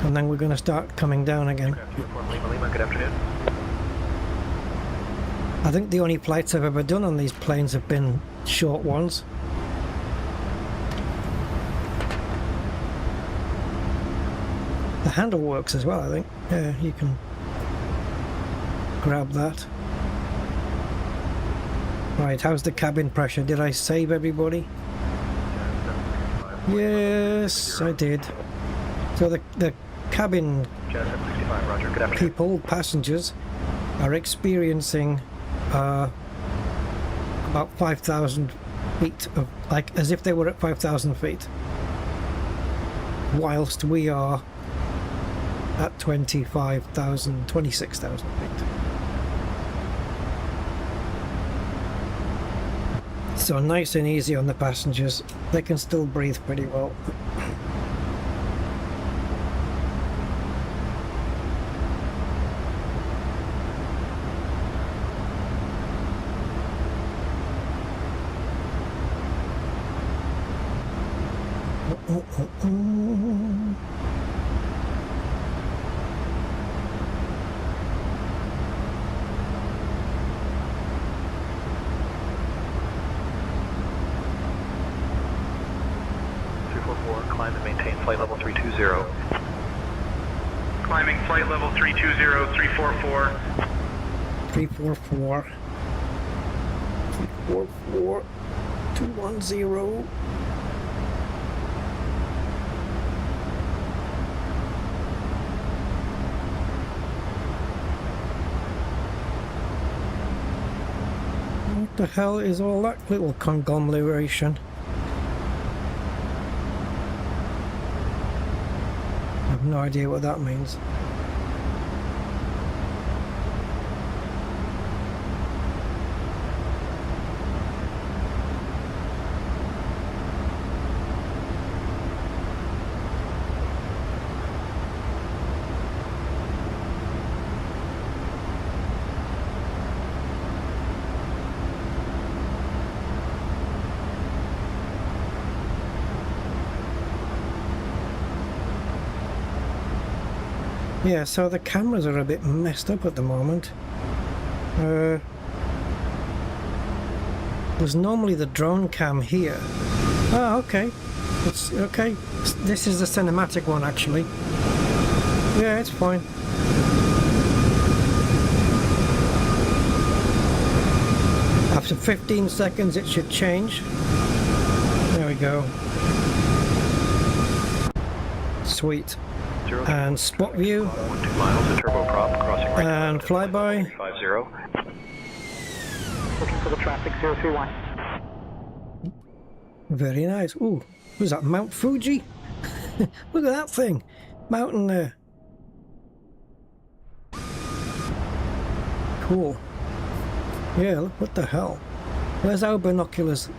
and then we're going to start coming down again. Good afternoon. I think the only flights I've ever done on these planes have been short ones. The handle works as well, I think. Yeah, you can grab that. Right, how's the cabin pressure? Did I save everybody? Yes, I did. So the cabin people, passengers, are experiencing about 5,000 feet of, like, as if they were at 5,000 feet, whilst we are at 26,000 feet. So nice and easy on the passengers. They can still breathe pretty well. Climb and maintain flight level 320. Climbing flight level 320, 344. 344. 344. 210. What the hell is all that little conglomeration? I have no idea what that means. Yeah, so the cameras are a bit messed up at the moment. There's normally the drone cam here. Oh, okay. It's okay. This is the cinematic one, actually. Yeah, it's fine. After 15 seconds, it should change. There we go. Sweet. And spot view, 2 miles, a turboprop crossing right and flyby. 50. Looking for the traffic 031. Very nice. Ooh, who's that? Mount Fuji? Look at that thing. Mountain there. Cool. Yeah, look, what the hell? Where's our binoculars?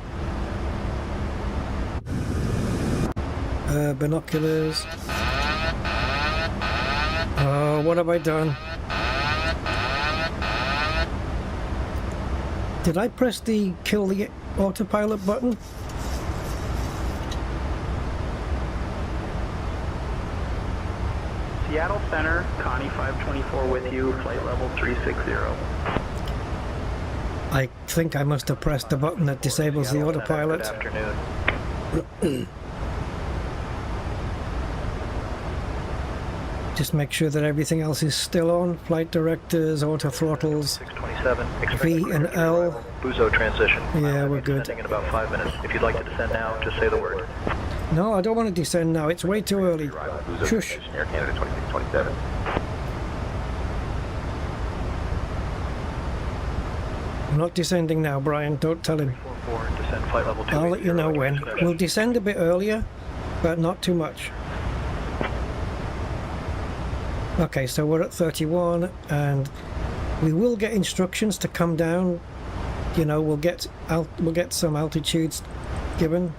Binoculars. Oh, what have I done? Did I press the kill the autopilot button? Seattle Center, Connie 524 with you, flight level 360. I think I must have pressed the button that disables the autopilot. Good afternoon. Just make sure that everything else is still on. Flight directors, auto throttles, 627. V and L. Buzo transition. Yeah, we're good. In about 5 minutes. If you'd like to descend now, just say the word. No, I don't want to descend now. It's way too early. Shush. Air Canada 2627. I'm not descending now, Brian. Don't tell him. Descend flight level 280. I'll let you know when. We'll descend a bit earlier, but not too much. Okay, so we're at 31, and we will get instructions to come down. You know, we'll get some altitudes given.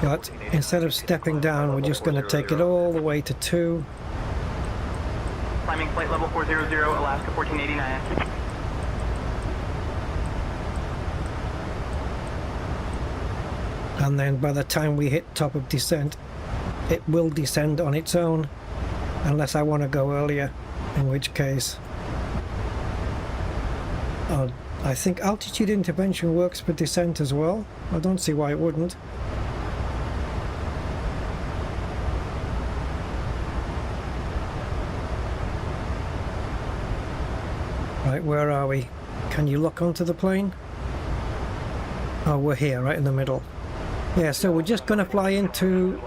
But instead of stepping down, we're just going to take it all the way to 2. Climbing flight level 400, Alaska 1489. And then by the time we hit top of descent, it will descend on its own, unless I want to go earlier, in which case I think altitude intervention works for descent as well. I don't see why it wouldn't. Right, where are we? Can you lock onto the plane? Oh, we're here, right in the middle. Yeah, so we're just going to fly into,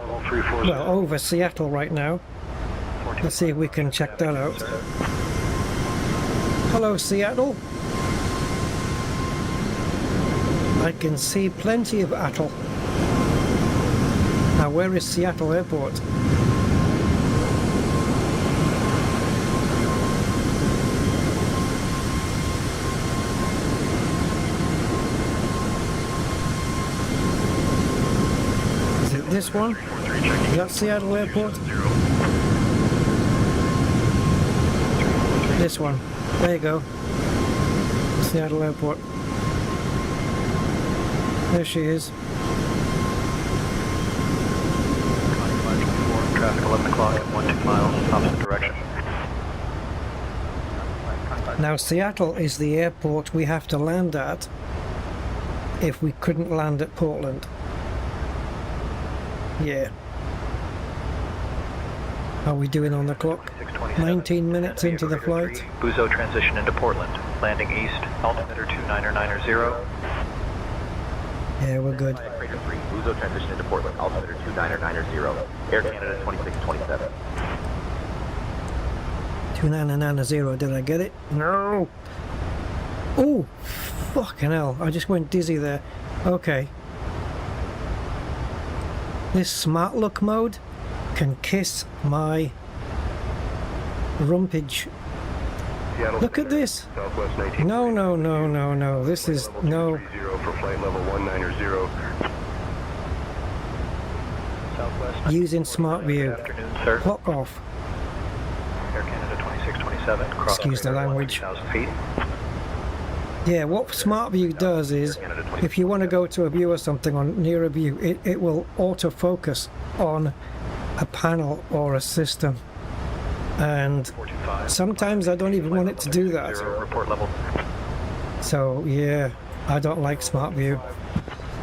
well, over Seattle right now. Let's see if we can check that out. Hello, Seattle. I can see plenty of atoll. Now, where is Seattle Airport? This one? Is that Seattle Airport? This one. There you go. Seattle Airport. There she is. Traffic 11 o'clock at 12 miles, opposite direction. Now Seattle is the airport we have to land at if we couldn't land at Portland. Yeah. How are we doing on the clock? 19 minutes into the flight. Buzo transition into Portland. Landing east, altimeter 2990. Yeah, we're good. Buzo transition into Portland, altimeter 2990. Air Canada 2627. 2990, did I get it? No! Oh, fucking hell, I just went dizzy there. Okay. This smart look mode can kiss my rumpage. Look at this. No, no, no, no, no. This is no. For flight level 190. Using smart view. Clock off. Air Canada 2627. Excuse the language. Yeah, what Smart View does is, if you want to go to a view or something on near a view, it will autofocus on a panel or a system. And sometimes I don't even want it to do that. So yeah, I don't like Smart View.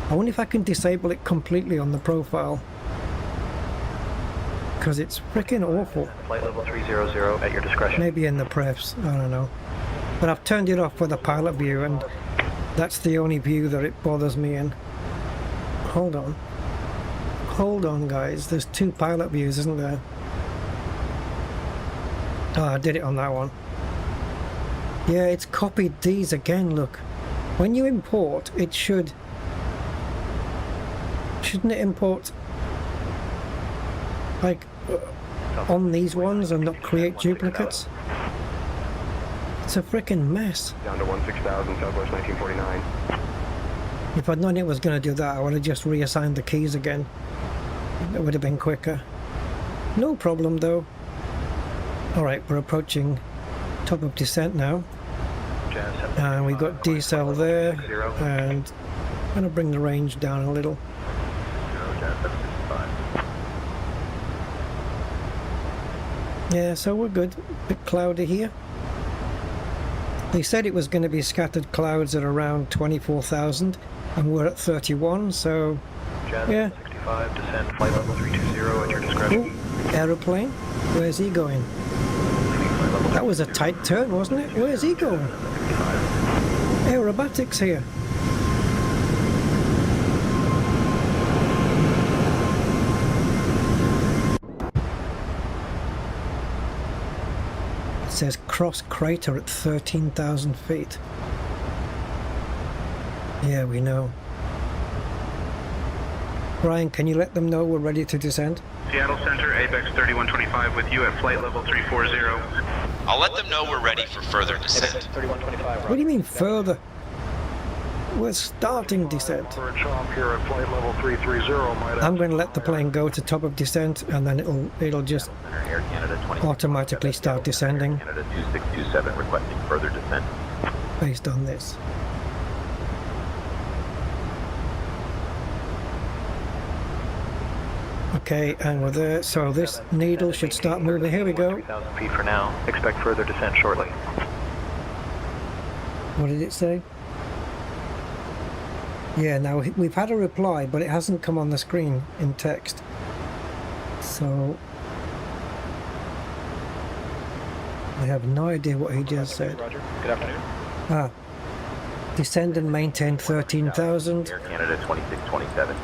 I wonder if I can disable it completely on the profile, because it's freaking awful. Flight level 300 at your discretion. Maybe in the prefs, I don't know. But I've turned it off for the pilot view, and that's the only view that it bothers me in. Hold on. Hold on, guys. There's 2 pilot views, isn't there? Oh, I did it on that one. Yeah, it's copied these again, look. When you import, it should... Shouldn't it import... like, on these ones and not create duplicates? It's a freaking mess. Down to 16,000, Southwest 1949. If I'd known it was going to do that, I would have just reassigned the keys again. It would have been quicker. No problem though. Alright, we're approaching top of descent now. And we've got decel there, and I'm going to bring the range down a little. Yeah, so we're good. A bit cloudy here. They said it was going to be scattered clouds at around 24,000, and we're at 31, so yeah. 65, descend, flight level 320 at your discretion. Ooh, aeroplane? Where's he going? That was a tight turn, wasn't it? Where's he going? Aerobatics here. It says cross crater at 13,000 feet. Yeah, we know. Brian, can you let them know we're ready to descend? Seattle Center, ABEX 3125 with you at flight level 340. I'll let them know we're ready for further descent. What do you mean further? We're starting descent. For a chop here at flight level 330. I'm going to let the plane go to top of descent, and then it'll just Air Canada automatically start descending Canada 2627 requesting further descent. based on this. Okay, and we're there. So this needle should start moving. Here we go. 3,000 feet for now. Expect further descent shortly. What did it say? Yeah, now we've had a reply, but it hasn't come on the screen in text. So I have no idea what he just said. Roger. Good afternoon. Ah, descend and maintain 13,000. Air Canada 2627.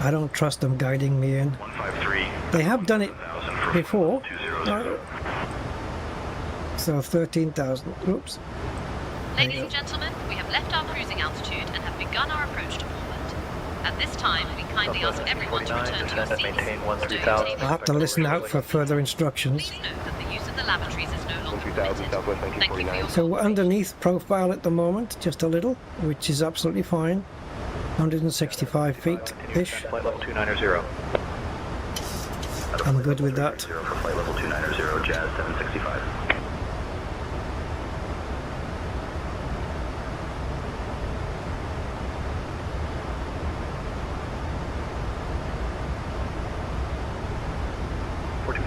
I don't trust them guiding me in. 153. They have done it before. So 13,000. Oops. Ladies and gentlemen, we have left our cruising altitude and have begun our approach to Portland. At this time, we kindly ask everyone to return to your seats. Maintain 13,000. I'll have to listen out for further instructions. Please note that the use of the lavatories is no longer 2000 permitted. Southwest Thank you for your 1949. So we're underneath profile at the moment, just a little, which is absolutely fine. 165 feet-ish. Flight level 290. I'm good with that. For flight level 290, Jazz 765.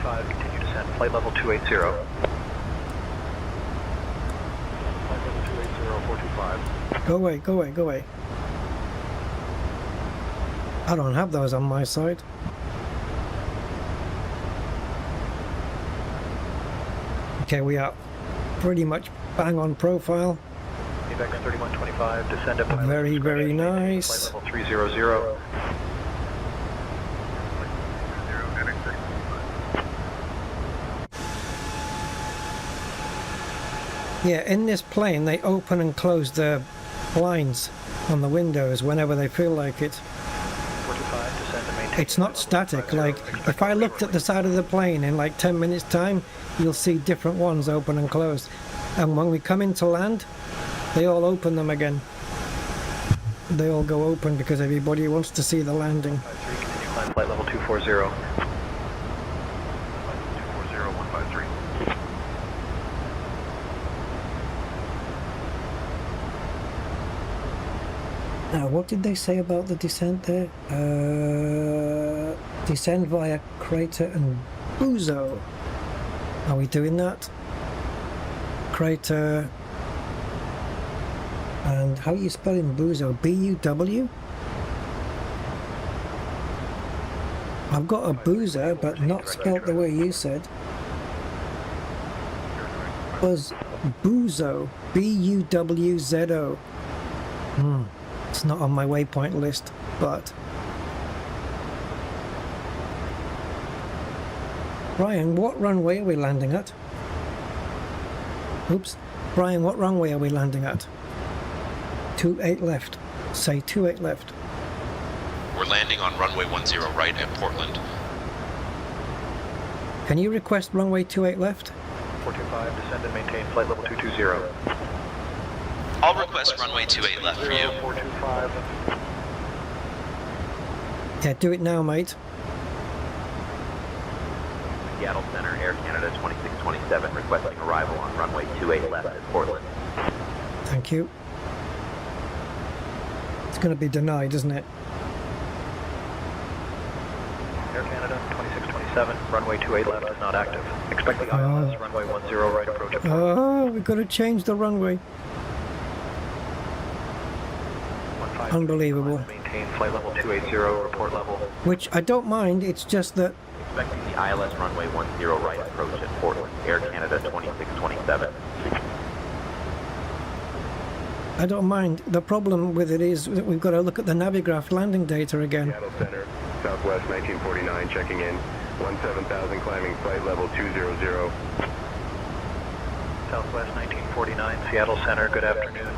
Continue descent. Flight level 280. Flight level 280, 425. Go away, go away, go away. I don't have those on my side. Okay, we are pretty much bang on profile. AVEX 3125, descend at Very, very nice. Flight level 300. Yeah, in this plane they open and close the blinds on the windows whenever they feel like it. 45, descend and maintain. It's not static. Like, if I looked at the side of the plane in like 10 minutes time, you'll see different ones open and close. And when we come into land, they all open them again. They all go open because everybody wants to see the landing. 53, continue climb flight level 240. 240, 153. Now, what did they say about the descent there? Descend via Crater and Buzo. Are we doing that? Crater. And how are you spelling Buzo? B-U-W? I've got a boozer, but not spelt the way you said. It was Buzo. B-U-W-Z-O. It's not on my waypoint list, but... Brian, what runway are we landing at? Oops. Brian, what runway are we landing at? 28 left. Say 28 left. We're landing on runway 10 right at Portland. Can you request runway 28 left? 425, descend and maintain flight level 220. I'll request runway 28 left for you. 425. Yeah, do it now, mate. Seattle Center, Air Canada 2627 requesting arrival on runway 28 left at Portland. Thank you. It's going to be denied, isn't it? Air Canada 2627, runway 28 left is not active. Expect the ILS, runway 10 right approach at Portland. Oh, we've got to change the runway. Unbelievable. Maintain flight level 280, report level. Which I don't mind, it's just that... Expecting the ILS runway 10 right approach at Portland, Air Canada 2627. I don't mind. The problem with it is that we've got to look at the Navigraph landing data again. Seattle Center, Southwest 1949, checking in. 17,000 climbing flight level 200. Southwest 1949, Seattle Center, good afternoon.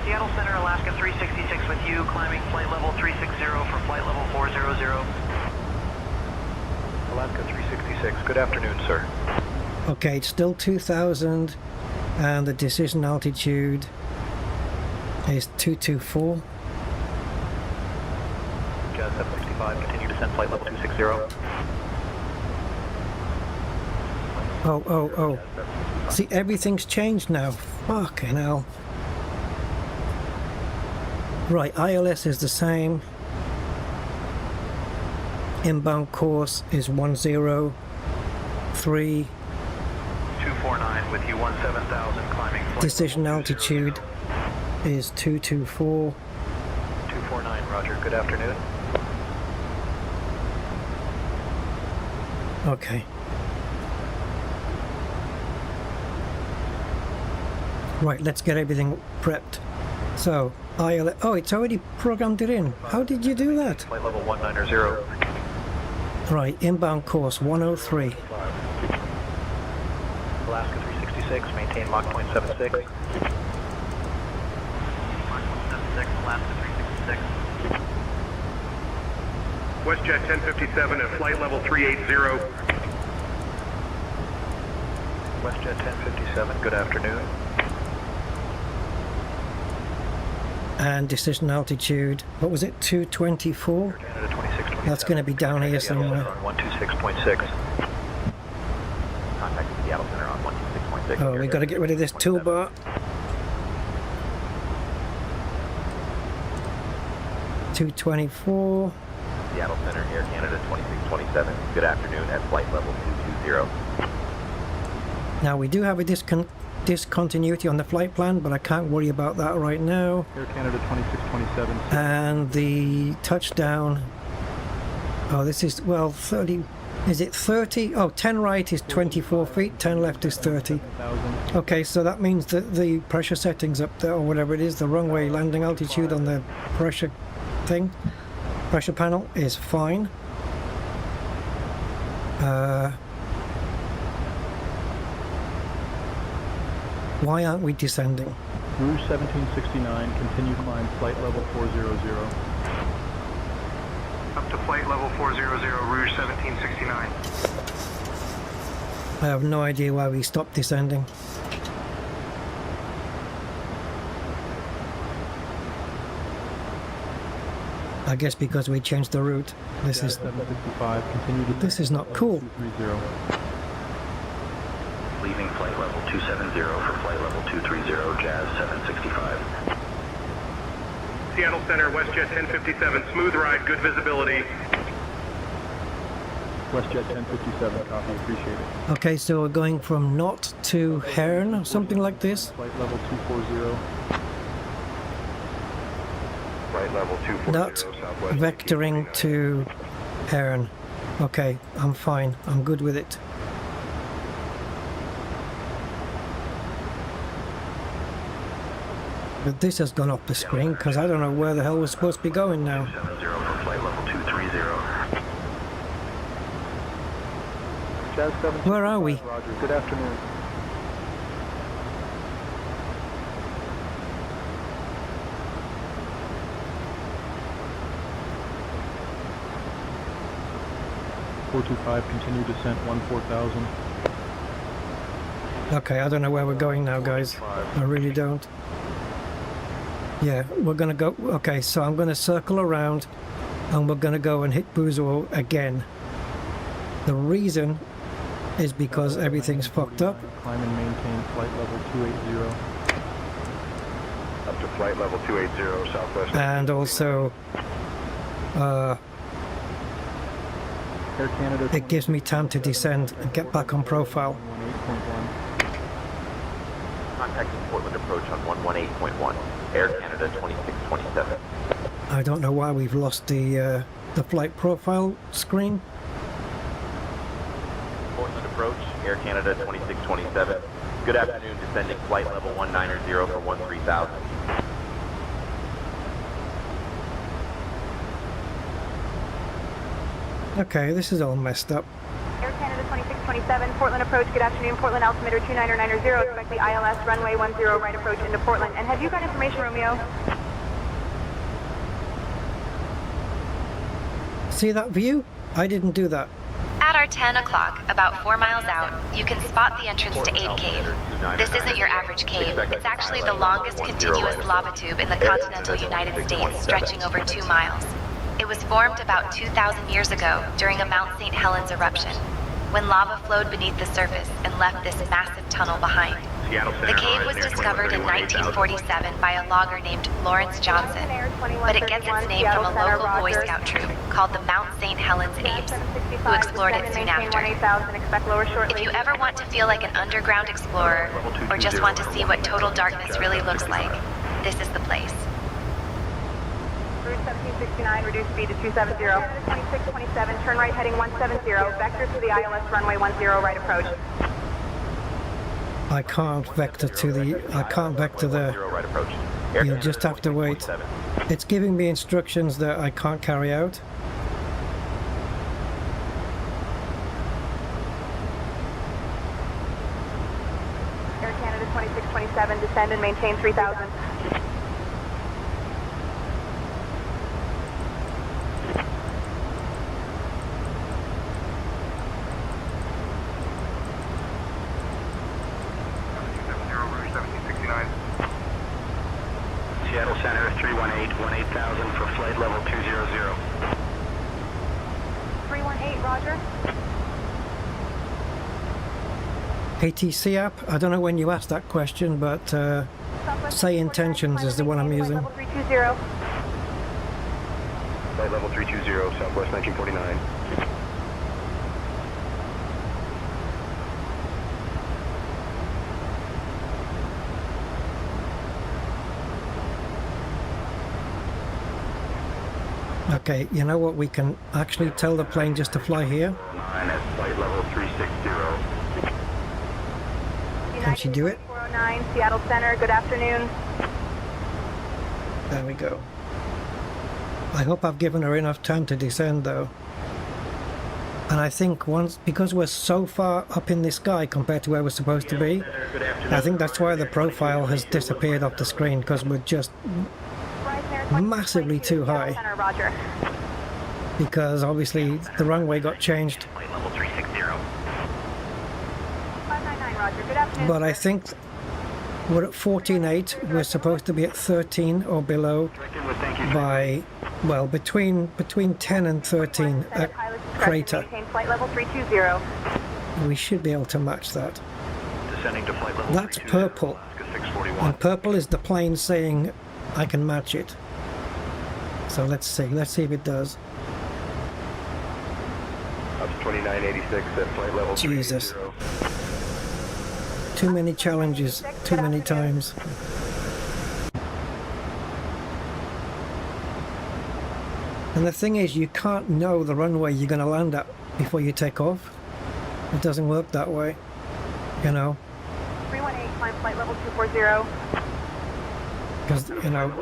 Seattle Center, Alaska 366 with you, climbing flight level 360 for flight level 400. Alaska 366, good afternoon, sir. Okay, it's still 2,000. And the decision altitude is 224. Jazz 765, continue descent flight level 260. Oh. See, everything's changed now. Fucking hell. Right, ILS is the same. Inbound course is 103. 249 with you, 17,000, climbing. Decision altitude is 224. 249, roger, good afternoon. Okay. Right, let's get everything prepped. So, ILS, oh, it's already programmed it in. How did you do that? Flight level 190. Right, inbound course 103. Alaska 366, maintain Mach 0.76. Mach 0.76, Alaska 366. WestJet 1057 at flight level 380. WestJet 1057, good afternoon. And decision altitude, what was it, 224? Canada 2627. That's going to be down here somewhere. On 126.6. Contact Seattle Center on 126.6. Oh, we've got to get rid of this toolbar. 224. Seattle Center, Air Canada 2627. Good afternoon at flight level 220. Now we do have a discontinuity on the flight plan, but I can't worry about that right now. Air Canada 2627. And the touchdown. Oh, this is, well, 30. Is it 30? Oh, 10 right is 24 feet, 10 left is 30. Okay, so that means that the pressure settings up there, or whatever it is, the runway landing altitude on the pressure thing, pressure panel is fine. Why aren't we descending? Rouge 1769, continue climb flight level 400. Up to flight level 400, Rouge 1769. I have no idea why we stopped descending. I guess because we changed the route. This is not cool. Leaving flight level 270 for flight level 230, Jazz 765. Seattle Center, WestJet 1057, smooth ride, good visibility. WestJet 1057, copy, appreciate it. Okay, so we're going from Knot to Herne, something like this. Flight level 240. Flight level 240. Not vectoring to Herne. Okay, I'm fine. I'm good with it. But this has gone off the screen because I don't know where the hell we're supposed to be going now. 270 for flight level 230. Jazz 765, Where are we? Roger, good afternoon. Continue descent 14,000. Okay, I don't know where we're going now, guys. I really don't. Yeah, we're gonna go. Okay, so I'm gonna circle around and we're gonna go and hit Buzo again. The reason is because everything's fucked up. Climb and maintain flight level 280. Up to flight level 280, southwest. And also, Air Canada it gives me time to descend and get back on profile. 18.1. Contacting Portland approach on 118.1. Air Canada 2627. I don't know why we've lost the flight profile screen. Portland approach, Air Canada 2627. Good afternoon, descending flight level 190 for 13,000. Okay, this is all messed up. Air Canada 2627, Portland approach, good afternoon, Portland altimeter 2990, expect the ILS runway 10 right approach into Portland. And have you got information, Romeo? See that view? I didn't do that. radar 10 o'clock, about 4 miles out, you can spot the entrance to Ape Cave. This isn't your average cave. It's actually the longest continuous lava tube in the continental United States, stretching over 2 miles. It was formed about 2,000 years ago during a Mount St. Helens eruption, when lava flowed beneath the surface and left this massive tunnel behind. The cave was discovered in 1947 by a logger named Lawrence Johnson, but it gets its name from a local Boy Scout troop called the Mount St. Helens Apes, who explored it soon after. If you ever want to feel like an underground explorer, or just want to see what total darkness really looks like, this is the place. Route 1769, reduce speed to 270. 2627, turn right heading 170, vector to the ILS runway 10, right approach. I can't vector to the, I can't vector there. You'll just have to wait. It's giving me instructions that I can't carry out. Air Canada 2627, descend and maintain 3000. Seattle Center 318, 18,000 for flight level 200. 318, roger. HTC app, I don't know when you asked that question, but say intentions is the one I'm using. Level 320. Flight level 320, Southwest 1949. Okay, you know what? We can actually tell the plane just to fly here. Flight level 360. Can she do it? 409, Seattle Center, good afternoon. There we go. I hope I've given her enough time to descend though. And I think once, because we're so far up in the sky compared to where we're supposed to be, I think that's why the profile has disappeared off the screen, because we're just massively too high. Because obviously the runway got changed. But I think we're at 14.8. We're supposed to be at 13 or below by, well, between 10 and 13 at crater. We should be able to match that. That's purple. And purple is the plane saying I can match it. So let's see if it does. Up to 2986 at flight level 30. Jesus. Too many challenges, too many times. And the thing is, you can't know the runway you're going to land at before you take off. It doesn't work that way, you know. 318, climb flight level 240. Because, you know,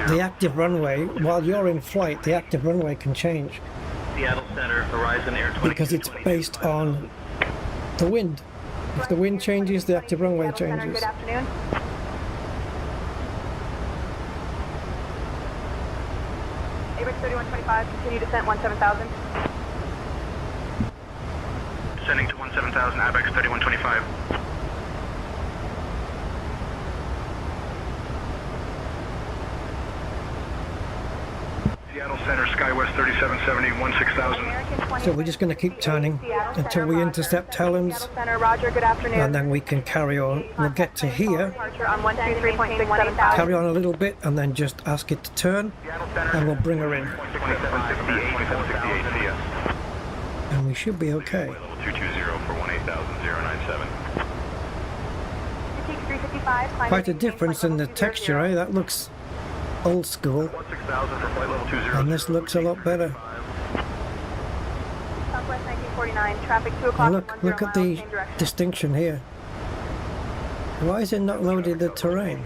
the active runway, while you're in flight, the active runway can change. Seattle Center, Horizon Air 20. Because it's based on the wind. If the wind changes, the active runway changes. Good afternoon. ABRIX 3125, continue descent 17,000. Descending to 17,000, ABRIX 3125. Seattle Center, Skywest 3770, 16,000. So we're just going to keep turning until we intercept Helens, and then we can carry on. We'll get to here, carry on a little bit, and then just ask it to turn, and we'll bring her in. And we should be okay. 220 for 18,097. Quite a difference in the texture, eh? That looks old school, and this looks a lot better. Southwest 1949, traffic 2 o'clock. Look at the distinction here. Why is it not loaded the terrain?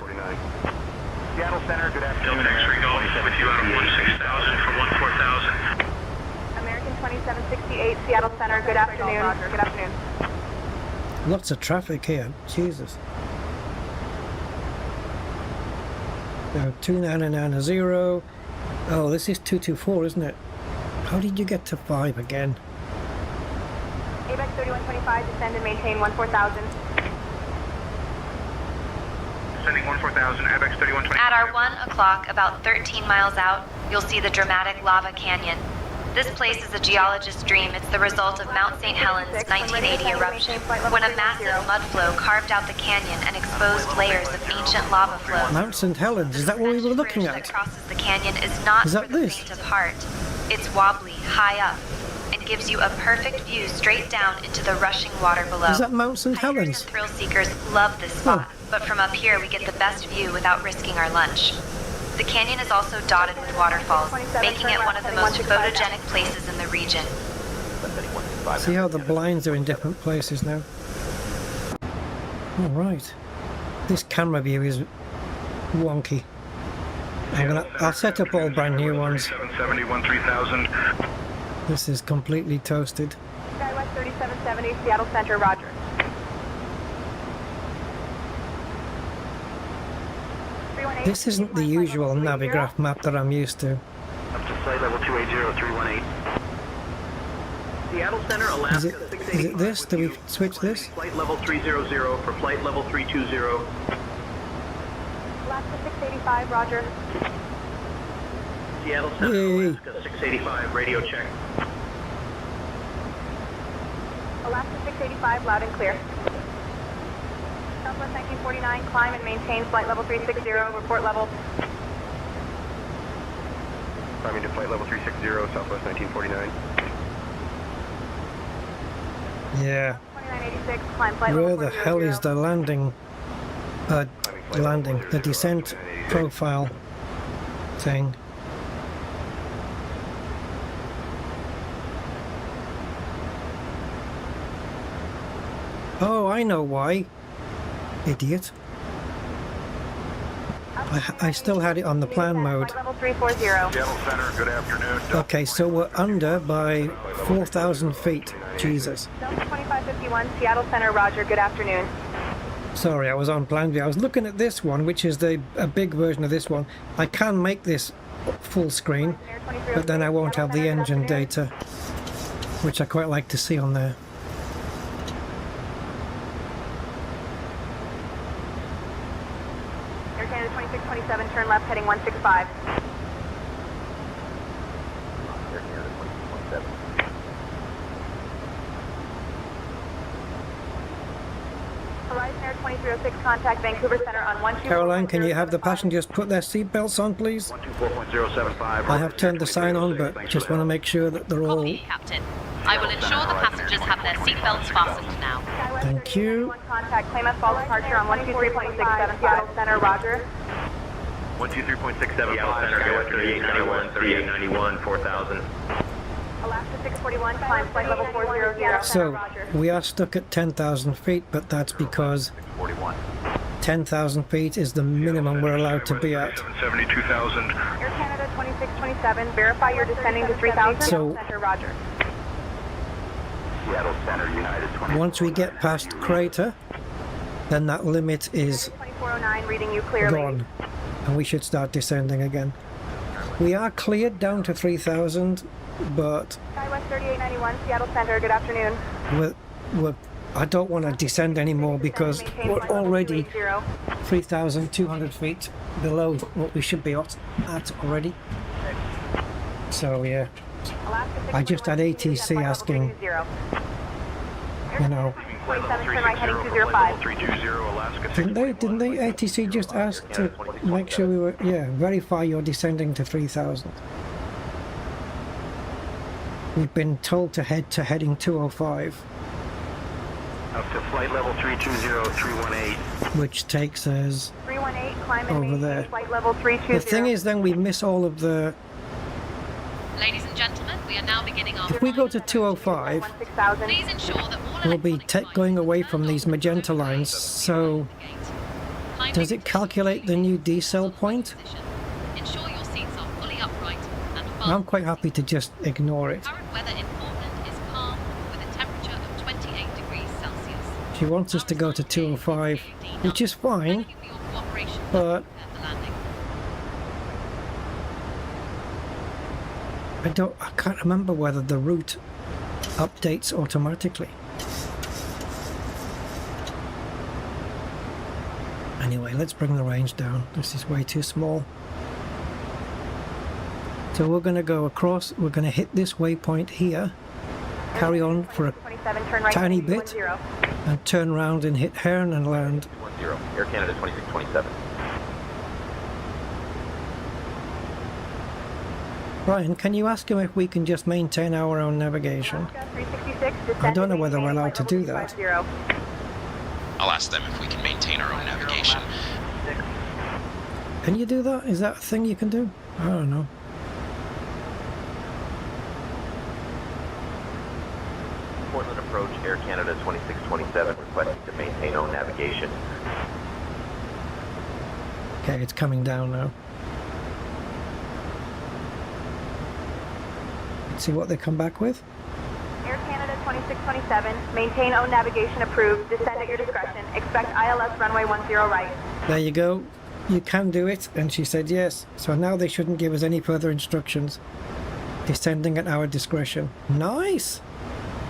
Seattle Center, good afternoon. Delta X-ray Golf with you out of 16,000 for 14,000. American 2768, Seattle Center, good afternoon. Good afternoon. Lots of traffic here, Jesus. 2990. Oh, this is 224, isn't it? How did you get to 5 again? 205, descend and maintain 14,000. Descending 14,000, ABEX 3120. At our 1 o'clock, about 13 miles out, you'll see the dramatic lava canyon. This place is a geologist's dream. It's the result of Mount St. Helens' 1980 eruption, when a massive mudflow carved out the canyon and exposed layers of ancient lava flow. Mount St. Helens, is that what we were looking That at? crosses the canyon is not for the faint of heart. It's wobbly, high up, and gives you a perfect view straight down into the rushing water below. Is that Mount St. Helens? Thrill seekers love this spot, but from up here we get the best view without risking our lunch. The canyon is also dotted with waterfalls, making it one of the most photogenic places in the region. See how the blinds are in different places now? Alright. This camera view is wonky. I'll set up all brand new ones. 771 3000. This is completely toasted. Skywest 3770, Seattle Center, roger. This isn't the usual Navigraph map that I'm used to. Up to flight level 280318. Seattle Center, Alaska. Is it this? Do we switch this? Flight level 300 for flight level 320. Alaska 685, roger. Seattle Center, Yay. Alaska 685, radio check. Alaska 685, loud and clear. Southwest 1949, climb and maintain flight level 360, report level. Climbing to flight level 360, Southwest 1949. Yeah. 2986, climb flight Where level the hell is the landing? The descent profile thing. Oh, I know why. Idiot. I still had it on the plan mode. Level 340. Seattle Center, good afternoon. Okay, so we're under by 4,000 feet. Jesus. Delta 2551, Seattle Center, roger, good afternoon. Sorry, I was on plan view. I was looking at this one, which is a big version of this one. I can make this full screen, but then I won't have the engine data, which I quite like to see on there. Air Canada 2627, turn left, heading 165. Horizon Air 2306, contact Vancouver Center on 124. Caroline, can you have the passengers put their seatbelts on, please? 124.075. I have turned the sign on, but just want to make sure that they're all... Copy, Captain. I will ensure the passengers have their seatbelts fastened now. Thank you. Contact Klamath Falls departure on 123.67, Seattle Center, roger. 123.67, Seattle Center, go after 3891, 3891, 4000. Alaska 641, climb flight level 400, So, roger. we are stuck at 10,000 feet, but that's because 10,000 feet is the minimum we're allowed to be at. 72,000. Air Canada 2627, verify you're descending to 3,000, So- Center, roger. Seattle Center, United 20. Once we get past Crater, then that limit is 2409, reading you clearly. gone, and we should start descending again. We are cleared down to 3,000, but Skywest 3891, Seattle Center, good afternoon. I don't want to descend anymore because we're already 3,200 feet below what we should be at already. So yeah, I just had ATC asking, you know, 27, turn right, heading 205. 320, Alaska. didn't they ATC just ask to make sure we were, yeah, verify you're descending to 3,000. We've been told to head to heading 205, Up to flight level 320, 318. which takes us 318, climb and over maintain there. flight level 320. The thing is, then we miss all of the... Ladies and gentlemen, we are now beginning our... If we go to 205, Please ensure that all we'll be going away from these magenta lines, so does it calculate the new decel point? ensure your seats are fully upright and I'm quite happy to just ignore it. Current weather in Portland is calm with a temperature of 28 degrees Celsius. She wants us to go to 205, which is fine, but I can't remember whether the route updates automatically. Anyway, let's bring the range down. This is way too small. So we're going to go across, we're going to hit this waypoint here, carry on for a tiny bit, and turn around and hit Herne and land. 10, Air Canada 2627. Ryan, can you ask him if we can just maintain our own navigation? I don't know whether we're allowed to do that. I'll ask them if we can maintain our own navigation. Can you do that? Is that a thing you can do? I don't know. Portland approach, Air Canada 2627, requesting to maintain own navigation. Okay, it's coming down now. Let's see what they come back with. Air Canada 2627, maintain own navigation approved, descend at your discretion, expect ILS runway 10 right. There you go. You can do it, and she said yes. So now they shouldn't give us any further instructions. Descending at our discretion. Nice!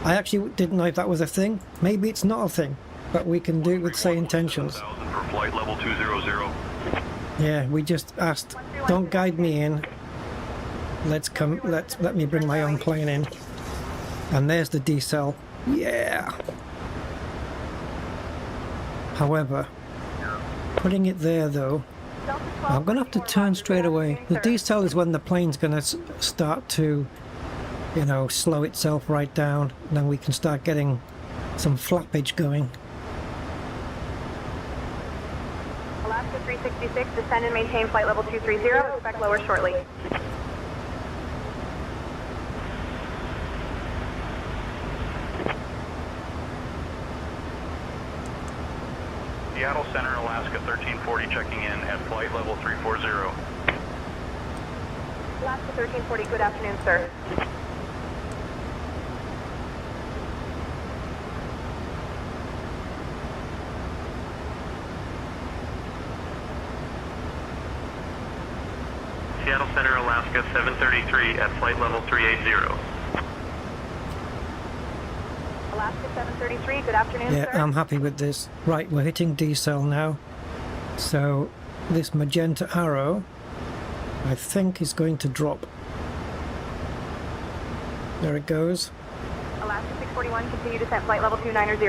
I actually didn't know if that was a thing. Maybe it's not a thing, but we can do it with say intentions. For flight level 200. Yeah, we just asked, don't guide me in. Let me bring my own plane in. And there's the decel. Yeah! However, putting it there though, I'm going to have to turn straight away. The decel is when the plane's going to start to, you know, slow itself right down, and then we can start getting some flappage going. Alaska 366, descend and maintain flight level 230, expect lower shortly. Seattle Center, Alaska 1340 checking in at flight level 340. Alaska 1340, good afternoon, sir. Seattle Center, Alaska 733 at flight level 380. Alaska 733, good afternoon, Yeah, sir. I'm happy with this. Right, we're hitting decel now. So this magenta arrow, I think, is going to drop. There it goes. Alaska 641, continue descent, flight level 290.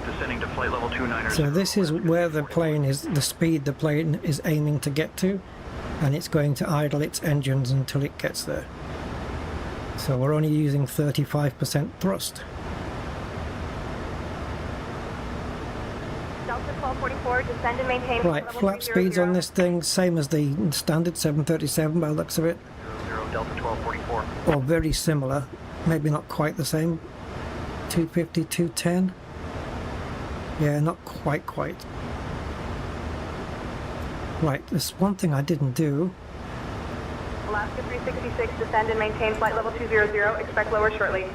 Descending to flight level 290. So this is where the plane is, the speed the plane is aiming to get to, and it's going to idle its engines until it gets there. So we're only using 35% thrust. Delta 1244, descend and maintain flight Right, level flap 300. speeds on this thing, same as the standard 737 by the looks of it. 00 Delta 1244. Or very similar, maybe not quite the same. 250, 210. Yeah, not quite. Right, there's one thing I didn't do. Alaska 366, descend and maintain flight level 200, expect lower shortly.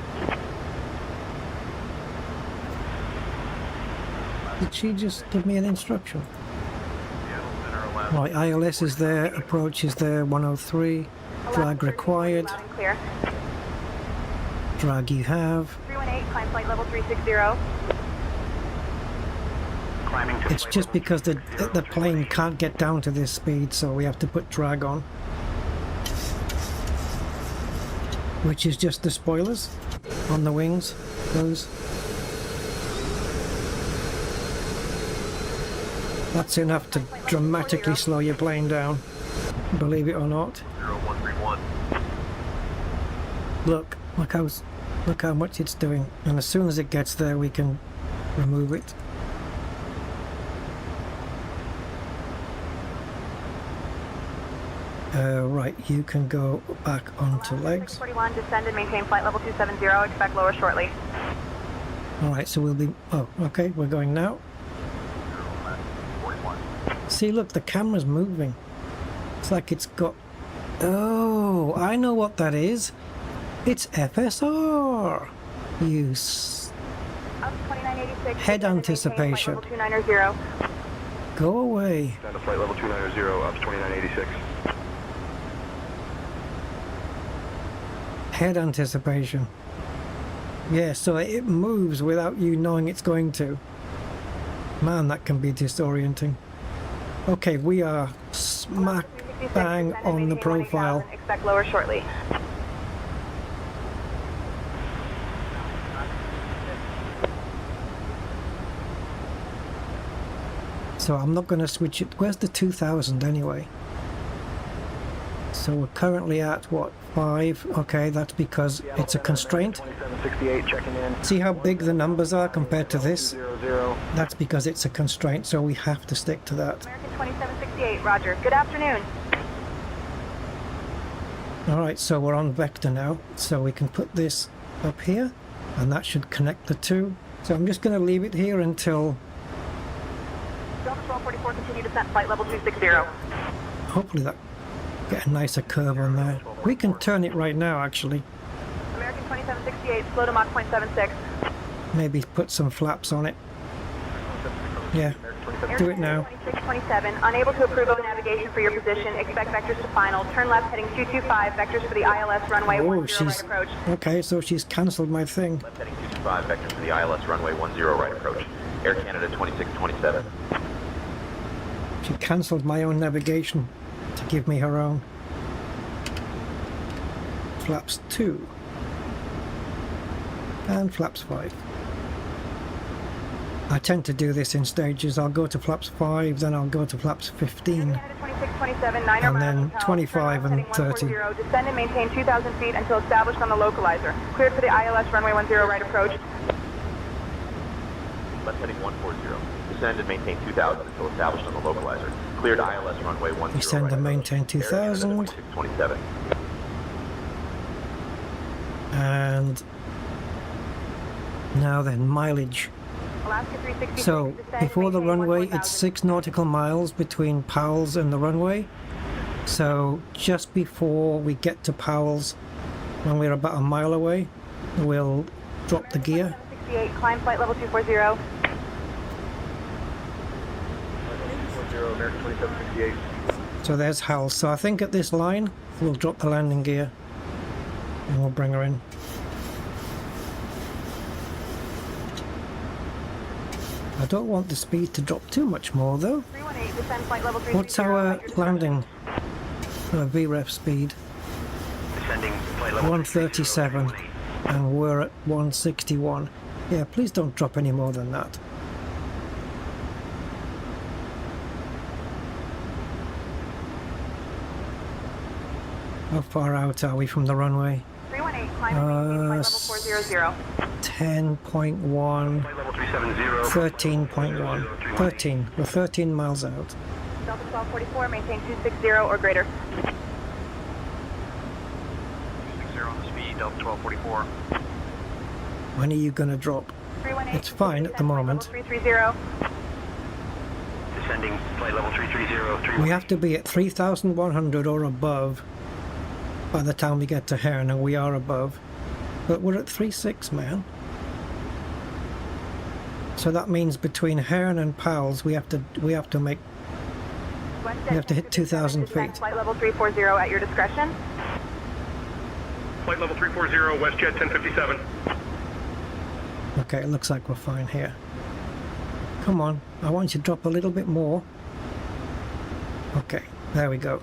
Did she just give me an instruction? Right, ILS is there, approach is there, 103, drag required. Loud and clear. Drag you have. 318, climb flight level 360. Climbing to It's just because the plane can't get down to this speed, so we have to put drag on. Which is just the spoilers on the wings, those. That's enough to dramatically slow your plane down, believe it or not. 0131. Look how much it's doing, and as soon as it gets there we can remove it. Right, you can go back onto legs. 41, descend and maintain flight level 270, expect lower shortly. Alright, so we'll be... Oh, okay, we're going now. See, look, the camera's moving. It's like it's got... Oh, I know what that is. It's FSR. You head anticipation. Go away. Down to flight level 290, up to 2986. Head anticipation. Yeah, so it moves without you knowing it's going to. Man, that can be disorienting. Okay, we are smack bang on the profile. Expect lower shortly. So I'm not going to switch it. Where's the 2000 anyway? So we're currently at what, 5? Okay, that's because it's a constraint. See how big the numbers are compared to this? That's because it's a constraint, so we have to stick to that. American 2768, roger. Good afternoon. Alright, so we're on vector now, so we can put this up here, and that should connect the two. So I'm just going to leave it here until... Delta 1244, continue descent, flight level 260. Hopefully that get a nicer curve on there. We can turn it right now, actually. American 2768, slow to Mach 0.76. Maybe put some flaps on it. Yeah, do it now. 2627, unable to approve of navigation for your position. Expect vectors to final. Turn left heading 225, vectors for the ILS runway 10 right approach. Okay, so she's cancelled my thing. Left heading 225, vectors for the ILS runway 10 right approach. Air Canada 2627. She cancelled my own navigation to give me her own. Flaps 2. And flaps 5. I tend to do this in stages. I'll go to flaps 5, then I'll go to flaps 15, and then 25 and 30. Descend and maintain 2,000 feet until established on the localizer. Cleared for the ILS runway 10 right approach. Left heading 140. Descend and maintain 2,000 until established on the localizer. Cleared ILS runway 10 Descend and maintain 2,000. 2627. And now then, mileage. So before the runway, it's 6 nautical miles between Powell's and the runway. So just before we get to Powell's, when we're about a mile away, we'll drop the gear. 68, climb flight level 240. American 2768. So there's Hal. So I think at this line, we'll drop the landing gear and we'll bring her in. I don't want the speed to drop too much more though. 318, descend flight level 330. What's our landing VREF speed? Descending flight level 137 and we're at 161. Yeah, please don't drop any more than that. How far out are we from the runway? 318, climb and maintain flight level 400. 10.1, 13.1, 13. We're 13 miles out. Delta 1244, maintain 260 or greater. 260 on the speed, Delta 1244. When are you going to drop? It's fine at the moment. 330. Descending flight level 330. We have to be at 3,100 or above by the time we get to Herne, and we are above. But we're at 3.6, man. So that means between Herne and Powell's, we have to hit 2,000 feet. Flight level 340 at your discretion. Flight level 340, WestJet 1057. Okay, it looks like we're fine here. Come on, I want you to drop a little bit more. Okay, there we go.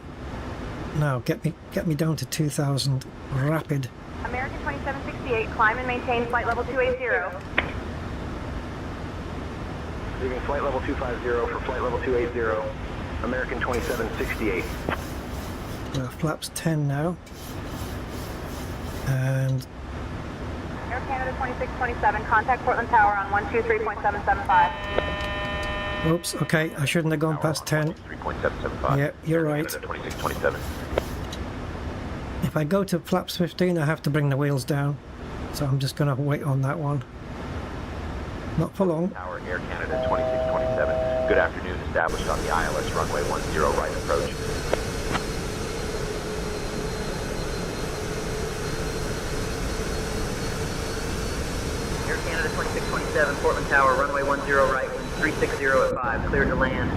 Now get me down to 2,000. Rapid. American 2768, climb and maintain flight level 280. Leaving flight level 250 for flight level 280. American 2768. Flaps 10 now. And Air Canada 2627, contact Portland Tower on 123.775. oops, okay, I shouldn't have gone past 10. 3.775. Yeah, you're right. 2627. If I go to flaps 15, I have to bring the wheels down. So I'm just going to wait on that one. Not for long. Tower, Air Canada 2627. Good afternoon, established on the ILS runway 10 right approach. Air Canada 2627, Portland Tower, runway 10 right, wind 360 at 5, cleared to land.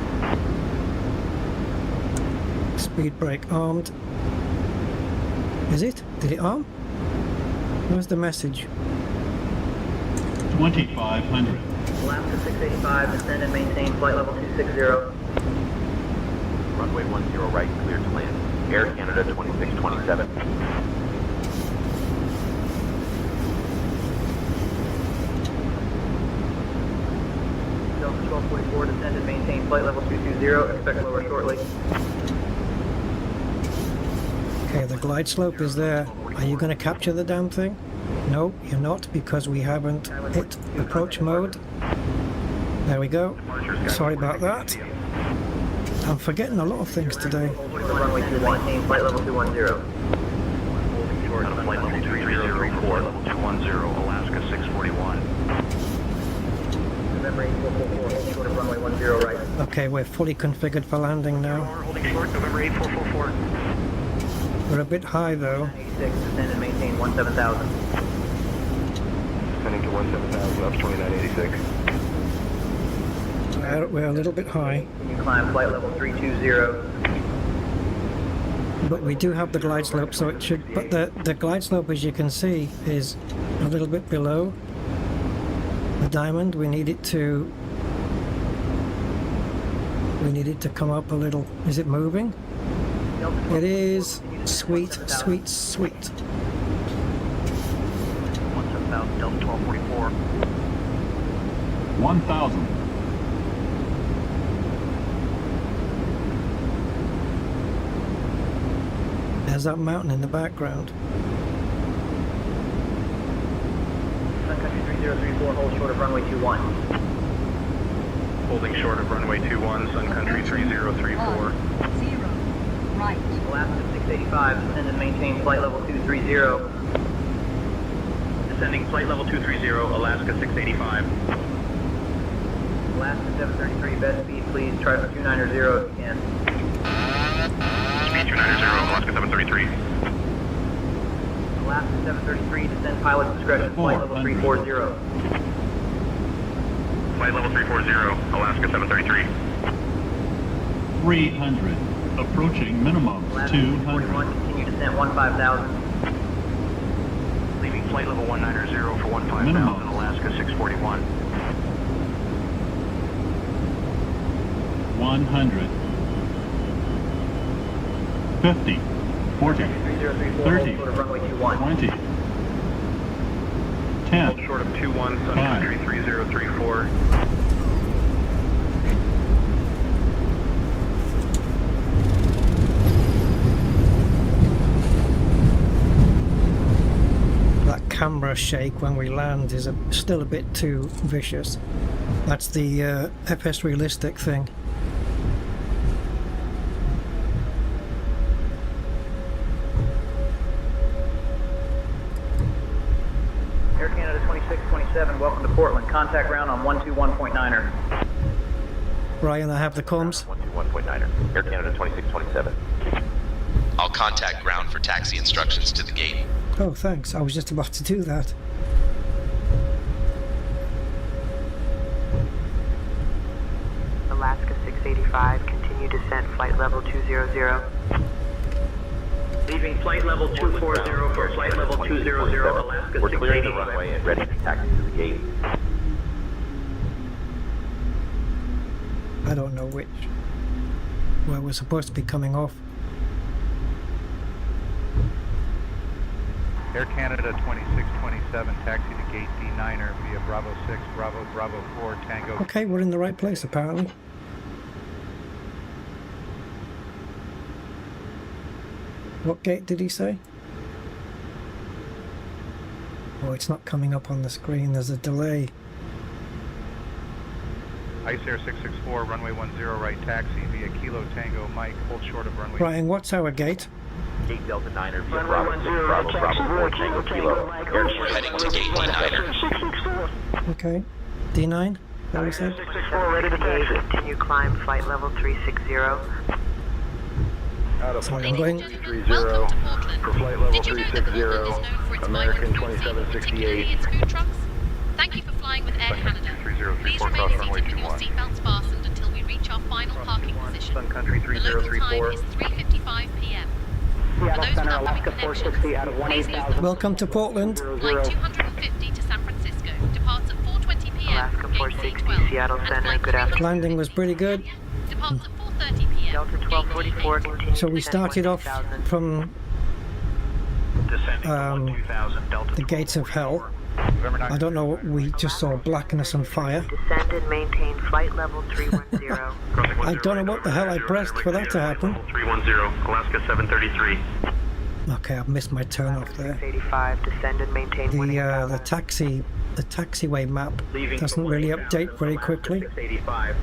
Speed brake armed. Is it? Did it arm? Where's the message? 2500. Alaska 685, descend and maintain flight level 260. Runway 10 right, clear to land. Air Canada 2627. Delta 1244, descend and maintain flight level 220, expect lower shortly. Okay, the glide slope is there. Are you going to capture the damn thing? No, you're not, because we haven't hit approach mode. There we go. Sorry about that. I'm forgetting a lot of things today. Runway 21, maintain flight level 210. Short of flight level 3034, level 210, Alaska 641. November 8444, short of runway 10 right. Okay, we're fully configured for landing now. Holding short, November 8444. We're a bit high though. 86, descend and maintain 17,000. Descending to 17,000, up 2986. We're a little bit high. You climb flight level 320. But we do have the glide slope, so it should... But the glide slope, as you can see, is a little bit below the diamond. We need it to... We need it to come up a little. Is it moving? It is. Sweet, sweet, sweet. 17,000, Delta 1244. 1,000. There's that mountain in the background. Sun Country 3034, hold short of runway 21. Holding short of runway 21, Sun Country 3034. 0, right. Alaska 685, descend and maintain flight level 230. Descending flight level 230, Alaska 685. Alaska 733, best speed please, try for 290 if you can. Speed 290, Alaska 733. Alaska 733, descend pilot's discretion, flight level 340. Flight level 340, Alaska 733. 300. Approaching minimum. Alaska 200. 41, continue descent 15,000. Leaving flight level 190 for 15,000, Minimum. Alaska 641. 100. 50. 40. 3034, 30. hold short of runway 21. 20. Hold 10. short of 21, Sun 5. Country 3034. That camera shake when we land is still a bit too vicious. That's the FS realistic thing. Air Canada 2627, welcome to Portland. Contact ground on 121.9er. Ryan, I have the comms. 121.9er. Air Canada 2627. I'll contact ground for taxi instructions to the gate. Oh, thanks. I was just about to do that. Alaska 685, continue descent, flight level 200. Leaving flight level 240 for flight level 200, Alaska We're clearing the 685. runway and ready to taxi to the gate. I don't know where we're supposed to be coming off. Air Canada 2627, taxi to gate D9er via Bravo 6, Bravo 4, Tango. Okay, we're in the right place apparently. What gate did he say? Oh, it's not coming up on the screen. There's a delay. Ice Air 664, runway 10 right, taxi via Kilo Tango Mike, hold short of runway. Ryan, what's our gate? Gate Delta 9er via Bravo 6, Bravo 4, Tango Kilo. We're heading to gate D9er. Okay. D9? That we said? 664, ready to taxi. Continue climb, flight level 360. Out of Sorry, I'm going. 30 for flight level 360, American 2768. Its food trucks? Thank you for flying with Air Canada. Please remain seated with your seatbelts fastened until we reach our final parking position. Sun Country The local time 3034. is 3:55 p.m. For Seattle those Center, with upcoming Alaska 460 out of connections, please use 18,000. Welcome to Portland. Flight 250 to San Francisco departs at 4:20 p.m. Alaska 460, Seattle Center, good afternoon. Landing was pretty good. Departs at 4:30 p.m. Delta 1244, continue So we descent started off 20,000. from the gates of hell. I don't know what we just saw, blackness and fire. Descend and maintain flight level 310. I don't know what the hell I pressed for that to happen. 310, Alaska 733. Okay, I've missed my turn off there. 85, descend and maintain The taxiway map doesn't really update very quickly. 685.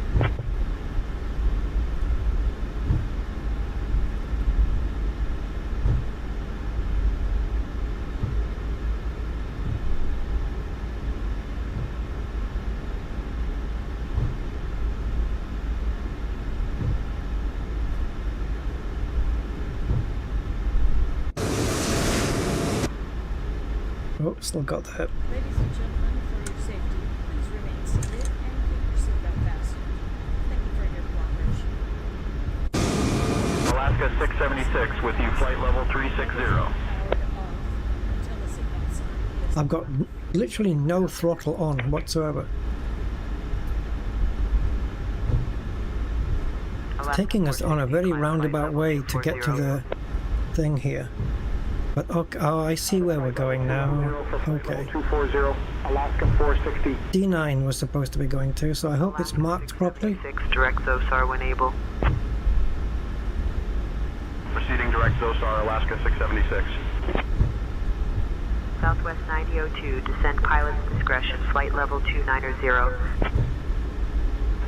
Oh, still got that. Ladies and gentlemen, for your safety, please remain seated and keep your seatbelt fastened. Thank you for your cooperation. Alaska 676 with you, flight level 360. I've got literally no throttle on whatsoever. It's taking us on a very roundabout way to get to the thing here. But okay, oh, I see where we're going now. Okay. 240, Alaska 460. D9 was supposed to be going to, so I hope it's marked properly. 6, direct Zosar when able. Proceeding direct Zosar, Alaska 676. Southwest 9002, descend pilot's discretion, flight level 290.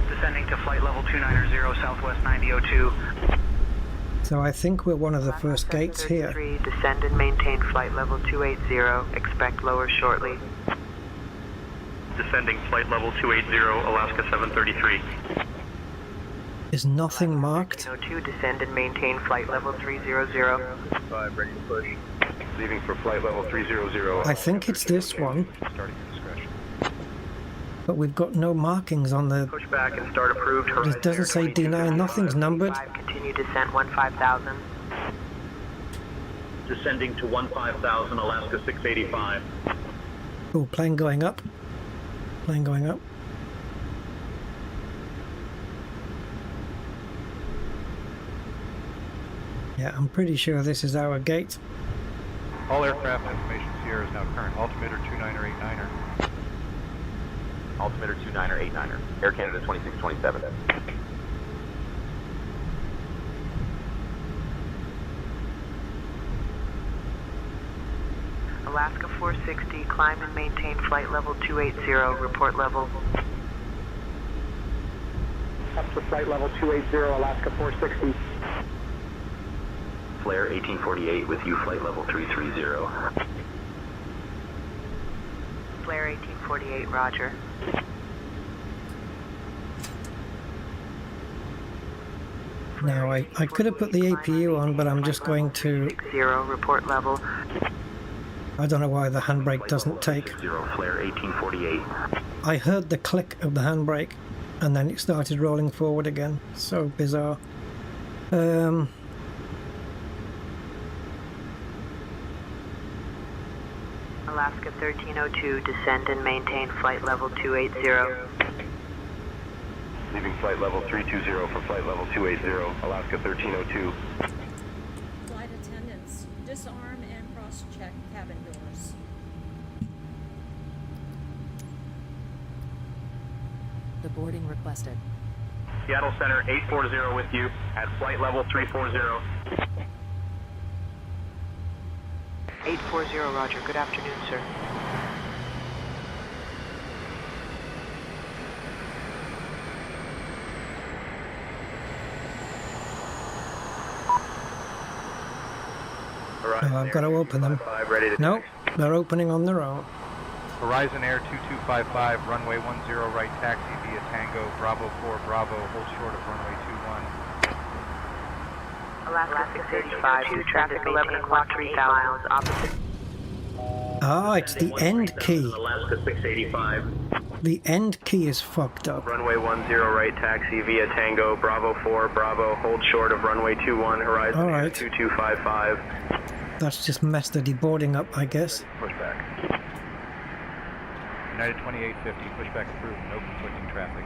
Descending to flight level 290, Southwest 9002. So I think we're one of the first gates here. Descend and maintain flight level 280, expect lower shortly. Descending flight level 280, Alaska 733. Is nothing marked? 2 descend and maintain flight level 300. 5, ready to push. Leaving for flight level 300. I think it's this one. Starting your discretion. But we've got no markings on the... Push back and start approved. It doesn't say D9, nothing's numbered. Continue descent 15,000. Descending to 15,000, Alaska 685. Oh, plane going up. Plane going up. Yeah, I'm pretty sure this is our gate. All aircraft information Sierra is now current. Altimeter 29er89er. Altimeter 29er89er. Air Canada 2627. Alaska 460, climb and maintain flight level 280, report level. Up to flight level 280, Alaska 460. Flare 1848 with you, flight level 330. Flare 1848, roger. Now, I could have put the APU on, but I'm just going to... 60, report level. I don't know why the handbrake doesn't take. Flare 1848. I heard the click of the handbrake, and then it started rolling forward again. So bizarre. Alaska 1302, descend and maintain flight level 280. Leaving flight level 320 for flight level 280, Alaska 1302. Flight attendants, disarm and cross-check cabin doors. The boarding requested. Seattle Center 840 with you at flight level 340. 840, roger. Good afternoon, sir. Oh, I've got to open them. Nope, they're opening on their own. Horizon Air 2255, runway 10 right taxi via Tango, Bravo 4 Bravo, hold short of runway 21. Alaska 685, 2 traffic 11 o'clock, 3 miles, opposite. Ah, it's the end key. Alaska 685. The end key is fucked up. Runway 10 right taxi via Tango, Bravo 4 Bravo, hold short of runway 21, Horizon All Air right. 2255. That's just messed the deboarding up, I guess. Push back. United 2850, pushback approved, no conflicting traffic.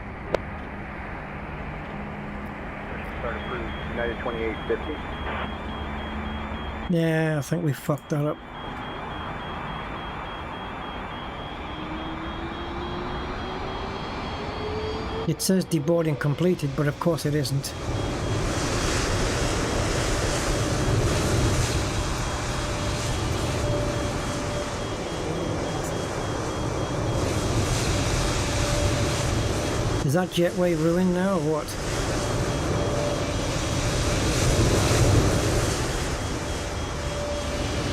Start approved, United 2850. Yeah, I think we fucked that up. It says deboarding completed, but of course it isn't. Is that jetway ruined now or what?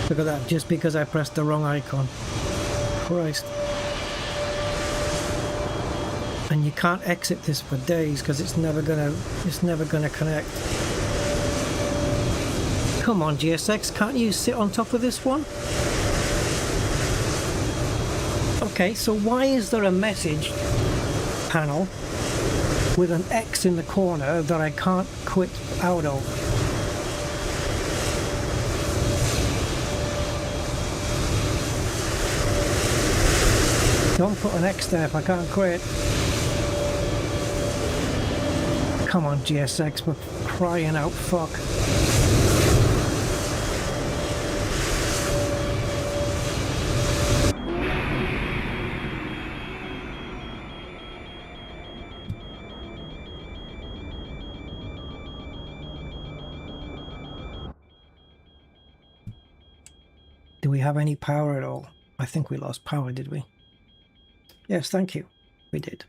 Look at that, just because I pressed the wrong icon. Christ. And you can't exit this for days because it's never gonna connect. Come on, GSX, can't you sit on top of this one? Okay, so why is there a message panel with an X in the corner that I can't quit out of? Don't put an X there if I can't quit. Come on, GSX, we're crying out fuck. Do we have any power at all? I think we lost power, did we? Yes, thank you. We did.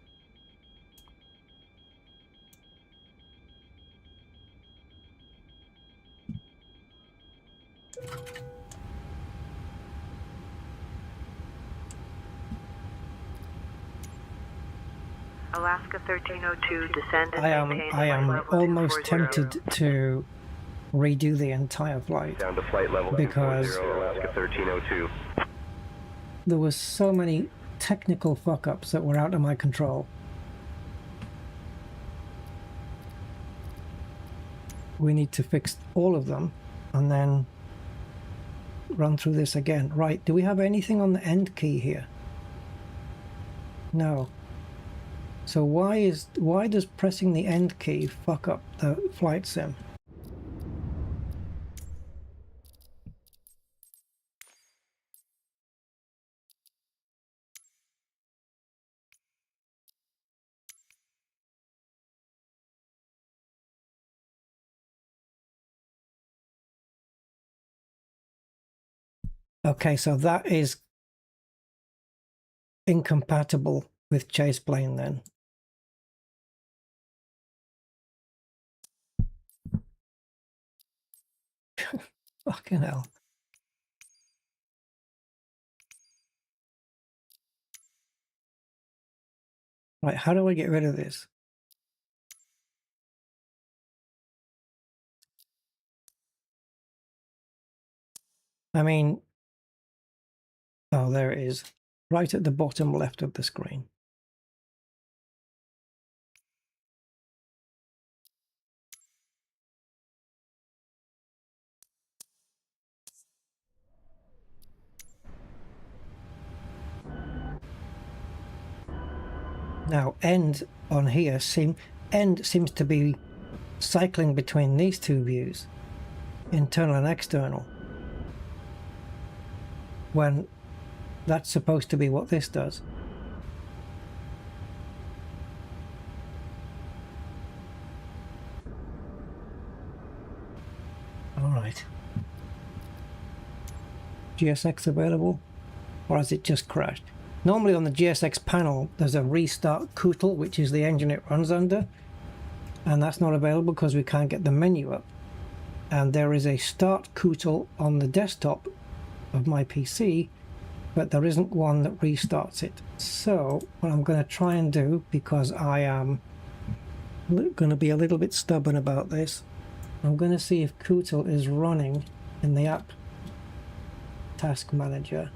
Alaska 1302, descend and maintain I am flight level almost 240. tempted to redo the entire flight Down to flight level because 240, Alaska 1302. there was so many technical fuck-ups that were out of my control. We need to fix all of them and then run through this again. Right, do we have anything on the end key here? No. So why does pressing the end key fuck up the flight sim? Okay, so that is incompatible with chase plane then. Fucking hell. Right, how do I get rid of this? I mean, oh, there it is. Right at the bottom left of the screen. Now, end on here end seems to be cycling between these two views, internal and external, when that's supposed to be what this does. All right. GSX available, or has it just crashed? Normally on the GSX panel there's a restart COOTL, which is the engine it runs under, and that's not available because we can't get the menu up. And there is a start COOTL on the desktop of my PC, but there isn't one that restarts it. So what I'm going to try and do, because I am going to be a little bit stubborn about this, I'm going to see if COOTL is running in the app task manager.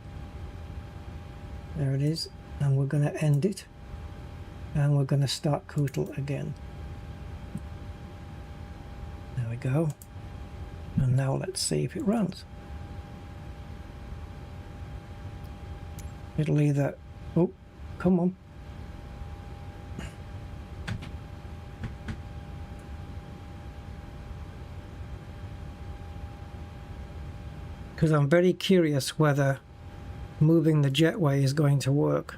There it is, and we're going to end it, and we're going to start COOTL again. There we go. And now let's see if it runs. It'll either, oh, come on. Because I'm very curious whether moving the jetway is going to work.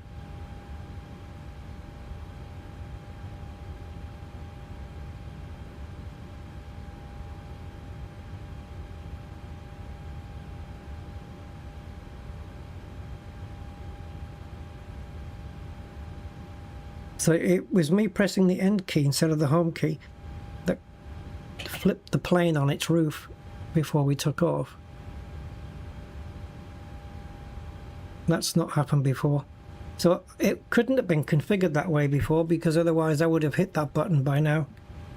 So it was me pressing the end key instead of the home key that flipped the plane on its roof before we took off. That's not happened before. So it couldn't have been configured that way before, because otherwise I would have hit that button by now.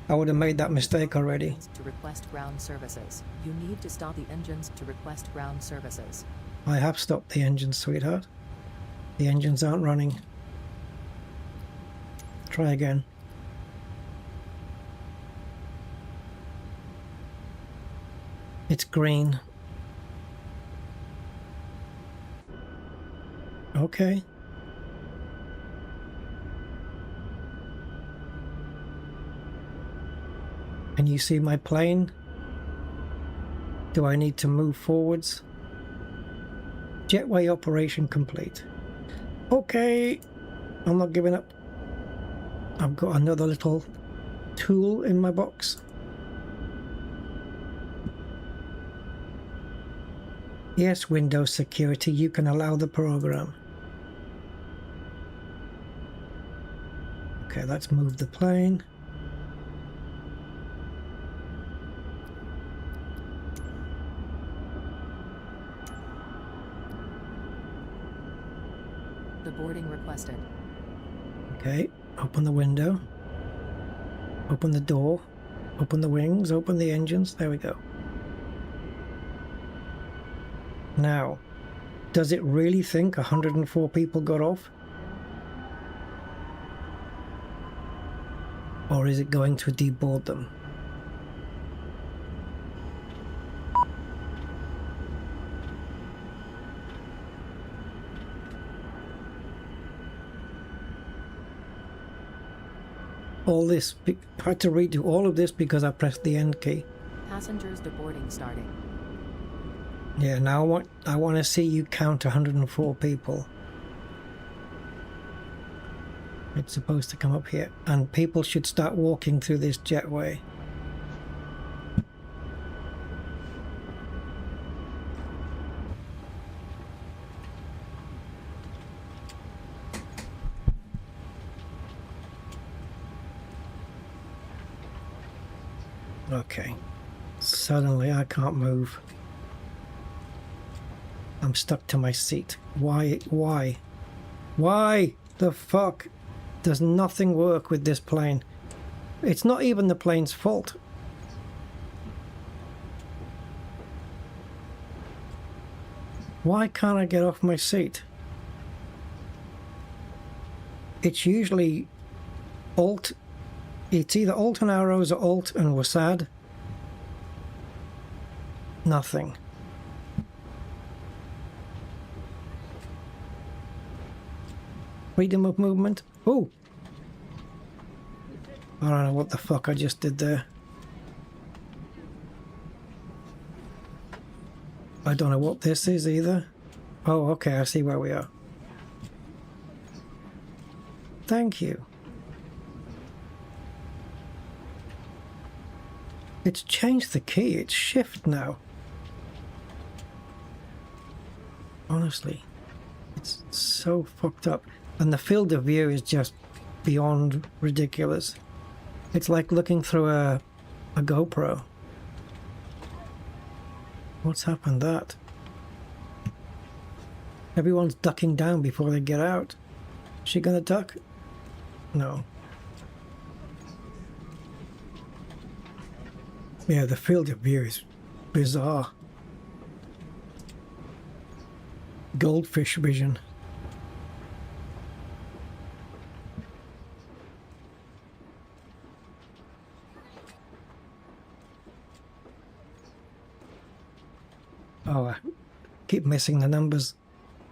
I would have made that mistake already. To request ground services. You need to stop the engines to request ground services. I have stopped the engines, sweetheart. The engines aren't running. Try again. It's green. Okay. Can you see my plane? Do I need to move forwards? Jetway operation complete. Okay. I'm not giving up. I've got another little tool in my box. Yes, Windows Security, you can allow the program. Okay, let's move the plane. The boarding requested. Okay, open the window. Open the door. Open the wings. Open the engines. There we go. Now, does it really think 104 people got off? Or is it going to deboard them? All this, I had to redo all of this because I pressed the end key. Passengers deboarding starting. Yeah, now I want to see you count 104 people. It's supposed to come up here, and people should start walking through this jetway. Okay. Suddenly I can't move. I'm stuck to my seat. Why the fuck does nothing work with this plane? It's not even the plane's fault. Why can't I get off my seat? It's usually Alt. It's either Alt and arrows or Alt and WASD. Nothing. Freedom of movement. Oh! I don't know what the fuck I just did there. I don't know what this is either. Oh, okay, I see where we are. Thank you. It's changed the key. It's shift now. Honestly. It's so fucked up. And the field of view is just beyond ridiculous. It's like looking through a GoPro. What's happened to that? Everyone's ducking down before they get out. Is she gonna duck? No. Yeah, the field of view is bizarre. Goldfish vision. Oh, I keep missing the numbers.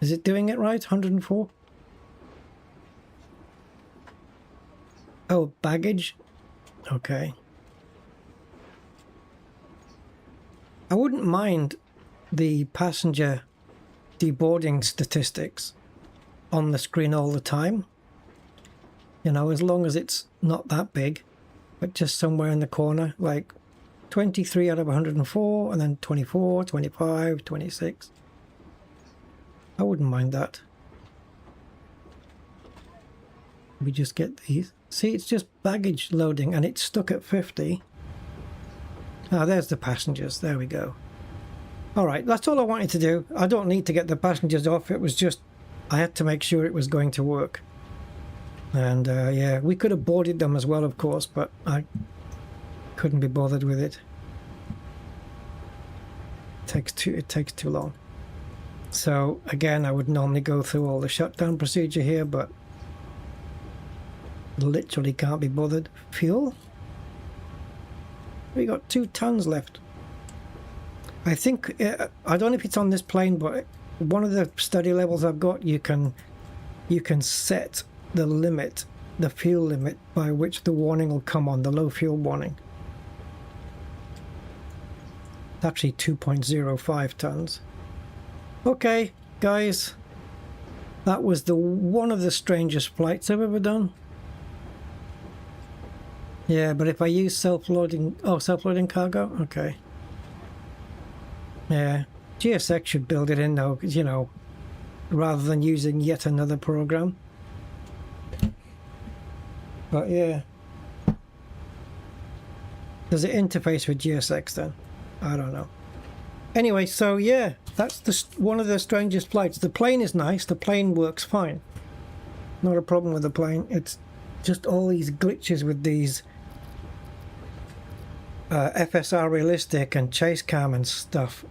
Is it doing it right? 104? Oh, baggage? Okay. I wouldn't mind the passenger deboarding statistics on the screen all the time. You know, as long as it's not that big, but just somewhere in the corner, like 23 out of 104, and then 24, 25, 26. I wouldn't mind that. We just get these. See, it's just baggage loading, and it's stuck at 50. Ah, there's the passengers. There we go. All right, that's all I wanted to do. I don't need to get the passengers off. It was just, I had to make sure it was going to work. And yeah, we could have boarded them as well, of course, but I couldn't be bothered with it. It takes too long. So again, I would normally go through all the shutdown procedure here, but literally can't be bothered. Fuel? We got 2 tons left. I think, I don't know if it's on this plane, but one of the study levels I've got, you can set the limit, the fuel limit by which the warning will come on, the low fuel warning. It's actually 2.05 tons. Okay, guys, that was one of the strangest flights I've ever done. Yeah, but if I use self-loading, self-loading cargo, okay. Yeah, GSX should build it in though, you know, rather than using yet another program. But yeah. Does it interface with GSX then? I don't know. Anyway, so yeah, that's one of the strangest flights. The plane is nice, the plane works fine. Not a problem with the plane. It's just all these glitches with these FSR realistic and chase cam and stuff.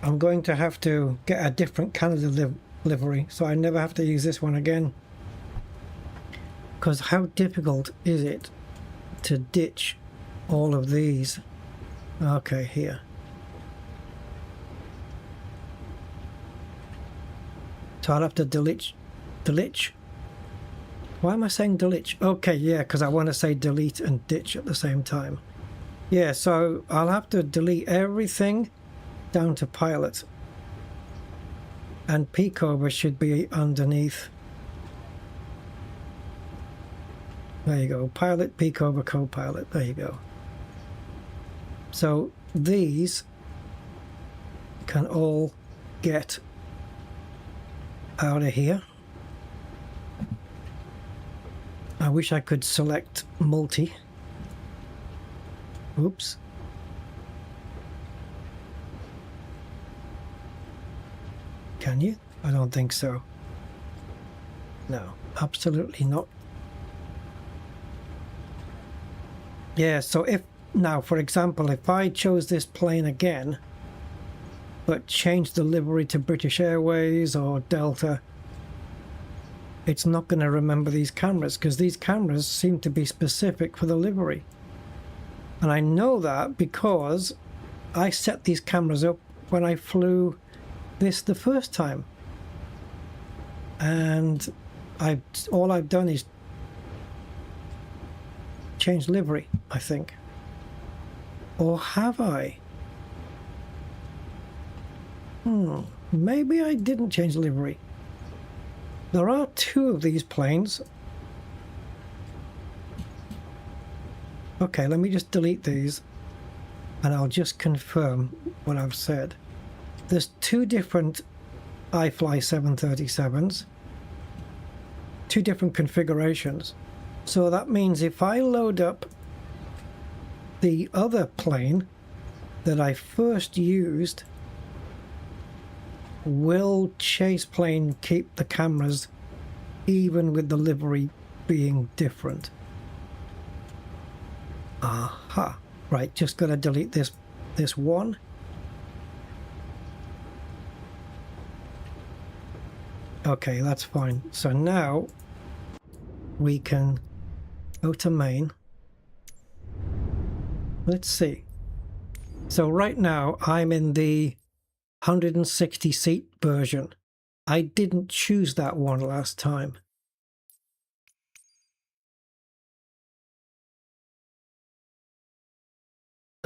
I'm going to have to get a different Canada livery so I never have to use this one again. Because how difficult is it to ditch all of these? Okay, here. So I'll have to delete. Why am I saying delete? Okay, yeah, because I want to say delete and ditch at the same time. Yeah, so I'll have to delete everything down to pilot. And peakover should be underneath. There you go. Pilot, peakover, co-pilot. There you go. So these can all get out of here. I wish I could select multi. Oops. Can you? I don't think so. No, absolutely not. Yeah, so if now, for example, if I chose this plane again, but changed the livery to British Airways or Delta, it's not going to remember these cameras because these cameras seem to be specific for the livery. And I know that because I set these cameras up when I flew this the first time. And all I've done is change livery, I think. Or have I? Maybe I didn't change livery. There are 2 of these planes. Okay, let me just delete these and I'll just confirm what I've said. There's 2 different iFly 737s, 2 different configurations. So that means if I load up the other plane that I first used, will chase plane keep the cameras even with the livery being different? Aha. Right, just gotta delete this one. Okay, that's fine. So now we can go to main. Let's see. So right now I'm in the 160 seat version. I didn't choose that one last time.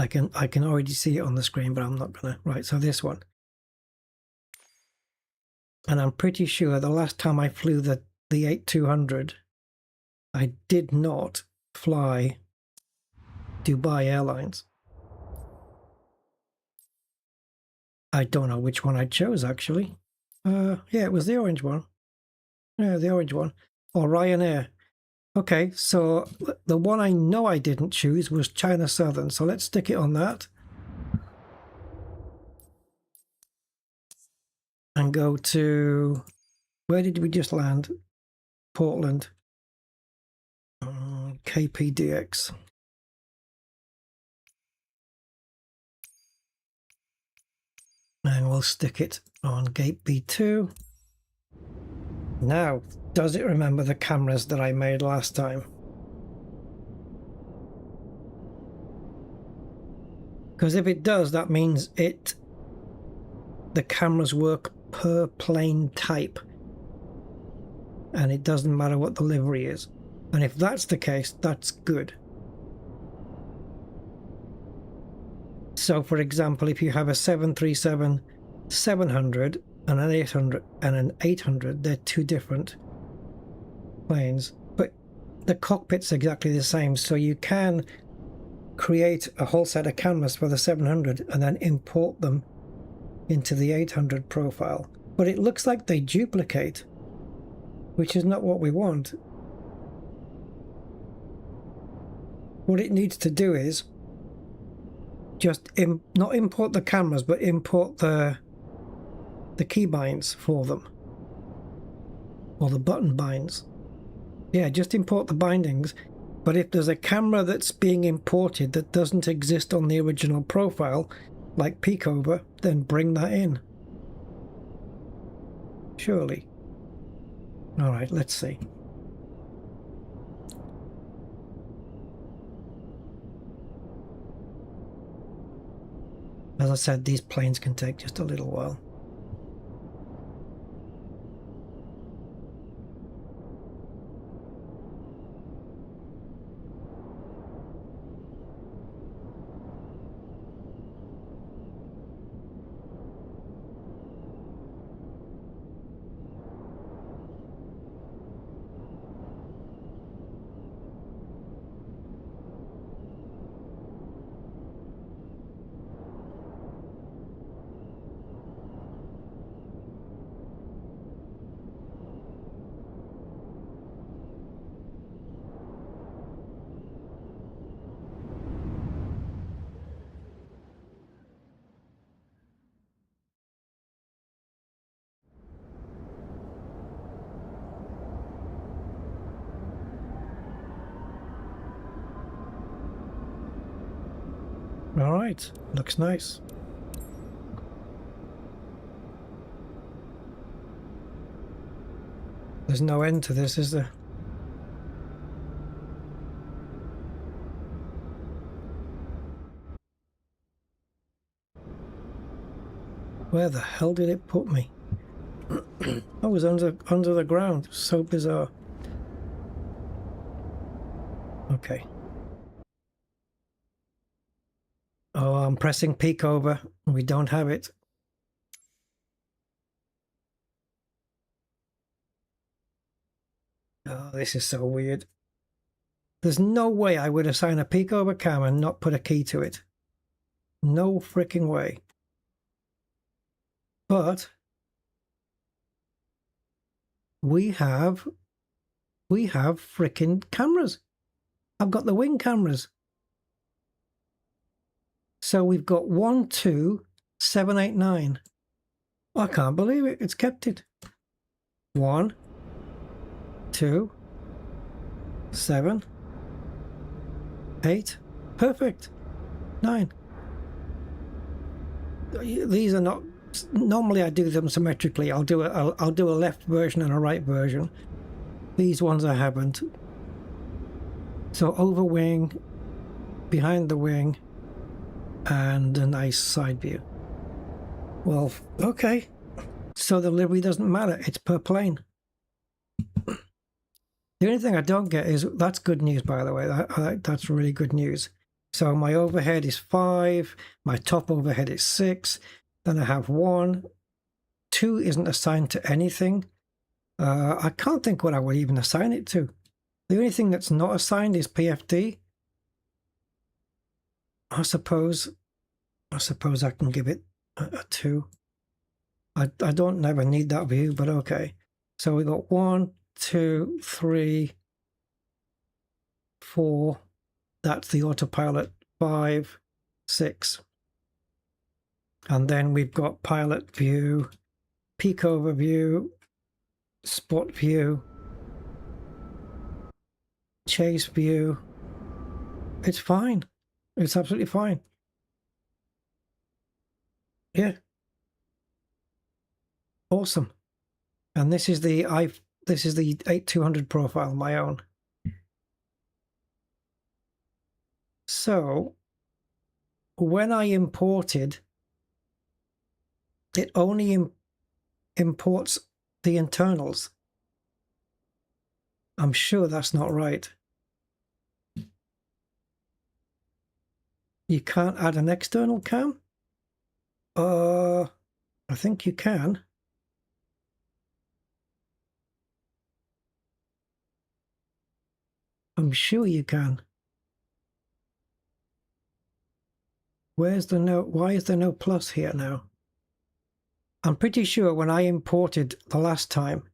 I can already see it on the screen, but I'm not gonna. Right, so this one. And I'm pretty sure the last time I flew the 8200, I did not fly Dubai Airlines. I don't know which one I chose, actually. Yeah, it was the orange one. Yeah, the orange one. Or Ryanair. Okay, so the one I know I didn't choose was China Southern, so let's stick it on that. And go to... Where did we just land? Portland. KPDX. And we'll stick it on gate B2. Now, does it remember the cameras that I made last time? Because if it does, that means the cameras work per plane type. And it doesn't matter what the livery is. And if that's the case, that's good. So for example, if you have a 737-700 and an 800, they're two different planes, but the cockpit's exactly the same, so you can create a whole set of cameras for the 700 and then import them into the 800 profile. But it looks like they duplicate, which is not what we want. What it needs to do is just not import the cameras, but import the keybinds for them, or the button binds. Yeah, just import the bindings. But if there's a camera that's being imported that doesn't exist on the original profile, like peekover, then bring that in. Surely. Alright, let's see. As I said, these planes can take just a little while. Alright, looks nice. There's no end to this, is there? Where the hell did it put me? I was under the ground. So bizarre. Okay. Oh, I'm pressing peek over. We don't have it. Oh, this is so weird. There's no way I would assign a peek over cam and not put a key to it. No freaking way. But we have freaking cameras. I've got the wing cameras. So we've got 1, 2, 7, 8, 9. I can't believe it. It's kept it. 1, 2, 7, 8. Perfect. 9. These are not. Normally I do them symmetrically. I'll do a left version and a right version. These ones I haven't. So over wing, behind the wing, and a nice side view. Well, okay. So the livery doesn't matter. It's per plane. The only thing I don't get is, that's good news, by the way. That's really good news. So my overhead is 5, my top overhead is 6, then I have 1. 2 isn't assigned to anything. I can't think what I would even assign it to. The only thing that's not assigned is PFD. I suppose I can give it a 2. I don't never need that view, but okay. So we got 1, 2, 3, 4. That's the autopilot. 5, 6. And then we've got pilot view, peak overview, spot view, chase view. It's fine. It's absolutely fine. Yeah. Awesome. And this is the 8200 profile, my own. So when I imported, it only imports the internals. I'm sure that's not right. You can't add an external cam? I think you can. I'm sure you can. Where's the note? Why is there no plus here now? I'm pretty sure when I imported the last time,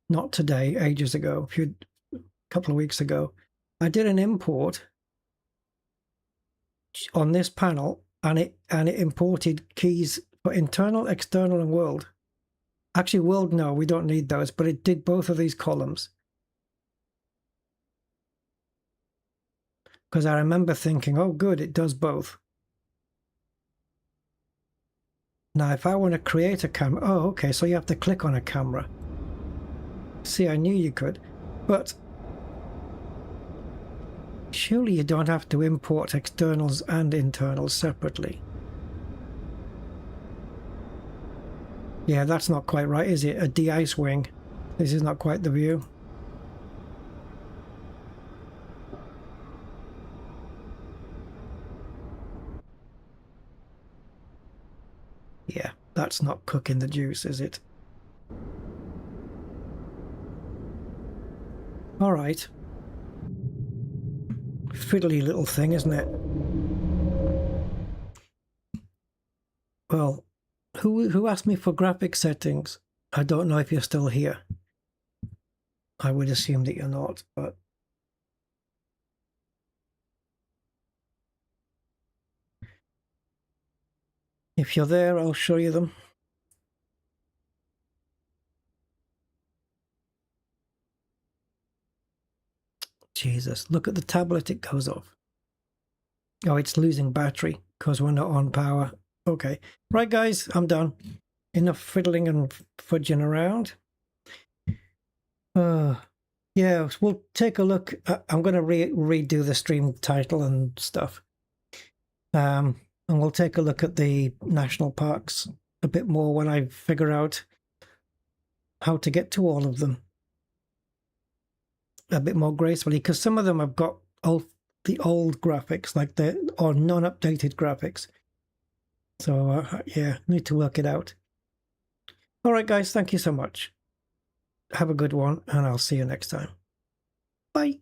not today, ages ago, a couple of weeks ago, I did an import on this panel, and it imported keys for internal, external, and world. Actually, world, no, we don't need those, but it did both of these columns. Because I remember thinking, oh, good, it does both. Now, if I want to create a camera, oh, okay, so you have to click on a camera. See, I knew you could, but surely you don't have to import externals and internals separately. Yeah, that's not quite right, is it? A de-ice wing. This is not quite the view. Yeah, that's not cooking the juice, is it? All right. Fiddly little thing, isn't it? Well, who asked me for graphic settings? I don't know if you're still here. I would assume that you're not, but if you're there, I'll show you them. Jesus, look at the tablet, it goes off. Oh, it's losing battery because we're not on power. Okay. Right, guys, I'm done. Enough fiddling and fudging around. Yeah, we'll take a look. I'm going to redo the stream title and stuff. And we'll take a look at the national parks a bit more when I figure out how to get to all of them a bit more gracefully, because some of them have got the old graphics, like or non-updated graphics. So yeah, need to work it out. All right, guys, thank you so much. Have a good one, and I'll see you next time. Bye.